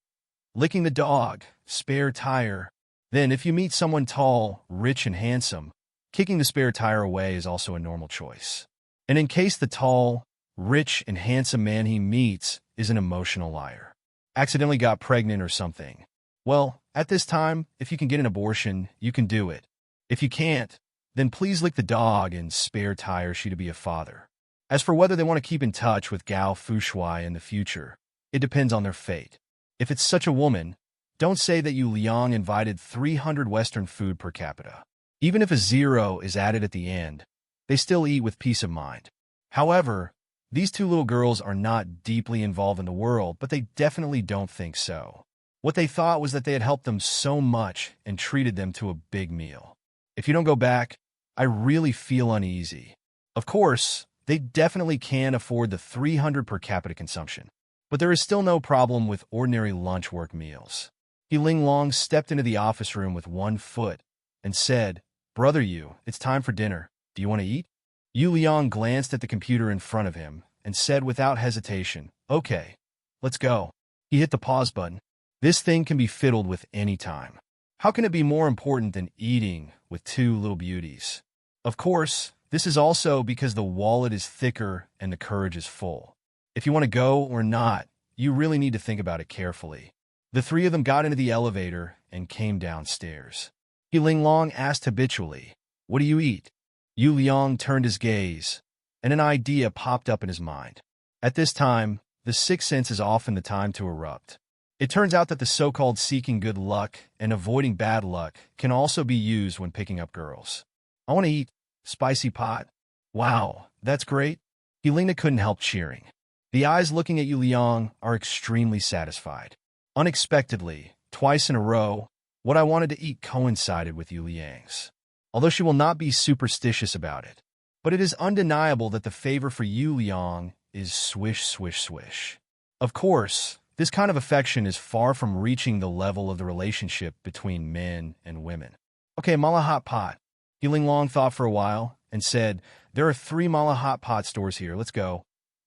licking the dog, spare tire. Then, if you meet someone tall, rich, and handsome, kicking the spare tire away is also a normal choice. And in case the tall, rich, and handsome man he meets is an emotional liar, accidentally got pregnant or something, well, at this time, if you can get an abortion, you can do it. If you can't, then please lick the dog and spare tire she to be a father. As for whether they want to keep in touch with Gao Fushuai in the future, it depends on their fate. If it's such a woman, don't say that Yu Liang invited 300 Western food per capita. Even if a 0 is added at the end, they still eat with peace of mind. However, these 2 little girls are not deeply involved in the world, but they definitely don't think so. What they thought was that they had helped them so much and treated them to a big meal. If you don't go back, I really feel uneasy. Of course, they definitely can afford the 300 per capita consumption, but there is still no problem with ordinary lunch work meals. He Ling Long stepped into the office room with 1 foot and said, "Brother Yu, it's time for dinner. Do you want to eat?" Yu Liang glanced at the computer in front of him and said without hesitation, "Okay, let's go." He hit the pause button. This thing can be fiddled with any time. How can it be more important than eating with 2 little beauties? Of course, this is also because the wallet is thicker and the courage is full. If you want to go or not, you really need to think about it carefully. The 3 of them got into the elevator and came downstairs. He Ling Long asked habitually, "What do you eat?" Yu Liang turned his gaze, and an idea popped up in his mind. At this time, the 6th sense is often the time to erupt. It turns out that the so-called seeking good luck and avoiding bad luck can also be used when picking up girls. "I want to eat spicy pot." "Wow, that's great." Helena couldn't help cheering. The eyes looking at Yu Liang are extremely satisfied. Unexpectedly, twice in a row, what I wanted to eat coincided with Yu Liang's. Although she will not be superstitious about it, but it is undeniable that the favor for Yu Liang is swish, swish, swish. Of course, this kind of affection is far from reaching the level of the relationship between men and women. "Okay, mala hot pot." Ling Long thought for a while and said, "There are 3 mala hot pot stores here. Let's go."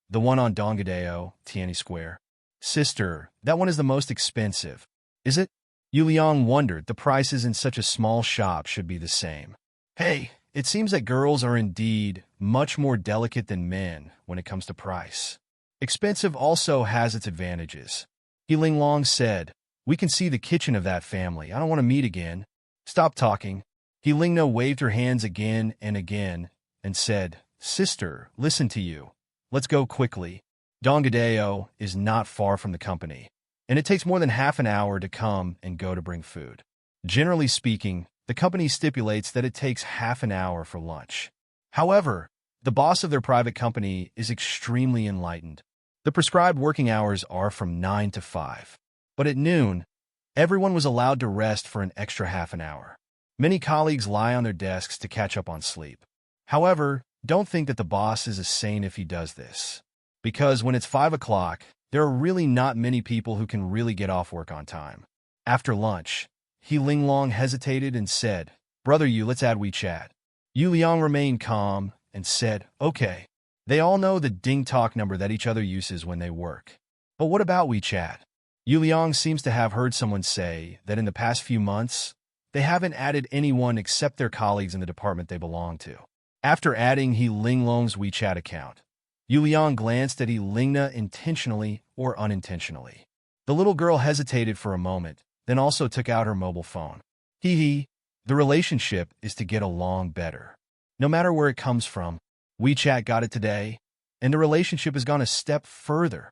"The one on Dongadeo, Tianyi Square." "Sister, that one is the most expensive." "Is it?" Yu Liang wondered. The prices in such a small shop should be the same. "Hey, it seems that girls are indeed much more delicate than men when it comes to price. Expensive also has its advantages." Ling Long said, "We can see the kitchen of that family. I don't want to meet again." "Stop talking." Lingno waved her hands again and said, "Sister, listen to you. Let's go quickly. Dongadeo is not far from the company, and it takes more than half an hour to come and go to bring food. Generally speaking, the company stipulates that it takes half an hour for lunch. However, the boss of their private company is extremely enlightened. The prescribed working hours are from 9 to 5. But at noon, everyone was allowed to rest for an extra half an hour. Many colleagues lie on their desks to catch up on sleep. However, don't think that the boss is a saint if he does this. Because when it's 5 o'clock, there are really not many people who can really get off work on time. After lunch, Ling Long hesitated and said, "Brother Yu, let's add WeChat." Yu Liang remained calm and said, "Okay." They all know the ding talk number that each other uses when they work. But what about WeChat? Yu Liang seems to have heard someone say that in the past few months, they haven't added anyone except their colleagues in the department they belong to. After adding He Linglong's WeChat account, Yu Liang glanced at He Lingna intentionally or unintentionally. The little girl hesitated for a moment, then also took out her mobile phone. The relationship is to get along better. No matter where it comes from, WeChat got it today, and the relationship has gone a step further.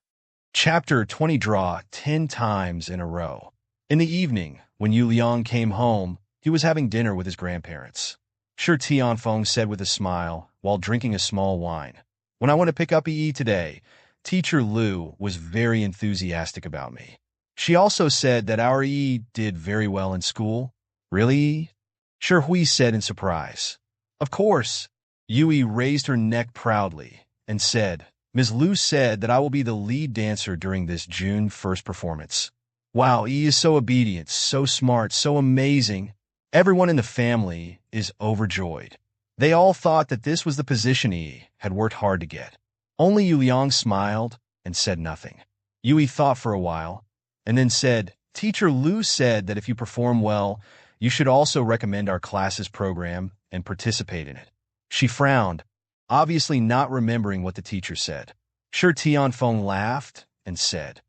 Chapter 20. Draw 10 times in a row. In the evening, when Yu Liang came home, he was having dinner with his grandparents. Sure, Tianfeng said with a smile, while drinking a small wine. When I went to pick up EE today, Teacher Liu was very enthusiastic about me. She also said that our EE did very well in school. Really? Sure, Hui said in surprise. Of course. Yui raised her neck proudly and said, Ms. Liu said that I will be the lead dancer during this June 1st performance. Wow, E is so obedient, so smart, so amazing. Everyone in the family is overjoyed. They all thought that this was the position E had worked hard to get. Only Yu Liang smiled and said nothing. Yui thought for a while, and then said, Teacher Liu said that if you perform well, you should also recommend our class's program and participate in it. She frowned, obviously not remembering what the teacher said. Sure, Tianfeng laughed and said,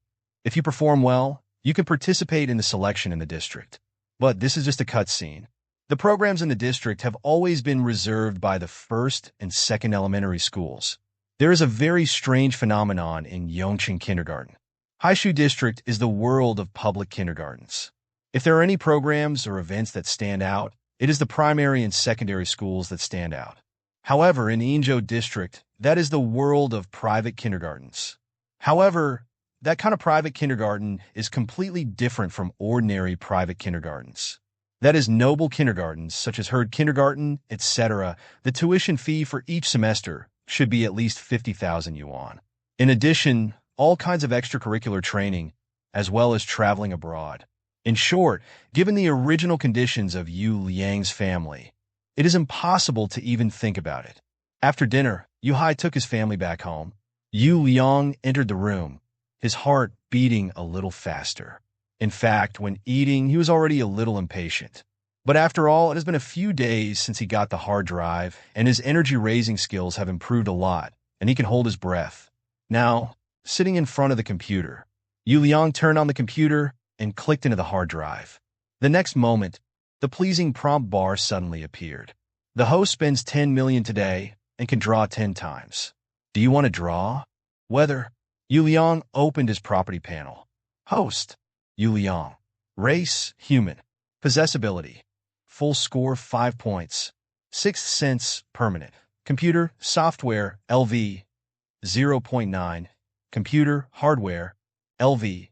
If you perform well, you can participate in the selection in the district. But this is just a cutscene. The programs in the district have always been reserved by the first and second elementary schools. There is a very strange phenomenon in Yongqing Kindergarten. Haishu District is the world of public kindergartens. If there are any programs or events that stand out, it is the primary and secondary schools that stand out. However, in Inzhou District, that is the world of private kindergartens. However, that kind of private kindergarten is completely different from ordinary private kindergartens. That is noble kindergartens, such as Herd Kindergarten, etc. The tuition fee for each semester should be at least 50,000 yuan. In addition, all kinds of extracurricular training, as well as traveling abroad. In short, given the original conditions of Yu Liang's family, it is impossible to even think about it. After dinner, Yu Hai took his family back home. Yu Liang entered the room, his heart beating a little faster. In fact, when eating, he was already a little impatient. But after all, it has been a few days since he got the hard drive, and his energy-raising skills have improved a lot, and he can hold his breath. Now, sitting in front of the computer, Yu Liang turned on the computer and clicked into the hard drive. The next moment, the pleasing prompt bar suddenly appeared. The host spends 10 million today and can draw 10 times. Do you want to draw? Weather. Yu Liang opened his property panel. Host. Yu Liang. Race, human. Possessibility. Full score 5 points. Sixth sense, permanent. Computer, software, LV, 0.9. Computer, hardware, LV,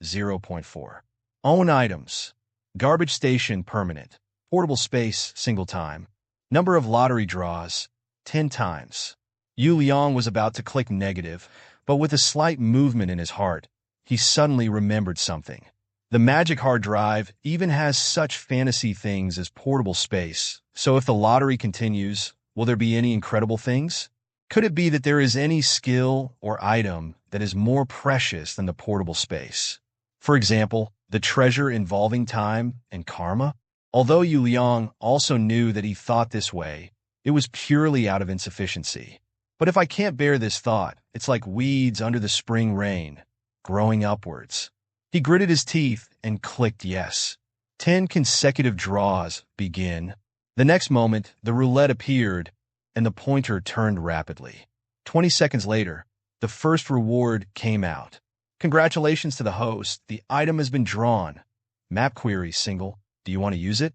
0.4. Own items. Garbage station, permanent. Portable space, single time. Number of lottery draws, 10 times. Yu Liang was about to click negative, but with a slight movement in his heart, he suddenly remembered something. The magic hard drive even has such fantasy things as portable space, so if the lottery continues, will there be any incredible things? Could it be that there is any skill or item that is more precious than the portable space? For example, the treasure involving time and karma? Although Yu Liang also knew that he thought this way, it was purely out of insufficiency. But if I can't bear this thought, it's like weeds under the spring rain, growing upwards. He gritted his teeth and clicked yes. 10 consecutive draws begin. The next moment, the roulette appeared, and the pointer turned rapidly. 20 seconds later, the first reward came out. Congratulations to the host. The item has been drawn. Map query single. Do you want to use it?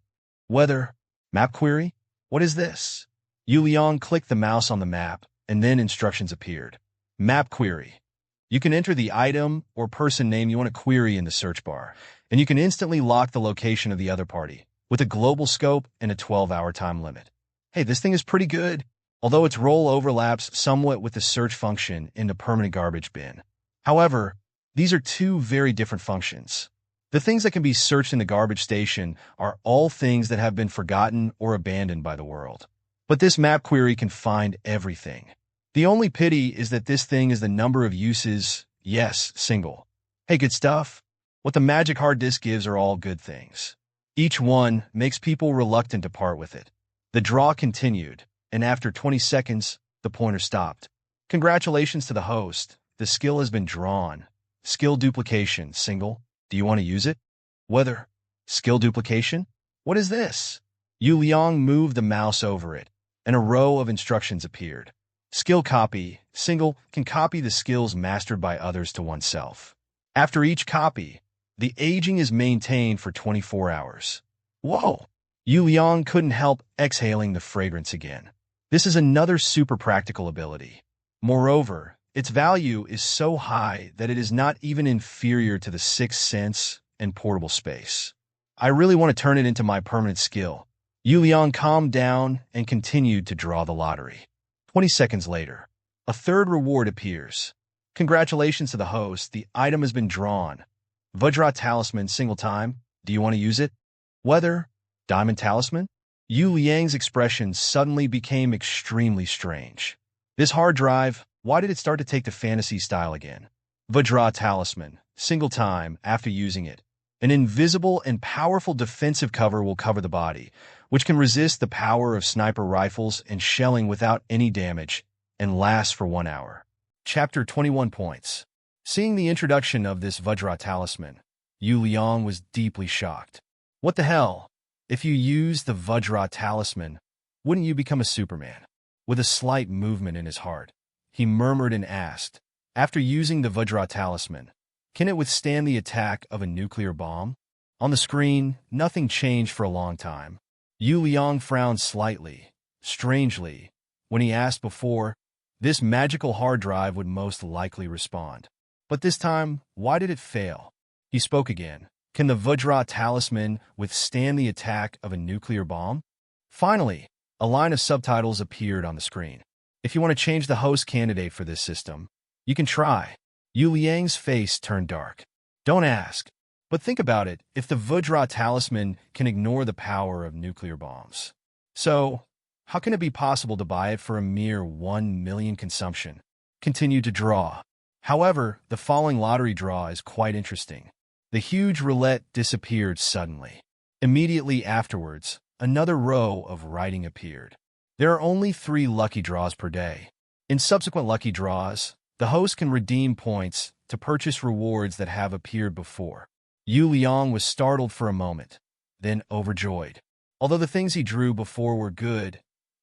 Weather. Map query? What is this? Yu Liang clicked the mouse on the map, and then instructions appeared. Map query. You can enter the item or person name you want to query in the search bar, and you can instantly lock the location of the other party, with a global scope and a 12-hour time limit. Hey, this thing is pretty good, although its role overlaps somewhat with the search function in the permanent garbage bin. However, these are two very different functions. The things that can be searched in the garbage station are all things that have been forgotten or abandoned by the world. But this map query can find everything. The only pity is that this thing is the number of uses, yes, single. Hey, good stuff. What the magic hard disk gives are all good things. Each one makes people reluctant to part with it. The draw continued, and after 20 seconds, the pointer stopped. Congratulations to the host. The skill has been drawn. Skill duplication, single. Do you want to use it? Whether. Skill duplication? What is this? Yu Liang moved the mouse over it, and a row of instructions appeared. Skill copy, single, can copy the skills mastered by others to oneself. After each copy, the aging is maintained for 24 hours. Whoa! Yu Liang couldn't help exhaling the fragrance again. This is another super practical ability. Moreover, its value is so high that it is not even inferior to the Sixth Sense and portable space. I really want to turn it into my permanent skill. Yu Liang calmed down and continued to draw the lottery. 20 seconds later, a third reward appears. Congratulations to the host, the item has been drawn. Vajra Talisman, single time. Do you want to use it? Whether. Diamond Talisman? Yu Liang's expression suddenly became extremely strange. This hard drive, why did it start to take the fantasy style again? Vajra Talisman, single time after using it. An invisible and powerful defensive cover will cover the body, which can resist the power of sniper rifles and shelling without any damage, and lasts for 1 hour. Chapter 21 points. Seeing the introduction of this Vajra Talisman, Yu Liang was deeply shocked. What the hell? If you use the Vajra Talisman, wouldn't you become a Superman? With a slight movement in his heart, he murmured and asked, after using the Vajra Talisman, can it withstand the attack of a nuclear bomb? On the screen, nothing changed for a long time. Yu Liang frowned slightly, strangely, when he asked before, this magical hard drive would most likely respond. But this time, why did it fail? He spoke again. Can the Vajra Talisman withstand the attack of a nuclear bomb? Finally, a line of subtitles appeared on the screen. If you want to change the host candidate for this system, you can try. Yu Liang's face turned dark. Don't ask. But think about it, if the Vajra Talisman can ignore the power of nuclear bombs. So, how can it be possible to buy it for a mere 1 million consumption? Continue to draw. However, the following lottery draw is quite interesting. The huge roulette disappeared suddenly. Immediately afterwards, another row of writing appeared. There are only 3 lucky draws per day. In subsequent lucky draws, the host can redeem points to purchase rewards that have appeared before. Yu Liang was startled for a moment, then overjoyed. Although the things he drew before were good,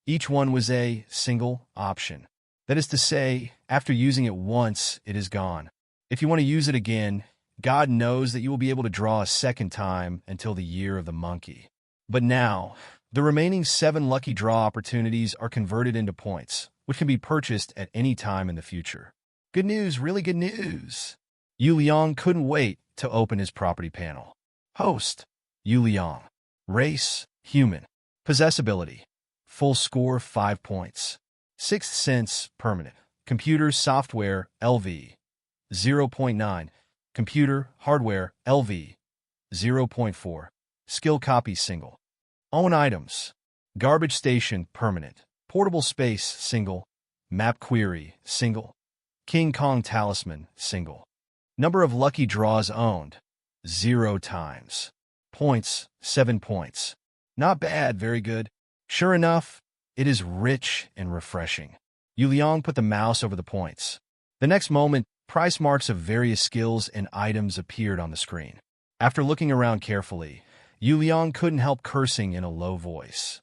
each one was a single option. That is to say, after using it once, it is gone. If you want to use it again, God knows that you will be able to draw a second time until the year of the monkey. But now, the remaining 7 lucky draw opportunities are converted into points, which can be purchased at any time in the future. Good news, really good news. Yu Liang couldn't wait to open his property panel. Host, Yu Liang. Race, human. Possessibility, full score 5 points. Sixth Sense, permanent. Computer software, LV, 0.9. Computer hardware, LV, 0.4. Skill copy, single. Own items. Garbage station, permanent. Portable space, single. Map query, single. King Kong talisman, single. Number of lucky draws owned, 0 times. Points, 7 points. Not bad, very good. Sure enough, it is rich and refreshing. Yu Liang put the mouse over the points. The next moment, price marks of various skills and items appeared on the screen. After looking around carefully, Yu Liang couldn't help cursing in a low voice.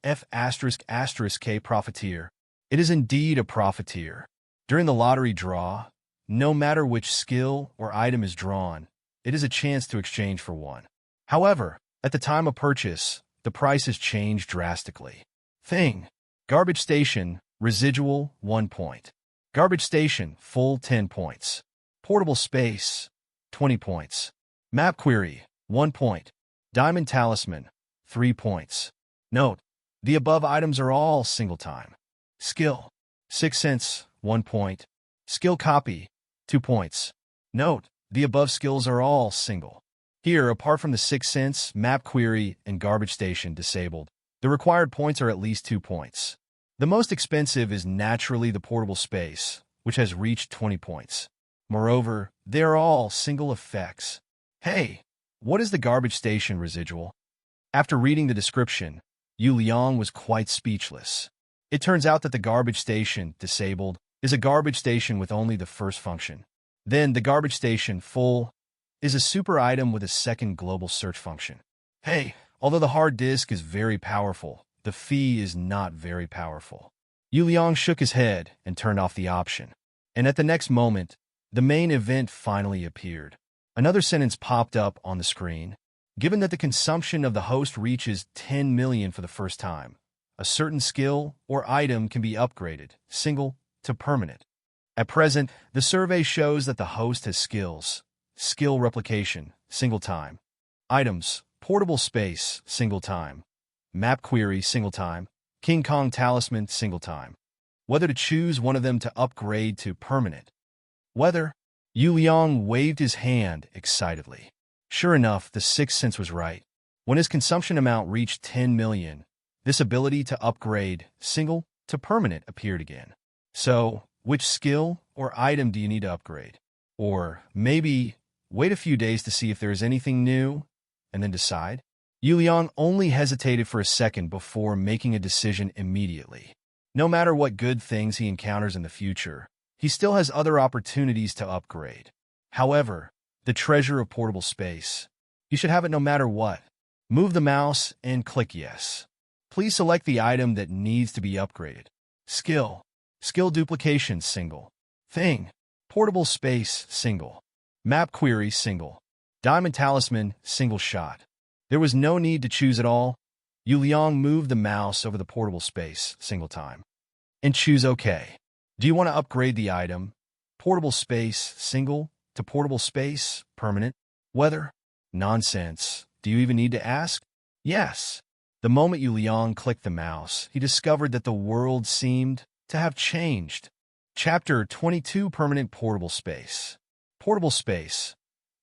F***K profiteer. It is indeed a profiteer. During the lottery draw, no matter which skill or item is drawn, it is a chance to exchange for one. However, at the time of purchase, the price has changed drastically. Thing. Garbage station, residual, 1 point. Garbage station, full 10 points. Portable space, 20 points. Map query, 1 point. Diamond talisman, 3 points. Note, the above items are all single time. Skill, 6 cents, 1 point. Skill copy, 2 points. Note, the above skills are all single. Here, apart from the 6 cents, map query, and garbage station disabled, the required points are at least 2 points. The most expensive is naturally the portable space, which has reached 20 points. Moreover, they are all single effects. Hey, what is the garbage station residual? After reading the description, Yu Liang was quite speechless. It turns out that the garbage station, disabled, is a garbage station with only the first function. Then the garbage station, full, is a super item with a second global search function. Hey, although the hard disk is very powerful, the fee is not very powerful. Yu Liang shook his head and turned off the option. And at the next moment, the main event finally appeared. Another sentence popped up on the screen. Given that the consumption of the host reaches 10 million for the first time, a certain skill or item can be upgraded, single to permanent. At present, the survey shows that the host has skills, skill replication, single time, items, portable space, single time, map query, single time, King Kong talisman, single time. Whether to choose one of them to upgrade to permanent. Whether. Yu Liang waved his hand excitedly. Sure enough, the sixth sense was right. When his consumption amount reached 10 million, this ability to upgrade single to permanent appeared again. So, which skill or item do you need to upgrade? Or maybe wait a few days to see if there is anything new, and then decide? Yu Liang only hesitated for a second before making a decision immediately. No matter what good things he encounters in the future, he still has other opportunities to upgrade. However, the treasure of portable space, you should have it no matter what. Move the mouse and click yes. Please select the item that needs to be upgraded. Skill. Skill duplication, single. Thing. Portable space, single. Map query, single. Diamond talisman, single shot. There was no need to choose at all. Yu Liang moved the mouse over the portable space, single time. And choose OK. Do you want to upgrade the item? Portable space, single, to portable space, permanent? Whether? Nonsense. Do you even need to ask? Yes. The moment Yu Liang clicked the mouse, he discovered that the world seemed to have changed. Chapter 22, Permanent Portable Space. Portable space.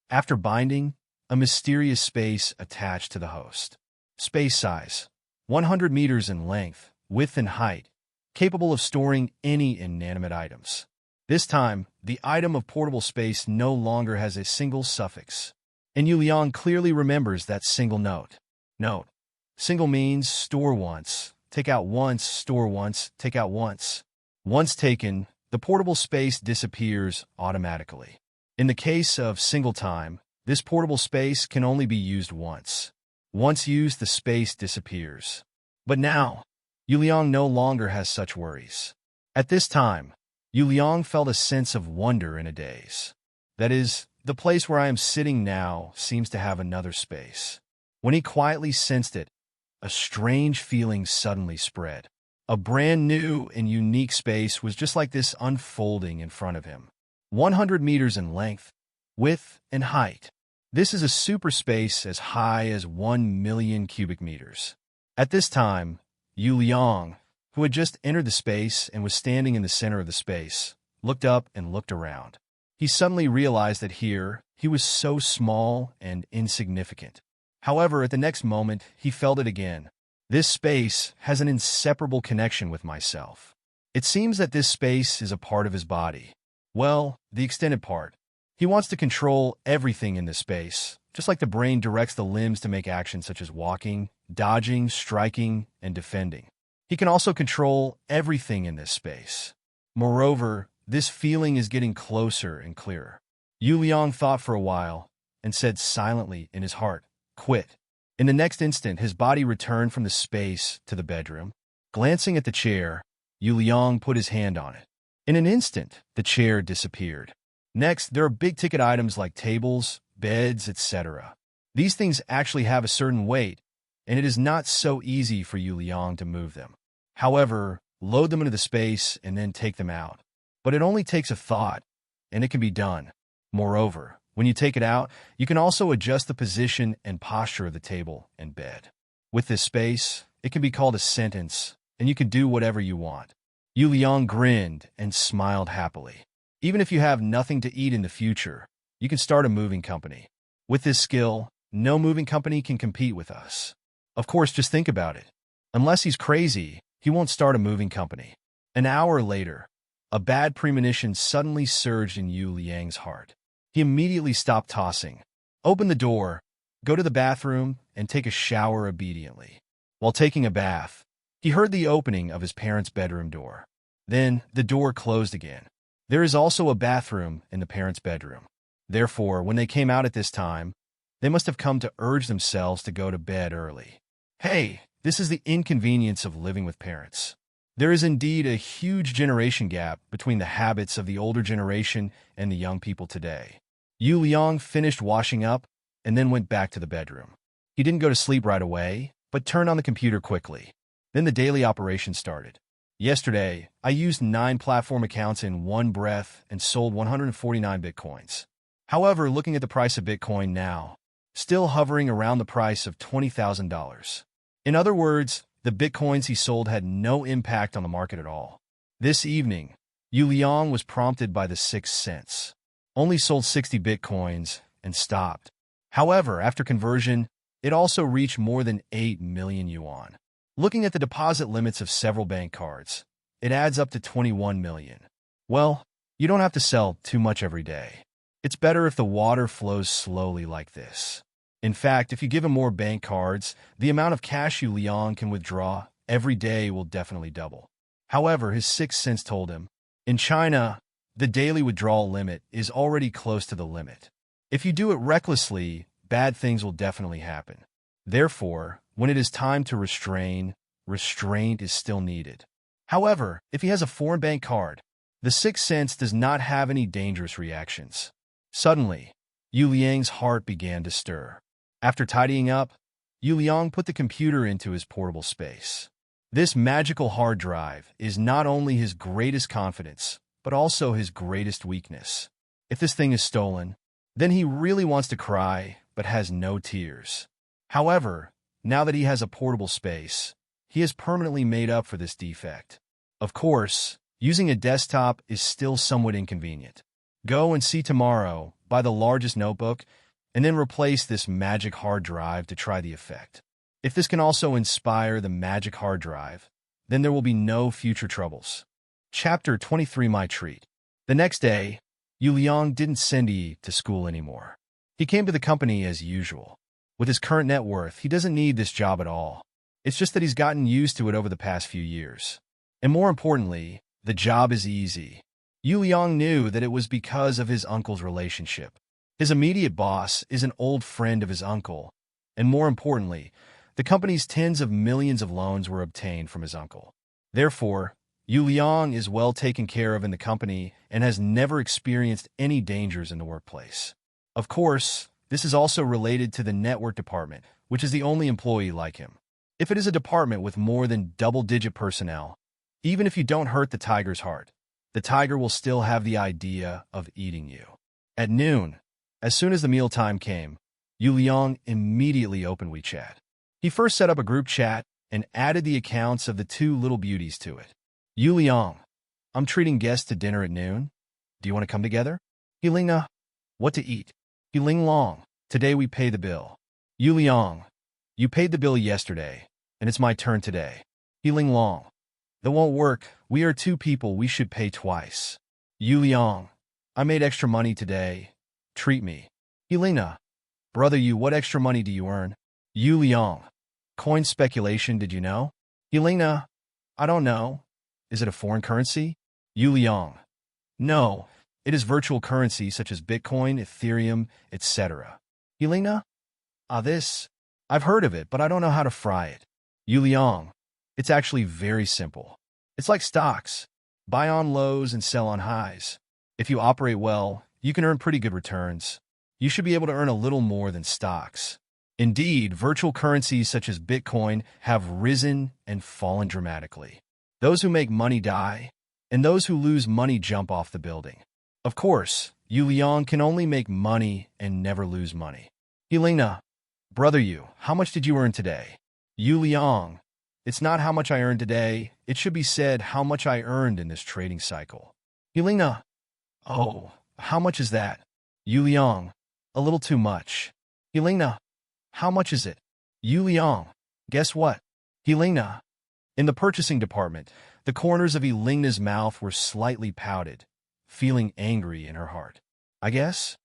After binding, a mysterious space attached to the host. Space size. 100 meters in length, width and height. Capable of storing any inanimate items. This time, the item of portable space no longer has a single suffix. And Yu Liang clearly remembers that single note. Note. Single means store once, take out once, store once, take out once. Once taken, the portable space disappears automatically. In the case of single time, this portable space can only be used once. Once used, the space disappears. But now, Yu Liang no longer has such worries. At this time, Yu Liang felt a sense of wonder in a daze. That is, the place where I am sitting now seems to have another space. When he quietly sensed it, a strange feeling suddenly spread. A brand new and unique space was just like this unfolding in front of him. 100 meters in length, width, and height. This is a super space as high as 1 million cubic meters. At this time, Yu Liang, who had just entered the space and was standing in the center of the space, looked up and looked around. He suddenly realized that here, he was so small and insignificant. However, at the next moment, he felt it again. This space has an inseparable connection with myself. It seems that this space is a part of his body. Well, the extended part. He wants to control everything in this space, just like the brain directs the limbs to make actions such as walking, dodging, striking, and defending. He can also control everything in this space. Moreover, this feeling is getting closer and clearer. Yu Liang thought for a while and said silently in his heart, "Quit." In the next instant, his body returned from the space to the bedroom. Glancing at the chair, Yu Liang put his hand on it. In an instant, the chair disappeared. Next, there are big-ticket items like tables, beds, etc. These things actually have a certain weight, and it is not so easy for Yu Liang to move them. However, load them into the space and then take them out. But it only takes a thought, and it can be done. Moreover, when you take it out, you can also adjust the position and posture of the table and bed. With this space, it can be called a sentence, and you can do whatever you want. Yu Liang grinned and smiled happily. Even if you have nothing to eat in the future, you can start a moving company. With this skill, no moving company can compete with us. Of course, just think about it. Unless he's crazy, he won't start a moving company. An hour later, a bad premonition suddenly surged in Yu Liang's heart. He immediately stopped tossing. open the door, go to the bathroom, and take a shower obediently. While taking a bath, he heard the opening of his parents' bedroom door. Then the door closed again. There is also a bathroom in the parents' bedroom. Therefore, when they came out at this time, they must have come to urge themselves to go to bed early. Hey, this is the inconvenience of living with parents. There is indeed a huge generation gap between the habits of the older generation and the young people today. Yu Liang finished washing up and then went back to the bedroom. He didn't go to sleep right away, but turned on the computer quickly. Then the daily operation started. Yesterday, I used 9 platform accounts in one breath and sold 149 bitcoins. However, looking at the price of Bitcoin now, still hovering around the price of $20,000. In other words, the Bitcoins he sold had no impact on the market at all. This evening, Yu Liang was prompted by the sixth sense. Only sold 60 Bitcoins and stopped. However, after conversion, it also reached more than 8 million yuan. Looking at the deposit limits of several bank cards, it adds up to 21 million. Well, you don't have to sell too much every day. It's better if the water flows slowly like this. In fact, if you give him more bank cards, the amount of cash Yu Liang can withdraw every day will definitely double. However, his sixth sense told him, in China, the daily withdrawal limit is already close to the limit. If you do it recklessly, bad things will definitely happen. Therefore, when it is time to restraint is still needed. However, if he has a foreign bank card, the sixth sense does not have any dangerous reactions. Suddenly, Yu Liang's heart began to stir. After tidying up, Yu Liang put the computer into his portable space. This magical hard drive is not only his greatest confidence, but also his greatest weakness. If this thing is stolen, then he really wants to cry, but has no tears. However, now that he has a portable space, he has permanently made up for this defect. Of course, using a desktop is still somewhat inconvenient. Go and see tomorrow, buy the largest notebook, and then replace this magic hard drive to try the effect. If this can also inspire the magic hard drive, then there will be no future troubles. Chapter 23 My Treat. The next day, Yu Liang didn't send Yi to school anymore. He came to the company as usual. With his current net worth, he doesn't need this job at all. It's just that he's gotten used to it over the past few years. And more importantly, the job is easy. Yu Liang knew that it was because of his uncle's relationship. His immediate boss is an old friend of his uncle, and more importantly, the company's tens of millions of loans were obtained from his uncle. Therefore, Yu Liang is well taken care of in the company and has never experienced any dangers in the workplace. Of course, this is also related to the network department, which is the only employee like him. If it is a department with more than double-digit personnel, even if you don't hurt the tiger's heart, the tiger will still have the idea of eating you. At noon, as soon as the mealtime came, Yu Liang immediately opened WeChat. He first set up a group chat and added the accounts of the 2 little beauties to it. Yu Liang, I'm treating guests to dinner at noon. Do you want to come together? Helena, what to eat? Heling Long, today we pay the bill. Yu Liang, you paid the bill yesterday, and it's my turn today. Heling Long, that won't work. We are 2 people, we should pay twice. Yu Liang, I made extra money today. Treat me. Helena, brother Yu, what extra money do you earn? Yu Liang, coin speculation, did you know? Helena, I don't know. Is it a foreign currency? Yu Liang, no, it is virtual currency such as Bitcoin, Ethereum, etc. Helena, this, I've heard of it, but I don't know how to fry it. Yu Liang, it's actually very simple. It's like stocks. Buy on lows and sell on highs. If you operate well, you can earn pretty good returns. You should be able to earn a little more than stocks. Indeed, virtual currencies such as Bitcoin have risen and fallen dramatically. Those who make money die, and those who lose money jump off the building. Of course, Yu Liang can only make money and never lose money. Helena, brother Yu, how much did you earn today? Yu Liang, it's not how much I earned today. It should be said how much I earned in this trading cycle. Helena, oh, how much is that? Yu Liang, a little too much. Helena, how much is it? Yu Liang, guess what? Helena, in the purchasing department, the corners of Helena's mouth were slightly pouted, feeling angry in her heart. I guess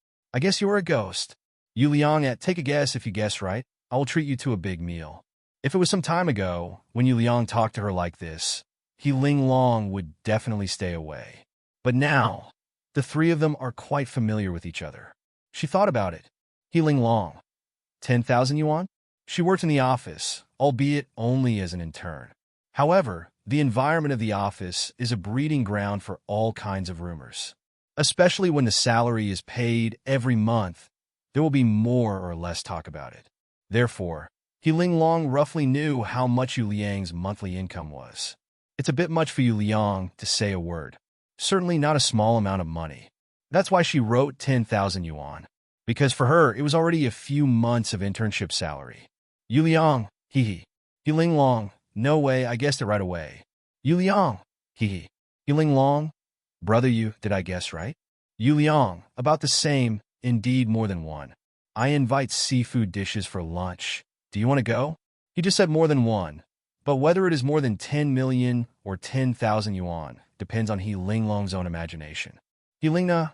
you're a ghost. Yu Liang, take a guess. If you guess right, I will treat you to a big meal. If it was some time ago, when Yu Liang talked to her like this, He Ling Long would definitely stay away. But now, the three of them are quite familiar with each other. She thought about it. He Ling Long, 10,000 yuan? She worked in the office, albeit only as an intern. However, the environment of the office is a breeding ground for all kinds of rumors. Especially when the salary is paid every month, there will be more or less talk about it. Therefore, He Ling Long roughly knew how much Yu Liang's monthly income was. It's a bit much for Yu Liang to say a word. Certainly not a small amount of money. That's why she wrote 10,000 yuan. Because for her, it was already a few months of internship salary. Yu Liang, hee hee. He Ling Long, no way, I guessed it right away. Yu Liang, hee hee. He Ling Long, brother you, did I guess right? Yu Liang, about the same, indeed more than one. I invite seafood dishes for lunch. Do you want to go? He just said more than one. But whether it is more than 10 million or 10,000 yuan depends on He Ling Long's own imagination. He Lingna,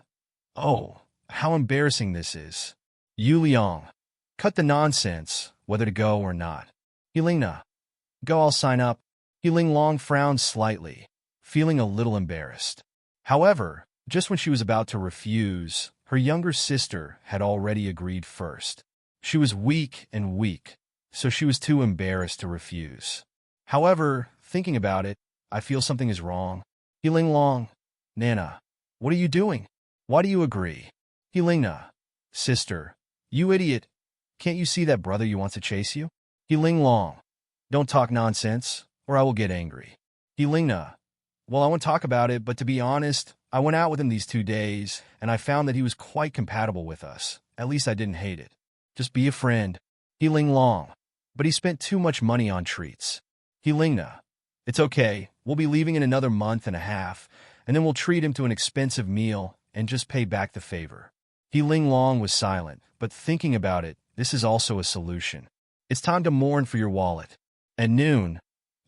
oh, how embarrassing this is. Yu Liang, cut the nonsense, whether to go or not. He Lingna, go, I'll sign up. He Ling Long frowned slightly, feeling a little embarrassed. However, just when she was about to refuse, her younger sister had already agreed first. She was weak, so she was too embarrassed to refuse. However, thinking about it, I feel something is wrong. He Ling Long, Nana, what are you doing? Why do you agree? He Lingna, sister, you idiot. Can't you see that brother you wants to chase you? He Ling Long, don't talk nonsense, or I will get angry. He Lingna, well, I won't talk about it, but to be honest, I went out with him these 2 days, and I found that he was quite compatible with us. At least I didn't hate it. Just be a friend. He Ling Long, but he spent too much money on treats. He Lingna, it's okay, we'll be leaving in another month and a half, and then we'll treat him to an expensive meal and just pay back the favor. He Ling Long was silent, but thinking about it, this is also a solution. It's time to mourn for your wallet. At noon,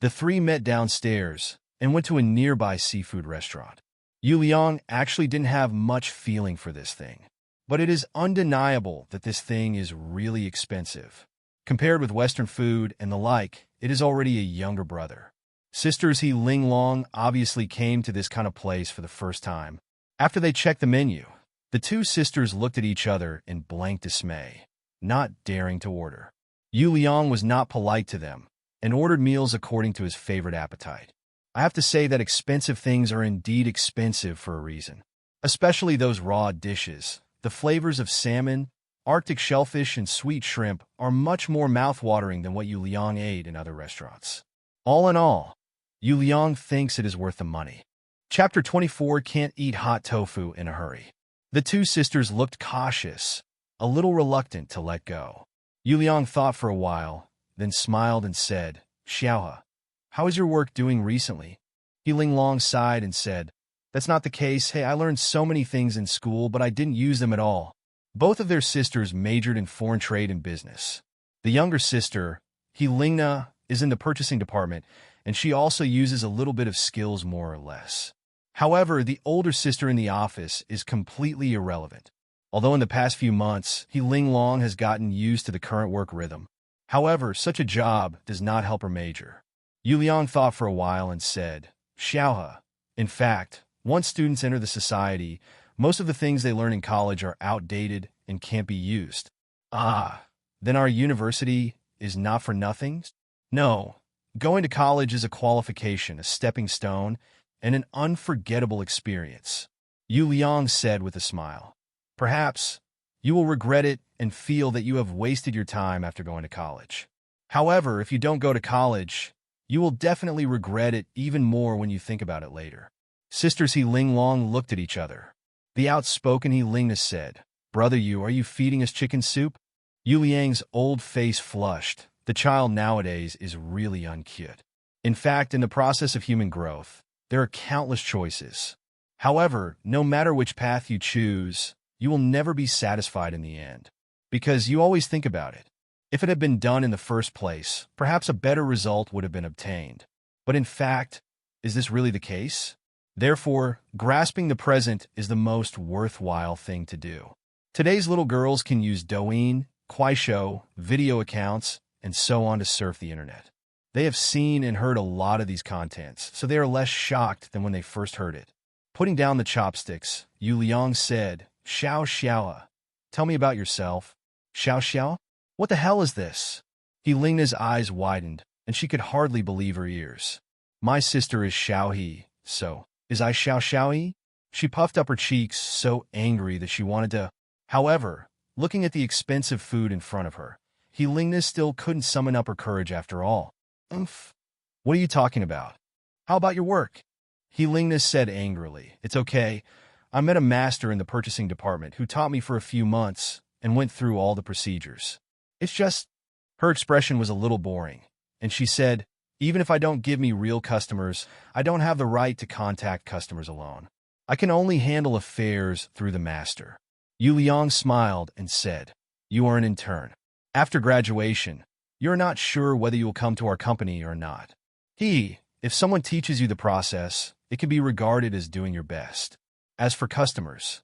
the three met downstairs and went to a nearby seafood restaurant. Yu Liang actually didn't have much feeling for this thing, but it is undeniable that this thing is really expensive. Compared with Western food and the like, it is already a younger brother. Sisters He Ling Long obviously came to this kind of place for the first time. After they checked the menu, the two sisters looked at each other in blank dismay, not daring to order. Yu Liang was not polite to them and ordered meals according to his favorite appetite. I have to say that expensive things are indeed expensive for a reason, especially those raw dishes. The flavors of salmon, Arctic shellfish, and sweet shrimp are much more mouth-watering than what Yu Liang ate in other restaurants. All in all, Yu Liang thinks it is worth the money. Chapter 24, Can't Eat Hot Tofu in a Hurry. The two sisters looked cautious, a little reluctant to let go. Yu Liang thought for a while, then smiled and said, Xiaohe, how is your work doing recently? He Ling Long sighed and said, that's not the case. Hey, I learned so many things in school, but I didn't use them at all. Both of their sisters majored in foreign trade and business. The younger sister, He Lingna, is in the purchasing department, and she also uses a little bit of skills more or less. However, the older sister in the office is completely irrelevant. Although in the past few months, He Ling Long has gotten used to the current work rhythm. However, such a job does not help her major. Yu Liang thought for a while and said, Xiaohe, in fact, once students enter the society, most of the things they learn in college are outdated and can't be used. Ah, then our university is not for nothings? No, going to college is a qualification, a stepping stone, and an unforgettable experience, Yu Liang said with a smile. Perhaps you will regret it and feel that you have wasted your time after going to college. However, if you don't go to college, you will definitely regret it even more when you think about it later. Sisters He Ling Long looked at each other. The outspoken He Lingna said, Brother Yu, are you feeding us chicken soup? Yu Liang's old face flushed. The child nowadays is really uncute. In fact, in the process of human growth, there are countless choices. However, no matter which path you choose, you will never be satisfied in the end. Because you always think about it. If it had been done in the first place, perhaps a better result would have been obtained. But in fact, is this really the case? Therefore, grasping the present is the most worthwhile thing to do. Today's little girls can use Douyin, Kuaishou, video accounts, and so on to surf the internet. They have seen and heard a lot of these contents, so they are less shocked than when they first heard it. Putting down the chopsticks, Yu Liang said, "Xiao Xiao, tell me about yourself." "Xiao Xiao? What the hell is this?" He Lingna's eyes widened, and she could hardly believe her ears. "My sister is Xiao He, so is I Xiao Xiao He?" She puffed up her cheeks, so angry that she wanted to. However, looking at the expensive food in front of her, He Lingna still couldn't summon up her courage after all. "Umph. What are you talking about? How about your work?" He Lingna said angrily. "It's okay. I met a master in the purchasing department who taught me for a few months and went through all the procedures. It's just—" Her expression was a little boring, and she said, "Even if I don't give me real customers, I don't have the right to contact customers alone. I can only handle affairs through the master." Yu Liang smiled and said, "You are an intern. After graduation, you're not sure whether you will come to our company or not. If someone teaches you the process, it can be regarded as doing your best. As for customers,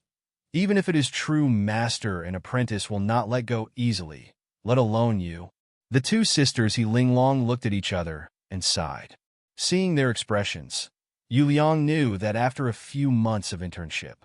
even if it is true, master and apprentice will not let go easily, let alone you." The two sisters He Linglong looked at each other and sighed. Seeing their expressions, Yu Liang knew that after a few months of internship,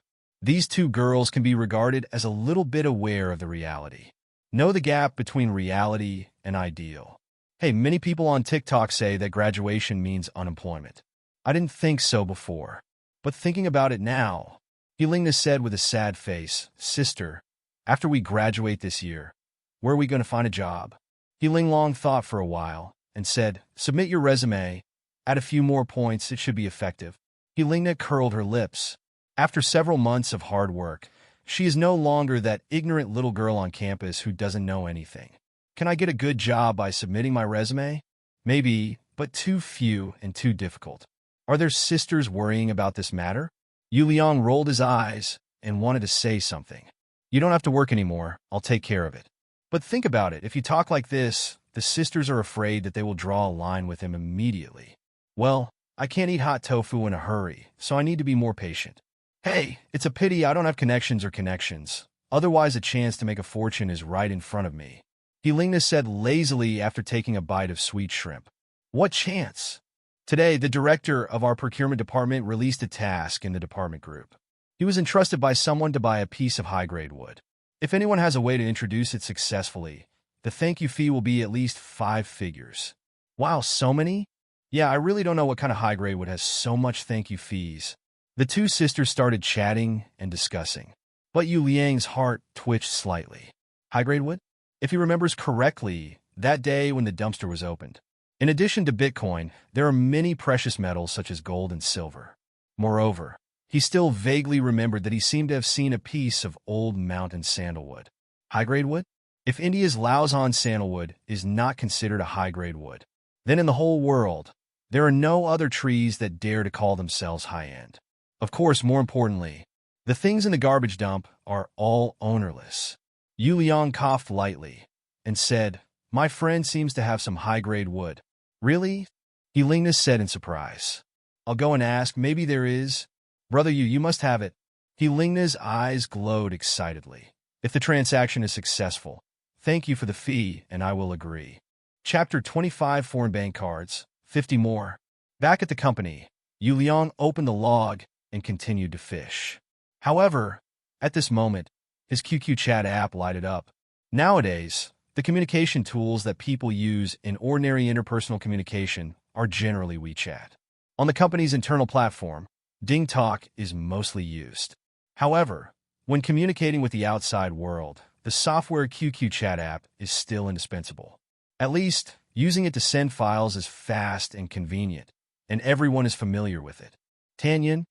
these two girls can be regarded as a little bit aware of the reality. Know the gap between reality and ideal. Hey, many people on TikTok say that graduation means unemployment. I didn't think so before, but thinking about it now, He Lingna said with a sad face, "Sister, after we graduate this year, where are we going to find a job?" He Linglong thought for a while and said, "Submit your resume. Add a few more points, it should be effective." He Lingna curled her lips. After several months of hard work, she is no longer that ignorant little girl on campus who doesn't know anything. "Can I get a good job by submitting my resume?" Maybe, but too few and too difficult. Are their sisters worrying about this matter? Yu Liang rolled his eyes and wanted to say something. "You don't have to work anymore. I'll take care of it." But think about it. If you talk like this, the sisters are afraid that they will draw a line with him immediately. "Well, I can't eat hot tofu in a hurry, so I need to be more patient." Hey, it's a pity I don't have connections. Otherwise, a chance to make a fortune is right in front of me. He Lingna said lazily after taking a bite of sweet shrimp. "What chance?" "Today, the director of our procurement department released a task in the department group. He was entrusted by someone to buy a piece of high-grade wood. If anyone has a way to introduce it successfully, the thank you fee will be at least 5 figures. Wow, so many? Yeah, I really don't know what kind of high-grade wood has so much thank you fees. The two sisters started chatting and discussing. But Yu Liang's heart twitched slightly. High-grade wood? If he remembers correctly, that day when the dumpster was opened. In addition to Bitcoin, there are many precious metals such as gold and silver. Moreover, he still vaguely remembered that he seemed to have seen a piece of old mountain sandalwood. High-grade wood? If India's Laosan sandalwood is not considered a high-grade wood, then in the whole world, there are no other trees that dare to call themselves high-end. Of course, more importantly, the things in the garbage dump are all ownerless. Yu Liang coughed lightly and said, "My friend seems to have some high-grade wood." "Really?" He Lingna said in surprise. "I'll go and ask. Maybe there is." "Brother you must have it." He Lingna's eyes glowed excitedly. "If the transaction is successful, thank you for the fee, and I will agree." Chapter 25 Foreign Bank Cards, 50 more. Back at the company, Yu Liang opened the log and continued to fish. However, at this moment, his QQ chat app lighted up. Nowadays, the communication tools that people use in ordinary interpersonal communication are generally WeChat. On the company's internal platform, Ding Talk is mostly used. However, when communicating with the outside world, the software QQ chat app is still indispensable. At least, using it to send files is fast and convenient, and everyone is familiar with it. "Tan,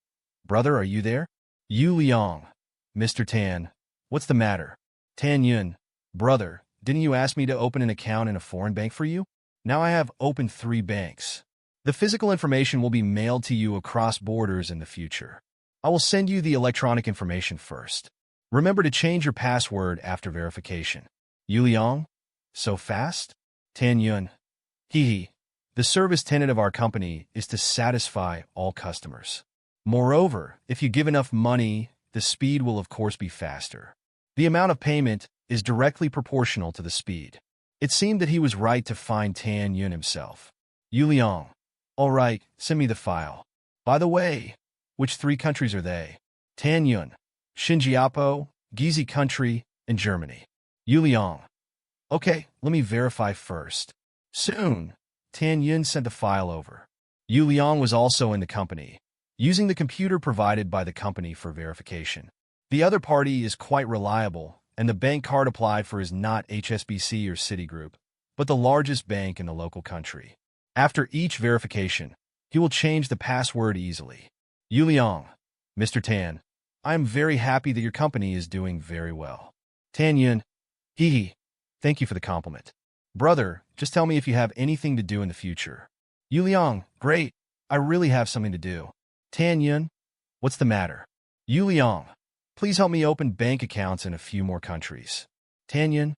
brother, are you there?" Yu Liang. "Mr. Tan, what's the matter?" "Tan, brother, didn't you ask me to open an account in a foreign bank for you? Now I have opened 3 banks. The physical information will be mailed to you across borders in the future. I will send you the electronic information first. Remember to change your password after verification." Yu Liang. "So fast?" Tan. "Hee. The service tenet of our company is to satisfy all customers. Moreover, if you give enough money, the speed will of course be faster. The amount of payment is directly proportional to the speed. It seemed that he was right to find Tan Yun himself. Yu Liang. All right, send me the file. By the way, which 3 countries are they? Tan Yun, Xinjiapo, Gizi Country, and Germany. Yu Liang. Okay, let me verify first. Soon, Tan Yun sent the file over. Yu Liang was also in the company, using the computer provided by the company for verification. The other party is quite reliable, and the bank card applied for is not HSBC or Citigroup, but the largest bank in the local country. After each verification, he will change the password easily. Yu Liang. Mr. Tan, I am very happy that your company is doing very well. Tan Yun. Hee. Thank you for the compliment. Brother, just tell me if you have anything to do in the future. Yu Liang. Great. I really have something to do. Tan Yun. What's the matter? Yu Liang. Please help me open bank accounts in a few more countries. Tan Yun.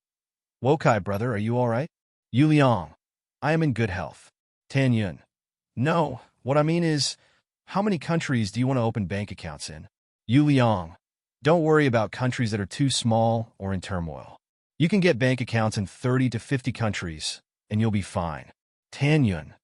Wokai, brother, are you all right? Yu Liang. I am in good health. Tan Yun. No, what I mean is, how many countries do you want to open bank accounts in? Yu Liang. Don't worry about countries that are too small or in turmoil. You can get bank accounts in 30 to 50 countries, and you'll be fine. Tan Yun.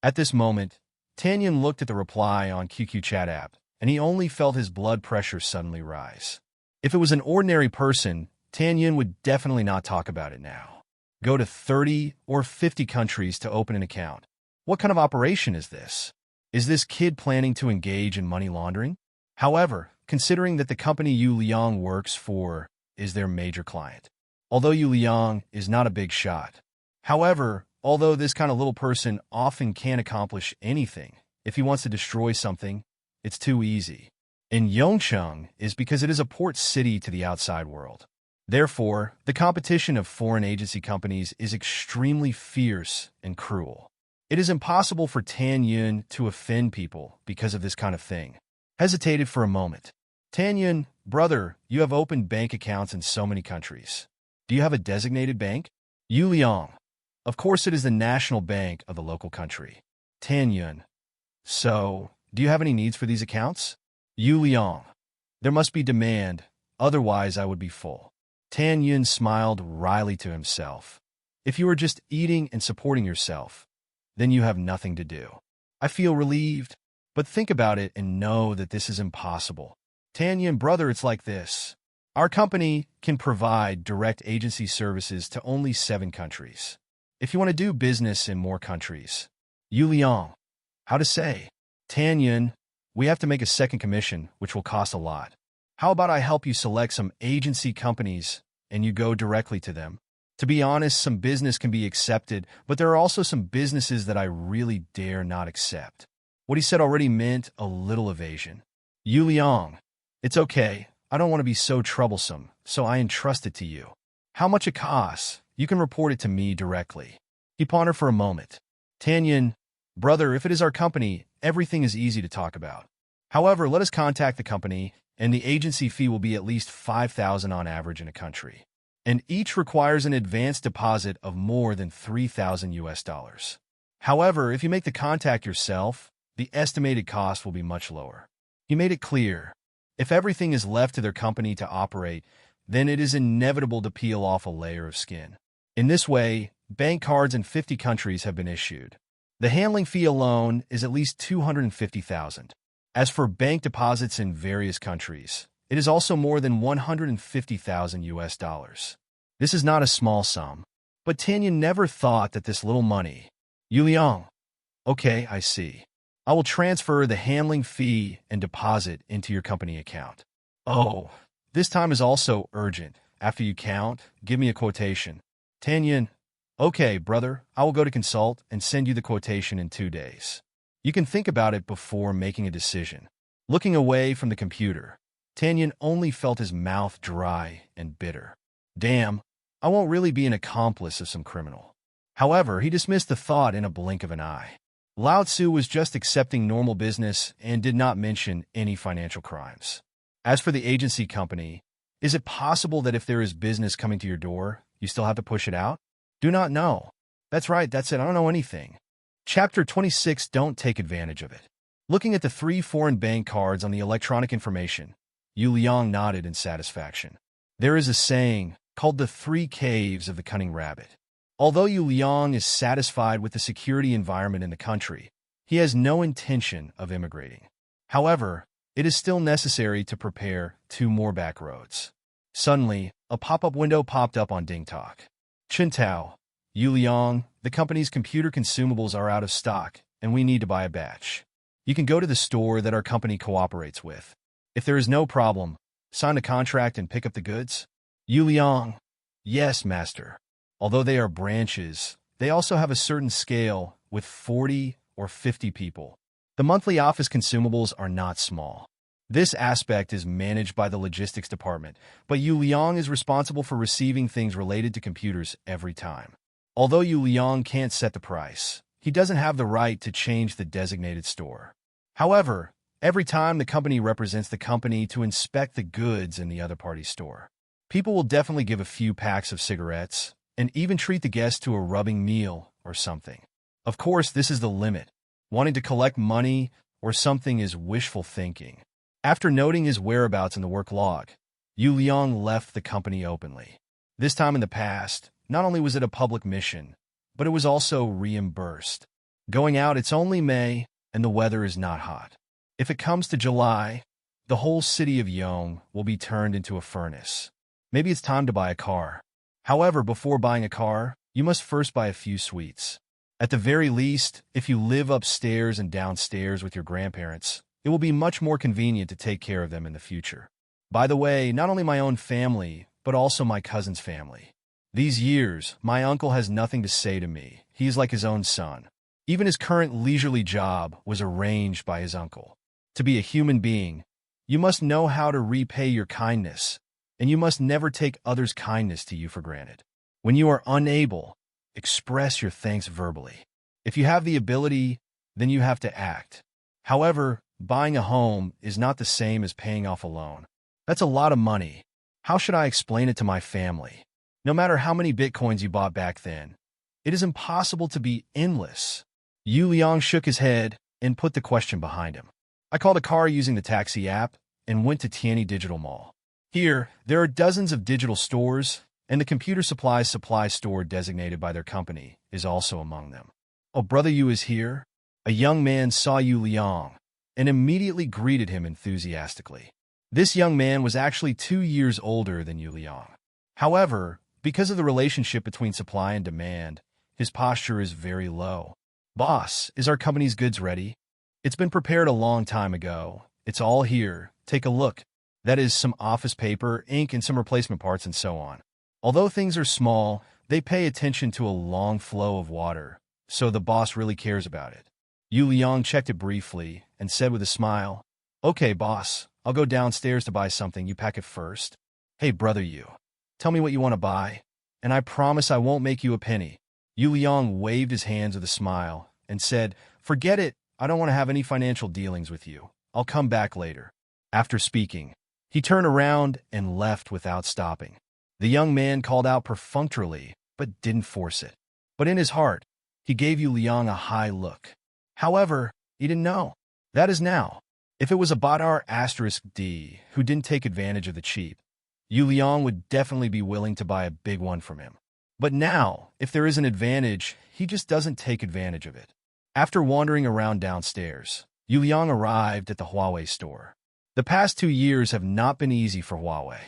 At this moment, Tan Yun looked at the reply on QQ chat app, and he only felt his blood pressure suddenly rise. If it was an ordinary person, Tan Yun would definitely not talk about it now. Go to 30 or 50 countries to open an account. What kind of operation is this? Is this kid planning to engage in money laundering? However, considering that the company Yu Liang works for is their major client. Although Yu Liang is not a big shot. However, although this kind of little person often can't accomplish anything, if he wants to destroy something, it's too easy. In Yongcheng is because it is a port city to the outside world. Therefore, the competition of foreign agency companies is extremely fierce and cruel. It is impossible for Tan Yun to offend people because of this kind of thing. Hesitated for a moment. Tan Yun, brother, you have opened bank accounts in so many countries. Do you have a designated bank? Yu Liang. Of course it is the national bank of the local country. Tan Yun. So, do you have any needs for these accounts? Yu Liang. There must be demand, otherwise I would be full. Tan Yun smiled wryly to himself. If you are just eating and supporting yourself, then you have nothing to do. I feel relieved, but think about it and know that this is impossible. Tan Yun, brother, it's like this. Our company can provide direct agency services to only 7 countries. If you want to do business in more countries. Yu Liang. How to say? Tan Yun, we have to make a second commission, which will cost a lot. How about I help you select some agency companies and you go directly to them? To be honest, some business can be accepted, but there are also some businesses that I really dare not accept. What he said already meant a little evasion. Yu Liang. It's okay. I don't want to be so troublesome, so I entrust it to you. How much it costs, you can report it to me directly. He pondered for a moment. Tan Yun, brother, if it is our company, everything is easy to talk about. However, let us contact the company, and the agency fee will be at least 5,000 on average in a country. And each requires an advance deposit of more than 3,000 US dollars. However, if you make the contact yourself, the estimated cost will be much lower. He made it clear. If everything is left to their company to operate, then it is inevitable to peel off a layer of skin. In this way, bank cards in 50 countries have been issued. The handling fee alone is at least 250,000. As for bank deposits in various countries, it is also more than 150,000 US dollars. This is not a small sum, but Tan Yun never thought that this little money. Yu Liang. Okay, I see. I will transfer the handling fee and deposit into your company account. Oh, this time is also urgent. After you count, give me a quotation. Tan Yun. Okay, brother, I will go to consult and send you the quotation in 2 days. You can think about it before making a decision. Looking away from the computer, Tan Yun only felt his mouth dry and bitter. Damn, I won't really be an accomplice of some criminal. However, he dismissed the thought in a blink of an eye. Lao Tzu was just accepting normal business and did not mention any financial crimes. As for the agency company, is it possible that if there is business coming to your door, you still have to push it out? Do not know. That's right, that's it, I don't know anything. Chapter 26, Don't take advantage of it. Looking at the 3 foreign bank cards on the electronic information, Yu Liang nodded in satisfaction. There is a saying called the three caves of the cunning rabbit. Although Yu Liang is satisfied with the security environment in the country, he has no intention of immigrating. However, it is still necessary to prepare 2 more back roads. Suddenly, a pop-up window popped up on DingTalk. Qintao, Yu Liang, the company's computer consumables are out of stock, and we need to buy a batch. You can go to the store that our company cooperates with. If there is no problem, sign a contract and pick up the goods. Yu Liang, yes, master. Although they are branches, they also have a certain scale with 40 or 50 people. The monthly office consumables are not small. This aspect is managed by the logistics department, but Yu Liang is responsible for receiving things related to computers every time. Although Yu Liang can't set the price, he doesn't have the right to change the designated store. However, every time the company represents the company to inspect the goods in the other party's store, people will definitely give a few packs of cigarettes and even treat the guest to a rubbing meal or something. Of course, this is the limit. Wanting to collect money or something is wishful thinking. After noting his whereabouts in the work log, Yu Liang left the company openly. This time in the past, not only was it a public mission, but it was also reimbursed. Going out, it's only May, and the weather is not hot. If it comes to July, the whole city of Yong will be turned into a furnace. Maybe it's time to buy a car. However, before buying a car, you must first buy a few sweets. At the very least, if you live upstairs and downstairs with your grandparents, it will be much more convenient to take care of them in the future. By the way, not only my own family, but also my cousin's family. These years, my uncle has nothing to say to me. He is like his own son. Even his current leisurely job was arranged by his uncle. To be a human being, you must know how to repay your kindness, and you must never take others' kindness to you for granted. When you are unable, express your thanks verbally. If you have the ability, then you have to act. However, buying a home is not the same as paying off a loan. That's a lot of money. How should I explain it to my family? No matter how many bitcoins you bought back then, it is impossible to be endless. Yu Liang shook his head and put the question behind him. I called a car using the taxi app and went to Tianyi Digital Mall. Here, there are dozens of digital stores, and the computer supply store designated by their company is also among them. Oh, brother Yu is here? A young man saw Yu Liang and immediately greeted him enthusiastically. This young man was actually 2 years older than Yu Liang. However, because of the relationship between supply and demand, his posture is very low. Boss, is our company's goods ready? It's been prepared a long time ago. It's all here. Take a look. That is some office paper, ink, and some replacement parts and so on. Although things are small, they pay attention to a long flow of water, so the boss really cares about it. Yu Liang checked it briefly and said with a smile, "Okay, boss, I'll go downstairs to buy something. You pack it first." "Hey, brother Yu, tell me what you want to buy, and I promise I won't make you a penny." Yu Liang waved his hands with a smile and said, "Forget it. I don't want to have any financial dealings with you. I'll come back later." After speaking, he turned around and left without stopping. The young man called out perfunctorily, but didn't force it. But in his heart, he gave Yu Liang a high look. However, he didn't know. That is now. If it was a Badar *D who didn't take advantage of the cheap, Yu Liang would definitely be willing to buy a big one from him. But now, if there is an advantage, he just doesn't take advantage of it. After wandering around downstairs, Yu Liang arrived at the Huawei store. The past 2 years have not been easy for Huawei.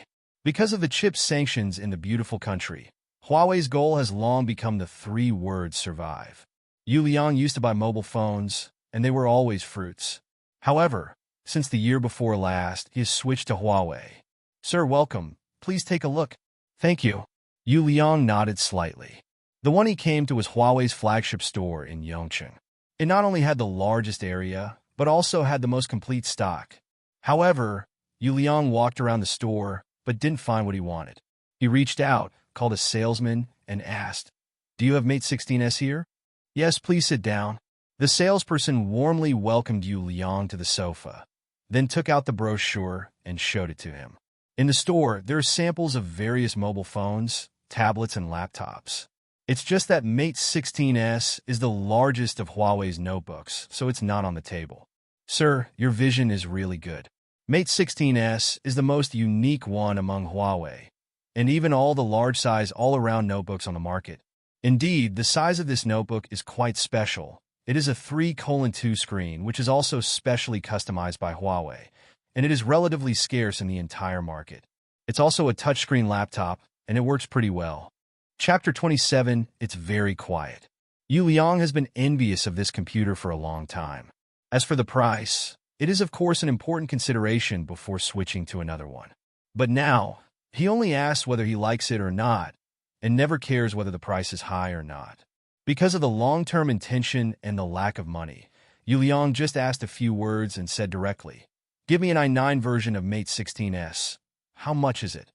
Because of the chip sanctions in the beautiful country, Huawei's goal has long become the 3 words survive. Yu Liang used to buy mobile phones, and they were always fruits. However, since the year before last, he has switched to Huawei. "Sir, welcome. Please take a look." "Thank you." Yu Liang nodded slightly. The one he came to was Huawei's flagship store in Yongcheng. It not only had the largest area, but also had the most complete stock. However, Yu Liang walked around the store, but didn't find what he wanted. He reached out, called a salesman, and asked, "Do you have Mate 16S here?" "Yes, please sit down." The salesperson warmly welcomed Yu Liang to the sofa, then took out the brochure and showed it to him. In the store, there are samples of various mobile phones, tablets, and laptops. It's just that Mate 16S is the largest of Huawei's notebooks, so it's not on the table. "Sir, your vision is really good. Mate 16S is the most unique one among Huawei. and even all the large-size all-around notebooks on the market. Indeed, the size of this notebook is quite special. It is a 3:2 screen, which is also specially customized by Huawei, and it is relatively scarce in the entire market. It's also a touchscreen laptop, and it works pretty well. Chapter 27, it's very quiet. Yu Liang has been envious of this computer for a long time. As for the price, it is of course an important consideration before switching to another one. But now, he only asks whether he likes it or not, and never cares whether the price is high or not. Because of the long-term intention and the lack of money, Yu Liang just asked a few words and said directly, "Give me an i9 version of Mate 16S. How much is it?"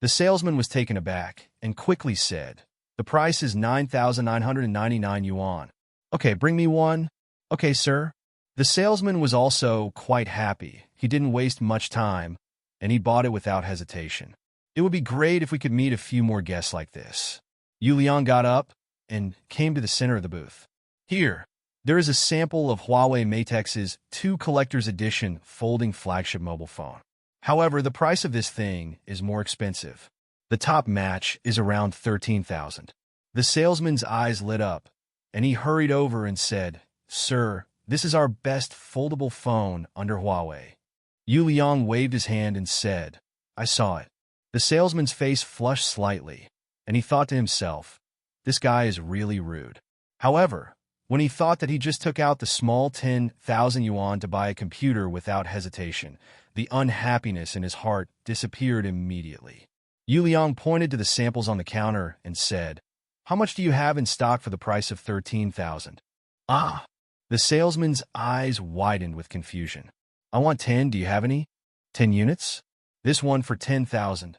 The salesman was taken aback and quickly said, "The price is 9,999 yuan. Okay, bring me one." "Okay, sir." The salesman was also quite happy. He didn't waste much time, and he bought it without hesitation. It would be great if we could meet a few more guests like this. Yu Liang got up and came to the center of the booth. Here, there is a sample of Huawei Matex's 2 Collector's Edition folding flagship mobile phone. However, the price of this thing is more expensive. The top match is around 13,000. The salesman's eyes lit up, and he hurried over and said, "Sir, this is our best foldable phone under Huawei." Yu Liang waved his hand and said, "I saw it." The salesman's face flushed slightly, and he thought to himself, "This guy is really rude." However, when he thought that he just took out the small 10,000 yuan to buy a computer without hesitation, the unhappiness in his heart disappeared immediately. Yu Liang pointed to the samples on the counter and said, "How much do you have in stock for the price of 13,000? "Ah!" The salesman's eyes widened with confusion. "I want 10. Do you have any? 10 units? This one for 10,000.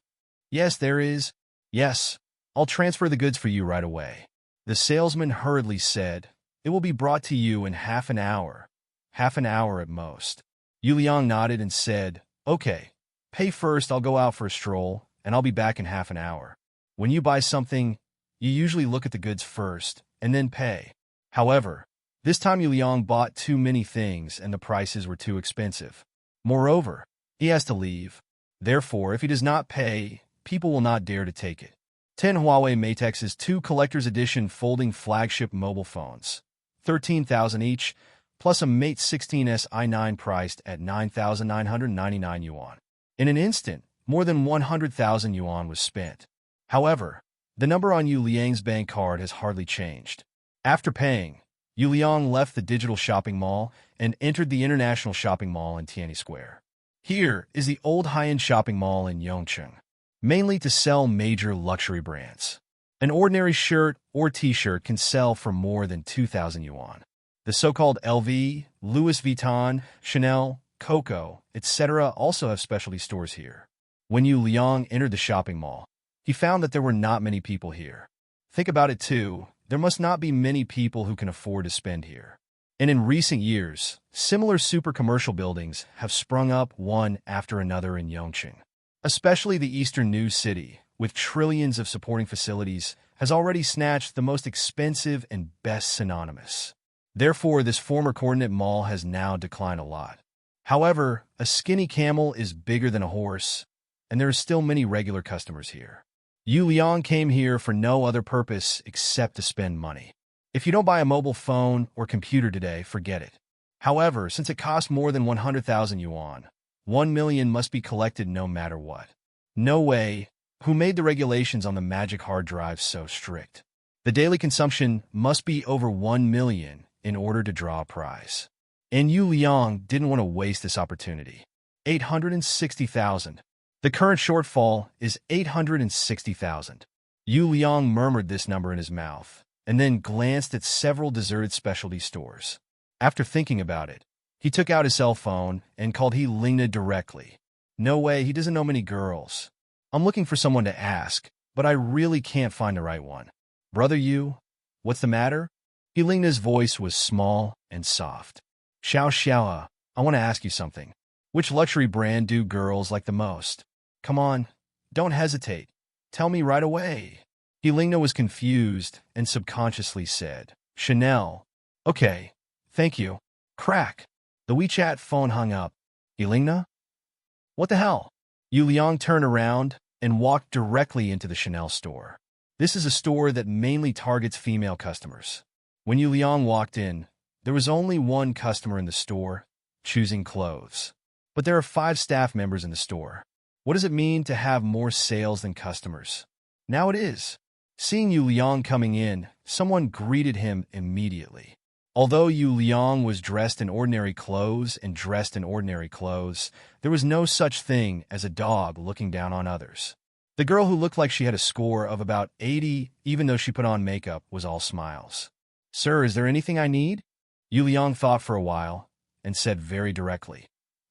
"Yes, there is." "Yes. I'll transfer the goods for you right away." The salesman hurriedly said, "It will be brought to you in half an hour. Half an hour at most." Yu Liang nodded and said, "Okay, pay first. I'll go out for a stroll, and I'll be back in half an hour." When you buy something, you usually look at the goods first, and then pay. However, this time Yu Liang bought too many things, and the prices were too expensive. Moreover, he has to leave. Therefore, if he does not pay, people will not dare to take it. 10 Huawei Matex's 2 Collector's Edition folding flagship mobile phones, 13,000 each, plus a Mate 16S i9 priced at 9,999 yuan. In an instant, more than 100,000 yuan was spent. However, the number on Yu Liang's bank card has hardly changed. After paying, Yu Liang left the digital shopping mall and entered the international shopping mall in Tianyi Square. Here is the old high-end shopping mall in Yongcheng, mainly to sell major luxury brands. An ordinary shirt or t-shirt can sell for more than 2,000 yuan. The so-called LV, Louis Vuitton, Chanel, Coco, etc. also have specialty stores here. When Yu Liang entered the shopping mall, he found that there were not many people here. Think about it too, there must not be many people who can afford to spend here. And in recent years, similar super commercial buildings have sprung up one after another in Yongcheng. Especially the eastern New City, with trillions of supporting facilities, has already snatched the most expensive and best synonymous. Therefore, this former coordinate mall has now declined a lot. However, a skinny camel is bigger than a horse, and there are still many regular customers here. Yu Liang came here for no other purpose except to spend money. If you don't buy a mobile phone or computer today, forget it. However, since it costs more than 100,000 yuan, 1 million must be collected no matter what. No way. Who made the regulations on the magic hard drive so strict? The daily consumption must be over 1 million in order to draw a prize. And Yu Liang didn't want to waste this opportunity. 860,000. The current shortfall is 860,000. Yu Liang murmured this number in his mouth, and then glanced at several deserted specialty stores. After thinking about it, he took out his cell phone and called Lingna directly. "No way, he doesn't know many girls. I'm looking for someone to ask, but I really can't find the right one." "Brother Yu, what's the matter?" Lingna's voice was small and soft. Xiao, I want to ask you something. Which luxury brand do girls like the most? Come on, don't hesitate. Tell me right away." Lingna was confused and subconsciously said, "Chanel." "Okay, thank you." Crack. The WeChat phone hung up. "Lingna? What the hell?" Yu Liang turned around and walked directly into the Chanel store. This is a store that mainly targets female customers. When Yu Liang walked in, there was only one customer in the store, choosing clothes. But there are 5 staff members in the store. What does it mean to have more sales than customers? Now it is. Seeing Yu Liang coming in, someone greeted him immediately. Although Yu Liang was dressed in ordinary clothes and dressed in ordinary clothes, there was no such thing as a dog looking down on others. The girl who looked like she had a score of about 80, even though she put on makeup, was all smiles. "Sir, is there anything I need?" Yu Liang thought for a while and said very directly,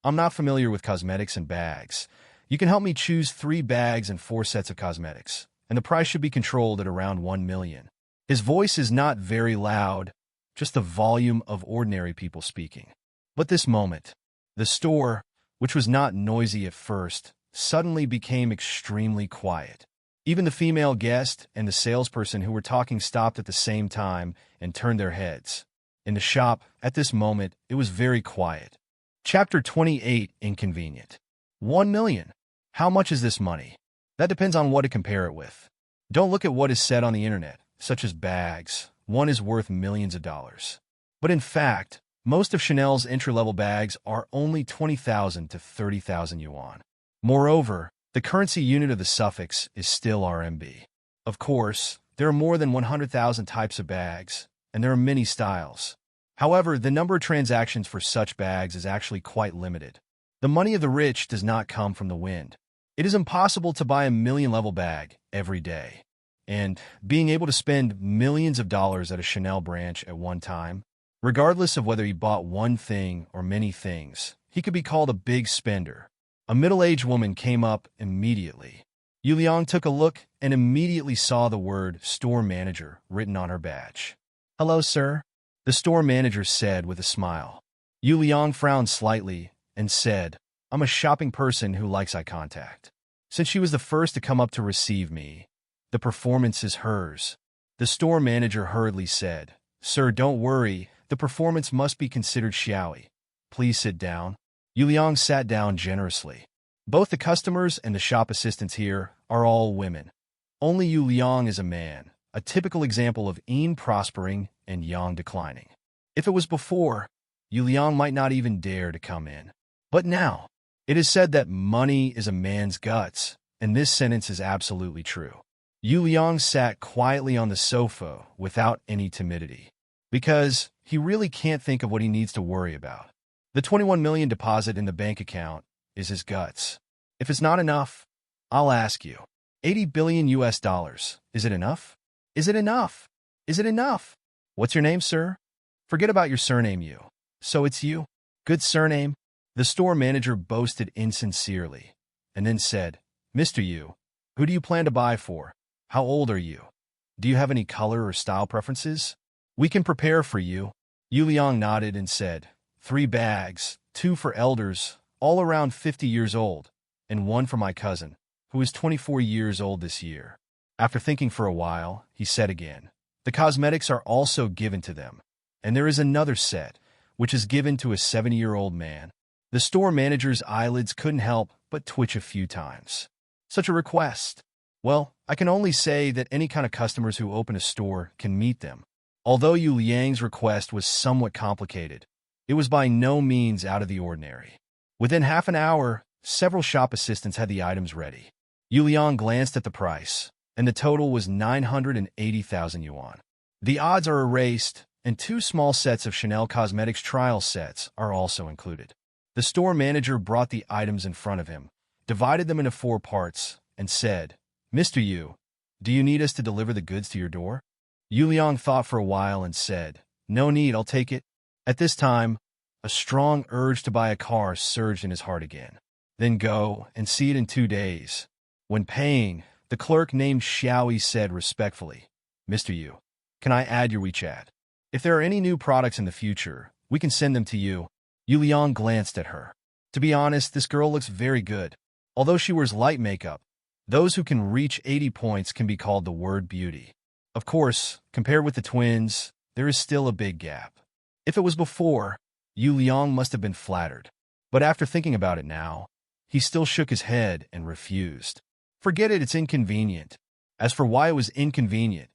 "I'm not familiar with cosmetics and bags. You can help me choose 3 bags and 4 sets of cosmetics, and the price should be controlled at around 1 million. His voice is not very loud, just the volume of ordinary people speaking. But this moment, the store, which was not noisy at first, suddenly became extremely quiet. Even the female guest and the salesperson who were talking stopped at the same time and turned their heads. In the shop, at this moment, it was very quiet. Chapter 28, Inconvenient. 1 million. How much is this money? That depends on what to compare it with. Don't look at what is said on the internet, such as bags. One is worth millions of dollars. But in fact, most of Chanel's entry-level bags are only 20,000 to 30,000 yuan. Moreover, the currency unit of the suffix is still RMB. Of course, there are more than 100,000 types of bags, and there are many styles. However, the number of transactions for such bags is actually quite limited. The money of the rich does not come from the wind. It is impossible to buy a million-level bag every day. And being able to spend millions of dollars at a Chanel branch at one time, regardless of whether he bought one thing or many things, he could be called a big spender. A middle-aged woman came up immediately. Yu Liang took a look and immediately saw the word store manager written on her badge. "Hello, sir," the store manager said with a smile. Yu Liang frowned slightly and said, "I'm a shopping person who likes eye contact. Since she was the first to come up to receive me, the performance is hers." The store manager hurriedly said, "Sir, don't worry. The performance must be considered xiaoyi. Please sit down." Yu Liang sat down generously. Both the customers and the shop assistants here are all women. Only Yu Liang is a man, a typical example of yin prospering and yang declining. If it was before, Yu Liang might not even dare to come in. But now, it is said that money is a man's guts, and this sentence is absolutely true. Yu Liang sat quietly on the sofa without any timidity, because he really can't think of what he needs to worry about. The 21 million deposit in the bank account is his guts. If it's not enough, I'll ask you. 80 billion US dollars. Is it enough? Is it enough? Is it enough? What's your name, sir? Forget about your surname, Yu. So it's you? Good surname. The store manager boasted insincerely, and then said, "Mr. Yu, who do you plan to buy for? How old are you? Do you have any color or style preferences? We can prepare for you." Yu Liang nodded and said, 3 bags, 2 for elders, all around 50 years old, and 1 for my cousin, who is 24 years old this year. After thinking for a while, he said again, "The cosmetics are also given to them, and there is another set, which is given to a 70-year-old man." The store manager's eyelids couldn't help but twitch a few times. Such a request. Well, I can only say that any kind of customers who open a store can meet them. Although Yu Liang's request was somewhat complicated, it was by no means out of the ordinary. Within half an hour, several shop assistants had the items ready. Yu Liang glanced at the price, and the total was 980,000 yuan. The odds are erased, and 2 small sets of Chanel Cosmetics trial sets are also included. The store manager brought the items in front of him, divided them into 4 parts, and said, "Mr. Yu, do you need us to deliver the goods to your door?" Yu Liang thought for a while and said, "No need, I'll take it." At this time, a strong urge to buy a car surged in his heart again. Then go and see it in 2 days. When paying, the clerk named Xiaoyi said respectfully, "Mr. Yu, can I add your WeChat? If there are any new products in the future, we can send them to you." Yu Liang glanced at her. To be honest, this girl looks very good. Although she wears light makeup, those who can reach 80 points can be called the word beauty. Of course, compared with the twins, there is still a big gap. If it was before, Yu Liang must have been flattered. But after thinking about it now, he still shook his head and refused. Forget it, it's inconvenient. As for why it was inconvenient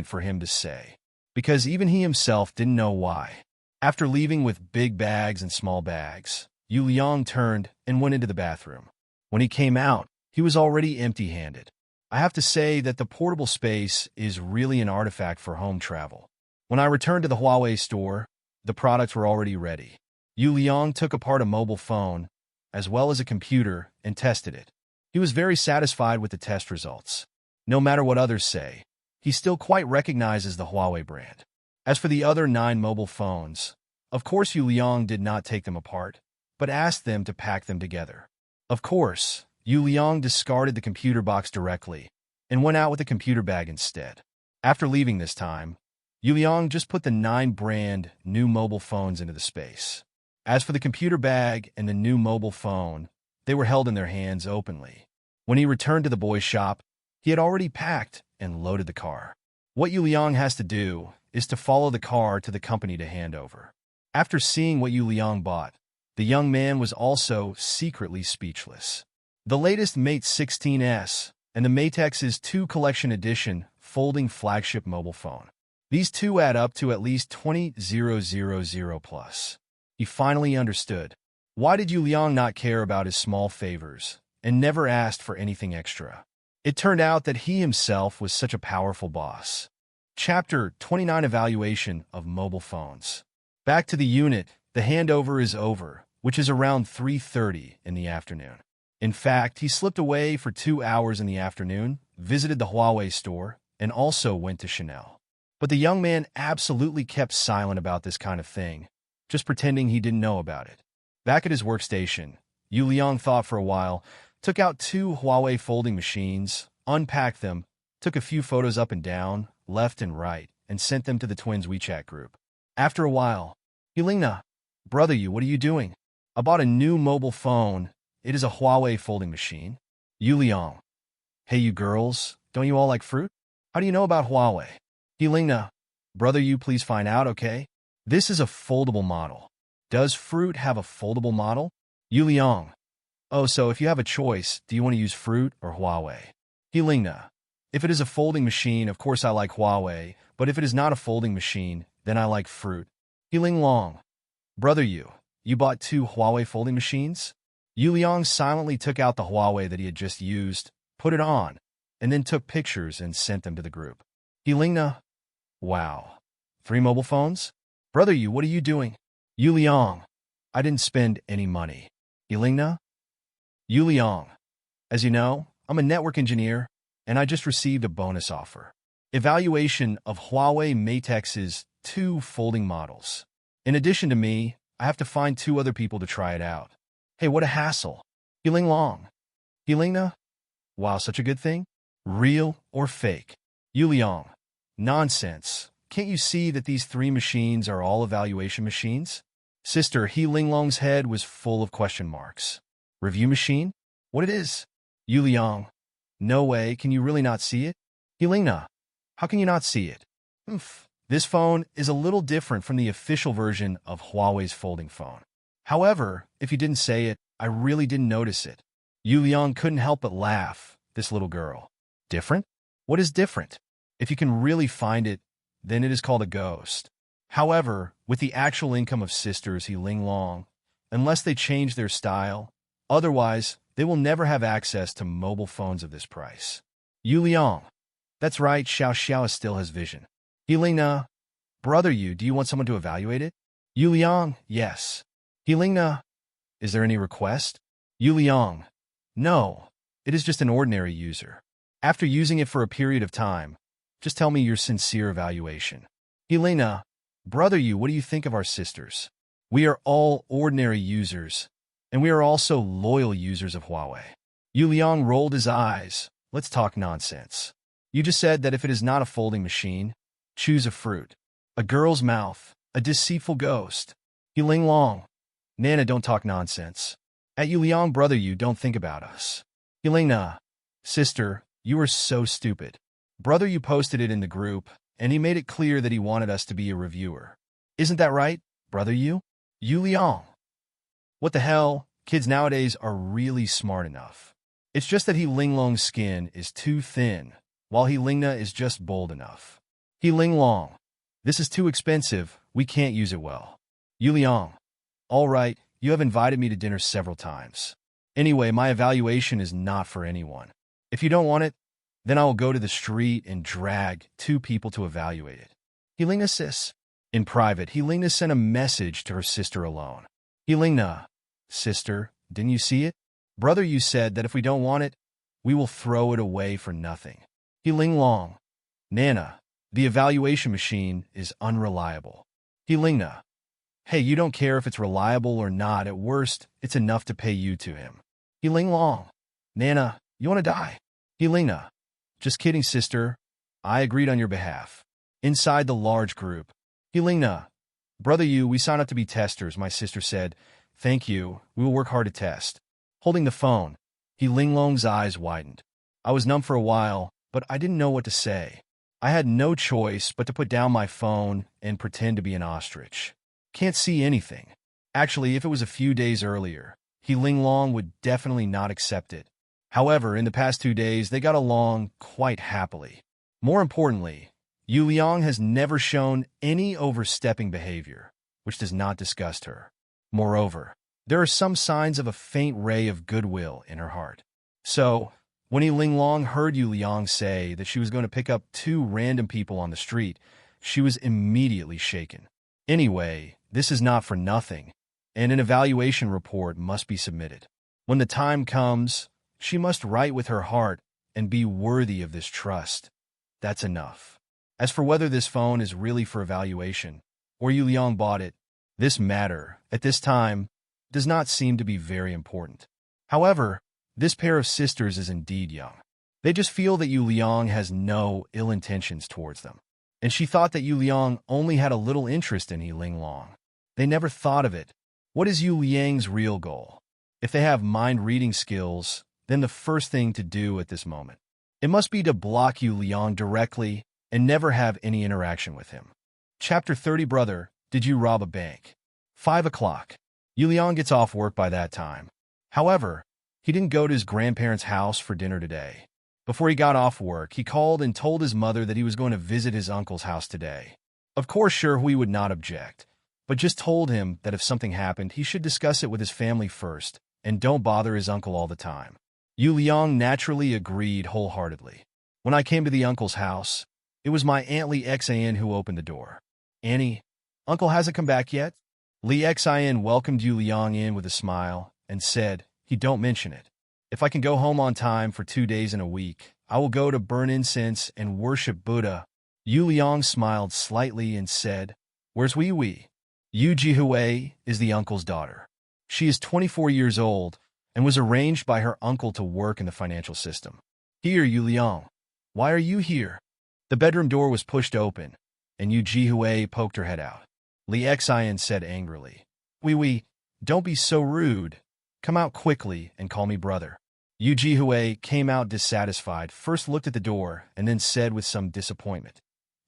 for him to say, because even he himself didn't know why. After leaving with big bags and small bags, Yu Liang turned and went into the bathroom. When he came out, he was already empty-handed. I have to say that the portable space is really an artifact for home travel. When I returned to the Huawei store, the products were already ready. Yu Liang took apart a mobile phone, as well as a computer, and tested it. He was very satisfied with the test results. No matter what others say, he still quite recognizes the Huawei brand. As for the other 9 mobile phones, of course Yu Liang did not take them apart, but asked them to pack them together. Of course, Yu Liang discarded the computer box directly and went out with a computer bag instead. After leaving this time, Yu Liang just put the 9 brand new mobile phones into the space. As for the computer bag and the new mobile phone, they were held in their hands openly. When he returned to the boy's shop, he had already packed and loaded the car. What Yu Liang has to do is to follow the car to the company to hand over. After seeing what Yu Liang bought, the young man was also secretly speechless. The latest Mate 16S and the Mate X's 2 Collection Edition folding flagship mobile phone. These two add up to at least 20,000 plus. He finally understood. Why did Yu Liang not care about his small favors and never asked for anything extra? It turned out that he himself was such a powerful boss. Chapter 29 Evaluation of Mobile Phones. Back to the unit, the handover is over, which is around 3:30 in the afternoon. In fact, he slipped away for 2 hours in the afternoon, visited the Huawei store, and also went to Chanel. But the young man absolutely kept silent about this kind of thing, just pretending he didn't know about it. Back at his workstation, Yu Liang thought for a while, took out 2 Huawei folding machines, unpacked them, took a few photos up and down, left and right, and sent them to the twins' WeChat group. After a while, Yulingna, brother Yu, what are you doing? I bought a new mobile phone. It is a Huawei folding machine. Yu Liang. Hey you girls, don't you all like fruit? How do you know about Huawei? Yulingna, brother Yu, please find out, okay? This is a foldable model. Does fruit have a foldable model? Yu Liang. Oh, so if you have a choice, do you want to use fruit or Huawei? Yulingna. If it is a folding machine, of course I like Huawei, but if it is not a folding machine, then I like fruit. Long. Brother Yu, you bought 2 Huawei folding machines? Yu Liang silently took out the Huawei that he had just used, put it on, and then took pictures and sent them to the group. Yulingna. Wow. 3 mobile phones? Brother Yu, what are you doing? Yu Liang. I didn't spend any money. Yulingna. Yu Liang. As you know, I'm a network engineer, and I just received a bonus offer. Evaluation of Huawei Mate X's 2 folding models. In addition to me, I have to find 2 other people to try it out. Hey, what a hassle. Long. Yulingna? Wow, such a good thing? Real or fake? Yu Liang. Nonsense. Can't you see that these 3 machines are all evaluation machines? Sister, Ling's head was full of question marks. Review machine? What it is? Yu Liang. No way, can you really not see it? Yulingna. How can you not see it? This phone is a little different from the official version of Huawei's folding phone. However, if you didn't say it, I really didn't notice it. Yu Liang couldn't help but laugh, this little girl. Different? What is different? If you can really find it, then it is called a ghost. However, with the actual income of sisters Long, unless they change their style, otherwise, they will never have access to mobile phones of this price. Yu Liang. That's right, Xiao still has vision. Yulingna. Brother Yu, do you want someone to evaluate it? Yu Liang. Yes. Yulingna. Is there any request? Yu Liang. No. It is just an ordinary user. After using it for a period of time, just tell me your sincere evaluation. Yulingna. Brother Yu, what do you think of our sisters? We are all ordinary users, and we are also loyal users of Huawei. Yu Liang rolled his eyes. Let's talk nonsense. You just said that if it is not a folding machine, choose a fruit. A girl's mouth. A deceitful ghost. Long. Nana, don't talk nonsense. At Yu Liang, brother Yu, don't think about us. Yulingna. Sister, you are so stupid. Brother Yu posted it in the group, and he made it clear that he wanted us to be a reviewer. Isn't that right, brother Yu? Yu Liang. What the hell? Kids nowadays are really smart enough. It's just that He Linglong's skin is too thin, while He Lingna is just bold enough. He Linglong, this is too expensive, we can't use it well. Yu Liang, all right, you have invited me to dinner several times. Anyway, my evaluation is not for anyone. If you don't want it, then I will go to the street and drag 2 people to evaluate it. Helena sis. In private, Helena sent a message to her sister alone. Helena, sister, didn't you see it? Brother, you said that if we don't want it, we will throw it away for nothing. Helinglong, Nana, the evaluation machine is unreliable. Helena, hey, you don't care if it's reliable or not. At worst, it's enough to pay you to him. Helinglong, Nana, you want to die? Helena, just kidding, sister. I agreed on your behalf. Inside the large group, Helena, brother, we sign up to be testers, my sister said. Thank you, we will work hard to test. Holding the phone, Helinglong's eyes widened. I was numb for a while, but I didn't know what to say. I had no choice but to put down my phone and pretend to be an ostrich. Can't see anything. Actually, if it was a few days earlier, Helinglong would definitely not accept it. However, in the past 2 days, they got along quite happily. More importantly, Yu Liang has never shown any overstepping behavior, which does not disgust her. Moreover, there are some signs of a faint ray of goodwill in her heart. So, when Helinglong heard Yu Liang say that she was going to pick up 2 random people on the street, she was immediately shaken. Anyway, this is not for nothing, and an evaluation report must be submitted. When the time comes, she must write with her heart and be worthy of this trust. That's enough. As for whether this phone is really for evaluation, or Yu Liang bought it, this matter, at this time, does not seem to be very important. However, this pair of sisters is indeed young. They just feel that Yu Liang has no ill intentions towards them. And she thought that Yu Liang only had a little interest in Helinglong. They never thought of it. What is Yu Liang's real goal? If they have mind-reading skills, then the first thing to do at this moment, it must be to block Yu Liang directly and never have any interaction with him. Chapter 30. Brother, did you rob a bank? 5 o'clock. Yu Liang gets off work by that time. However, he didn't go to his grandparents' house for dinner today. Before he got off work, he called and told his mother that he was going to visit his uncle's house today. Of course, sure, Hui would not object, but just told him that if something happened, he should discuss it with his family first and don't bother his uncle all the time. Yu Liang naturally agreed wholeheartedly. When I came to the uncle's house, it was my Aunt Li Xian who opened the door. Annie, Uncle hasn't come back yet? Li Xian welcomed Yu Liang in with a smile and said, he don't mention it. If I can go home on time for 2 days in a week, I will go to burn incense and worship Buddha. Yu Liang smiled slightly and said, where's Wei Wei? Yu Jihui is the uncle's daughter. She is 24 years old and was arranged by her uncle to work in the financial system. Here, Yu Liang. Why are you here? The bedroom door was pushed open, and Yu Jihui poked her head out. Li Xian said angrily, Wei, don't be so rude. Come out quickly and call me brother. Yu Jihui came out dissatisfied, first looked at the door, and then said with some disappointment,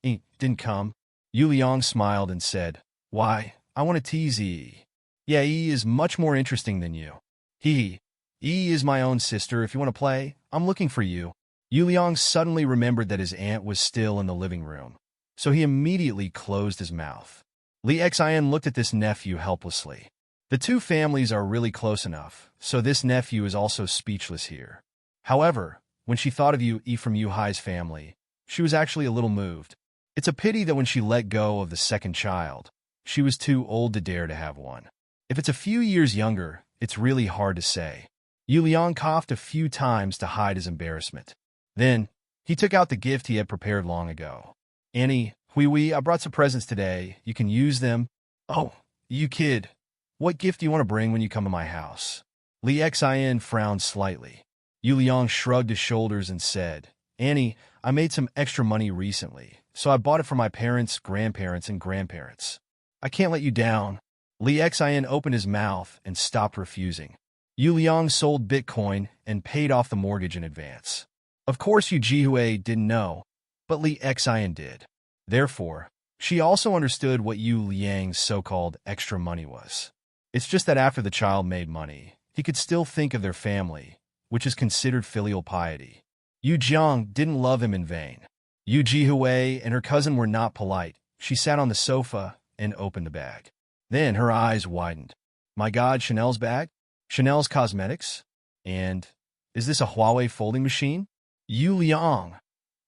didn't come. Yu Liang smiled and said, why, I want to tease Yi. Yeah, Yi is much more interesting than you. Yi is my own sister. If you want to play, I'm looking for you. Yu Liang suddenly remembered that his aunt was still in the living room, so he immediately closed his mouth. Li Xian looked at this nephew helplessly. The 2 families are really close enough, so this nephew is also speechless here. However, when she thought of Yi from Yu Hai's family, she was actually a little moved. It's a pity that when she let go of the second child, she was too old to dare to have one. If it's a few years younger, it's really hard to say. Yu Liang coughed a few times to hide his embarrassment. Then, he took out the gift he had prepared long ago. Annie, Hui, I brought some presents today. You can use them. Oh, you kid. What gift do you want to bring when you come to my house? Li Xian frowned slightly. Yu Liang shrugged his shoulders and said, Annie, I made some extra money recently, so I bought it for my parents, grandparents, and grandparents. I can't let you down. Li Xian opened his mouth and stopped refusing. Yu Liang sold Bitcoin and paid off the mortgage in advance. Of course, Yu Jihui didn't know, but Li Xian did. Therefore, she also understood what Yu Liang's so-called extra money was. It's just that after the child made money, he could still think of their family, which is considered filial piety. Yu Jiang didn't love him in vain. Yu Jihui and her cousin were not polite. She sat on the sofa and opened the bag. Then her eyes widened. My God, Chanel's bag? Chanel's cosmetics? And is this a Huawei folding machine? Yu Liang.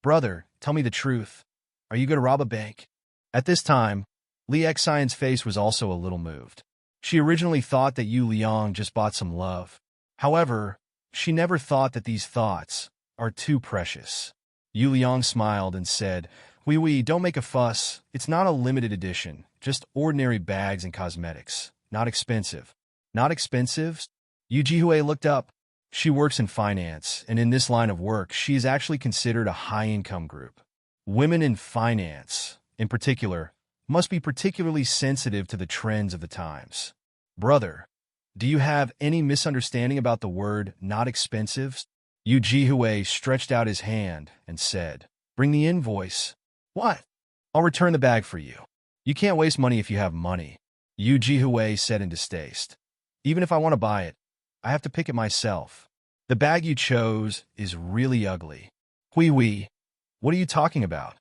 Brother, tell me the truth. Are you going to rob a bank? At this time, Li Xian's face was also a little moved. She originally thought that Yu Liang just bought some love. However, she never thought that these thoughts are too precious. Yu Liang smiled and said, Oui, don't make a fuss. It's not a limited edition, just ordinary bags and cosmetics. Not expensive. Not expensive? Yu Jihui looked up. She works in finance, and in this line of work, she is actually considered a high-income group. Women in finance, in particular, must be particularly sensitive to the trends of the times. Brother, do you have any misunderstanding about the word not expensive? Yu Jihui stretched out his hand and said, Bring the invoice. What? I'll return the bag for you. You can't waste money if you have money. Yu Jihui said in distaste. Even if I want to buy it, I have to pick it myself. The bag you chose is really ugly. Hui, what are you talking about?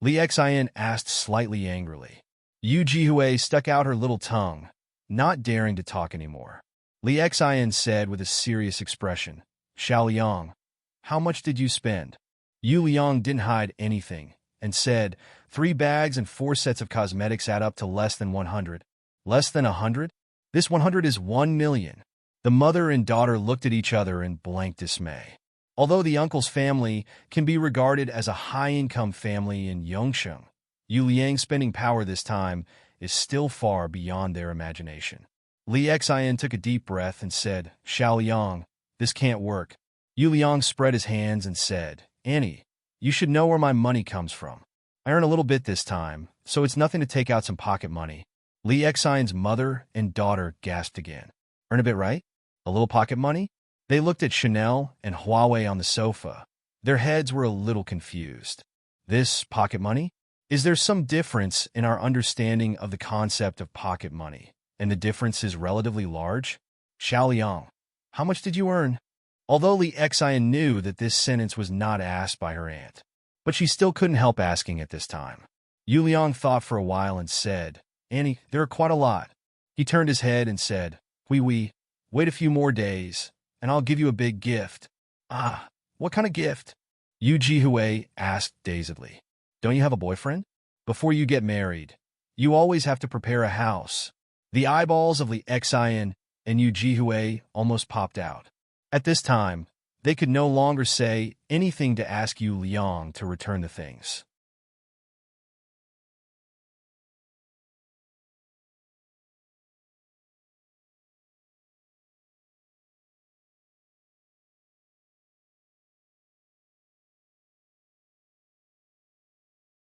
Li Xian asked slightly angrily. Yu Jihui stuck out her little tongue, not daring to talk anymore. Li Xian said with a serious expression, Xiao Liang, how much did you spend? Yu Liang didn't hide anything and said, 3 bags and 4 sets of cosmetics add up to less than 100. Less than 100? This 100 is 1 million. The mother and daughter looked at each other in blank dismay. Although the uncle's family can be regarded as a high-income family in Yongsheng, Yu Liang's spending power this time is still far beyond their imagination. Li Xian took a deep breath and said, Xiao Liang, this can't work. Yu Liang spread his hands and said, Annie, you should know where my money comes from. I earn a little bit this time, so it's nothing to take out some pocket money. Li Xian's mother and daughter gasped again. Earn a bit, right? A little pocket money? They looked at Chanel and Huawei on the sofa. Their heads were a little confused. This pocket money? Is there some difference in our understanding of the concept of pocket money, and the difference is relatively large? Xiao Liang, how much did you earn? Although Li Xian knew that this sentence was not asked by her aunt, but she still couldn't help asking at this time. Yu Liang thought for a while and said, Annie, there are quite a lot. He turned his head and said, Oui, wait a few more days, and I'll give you a big gift. Ah, what kind of gift? Yu Jihui asked dazedly. Don't you have a boyfriend? Before you get married, you always have to prepare a house. The eyeballs of Li Xian and Yu Jihui almost popped out. At this time, they could no longer say anything to ask Yu Liang to return the things.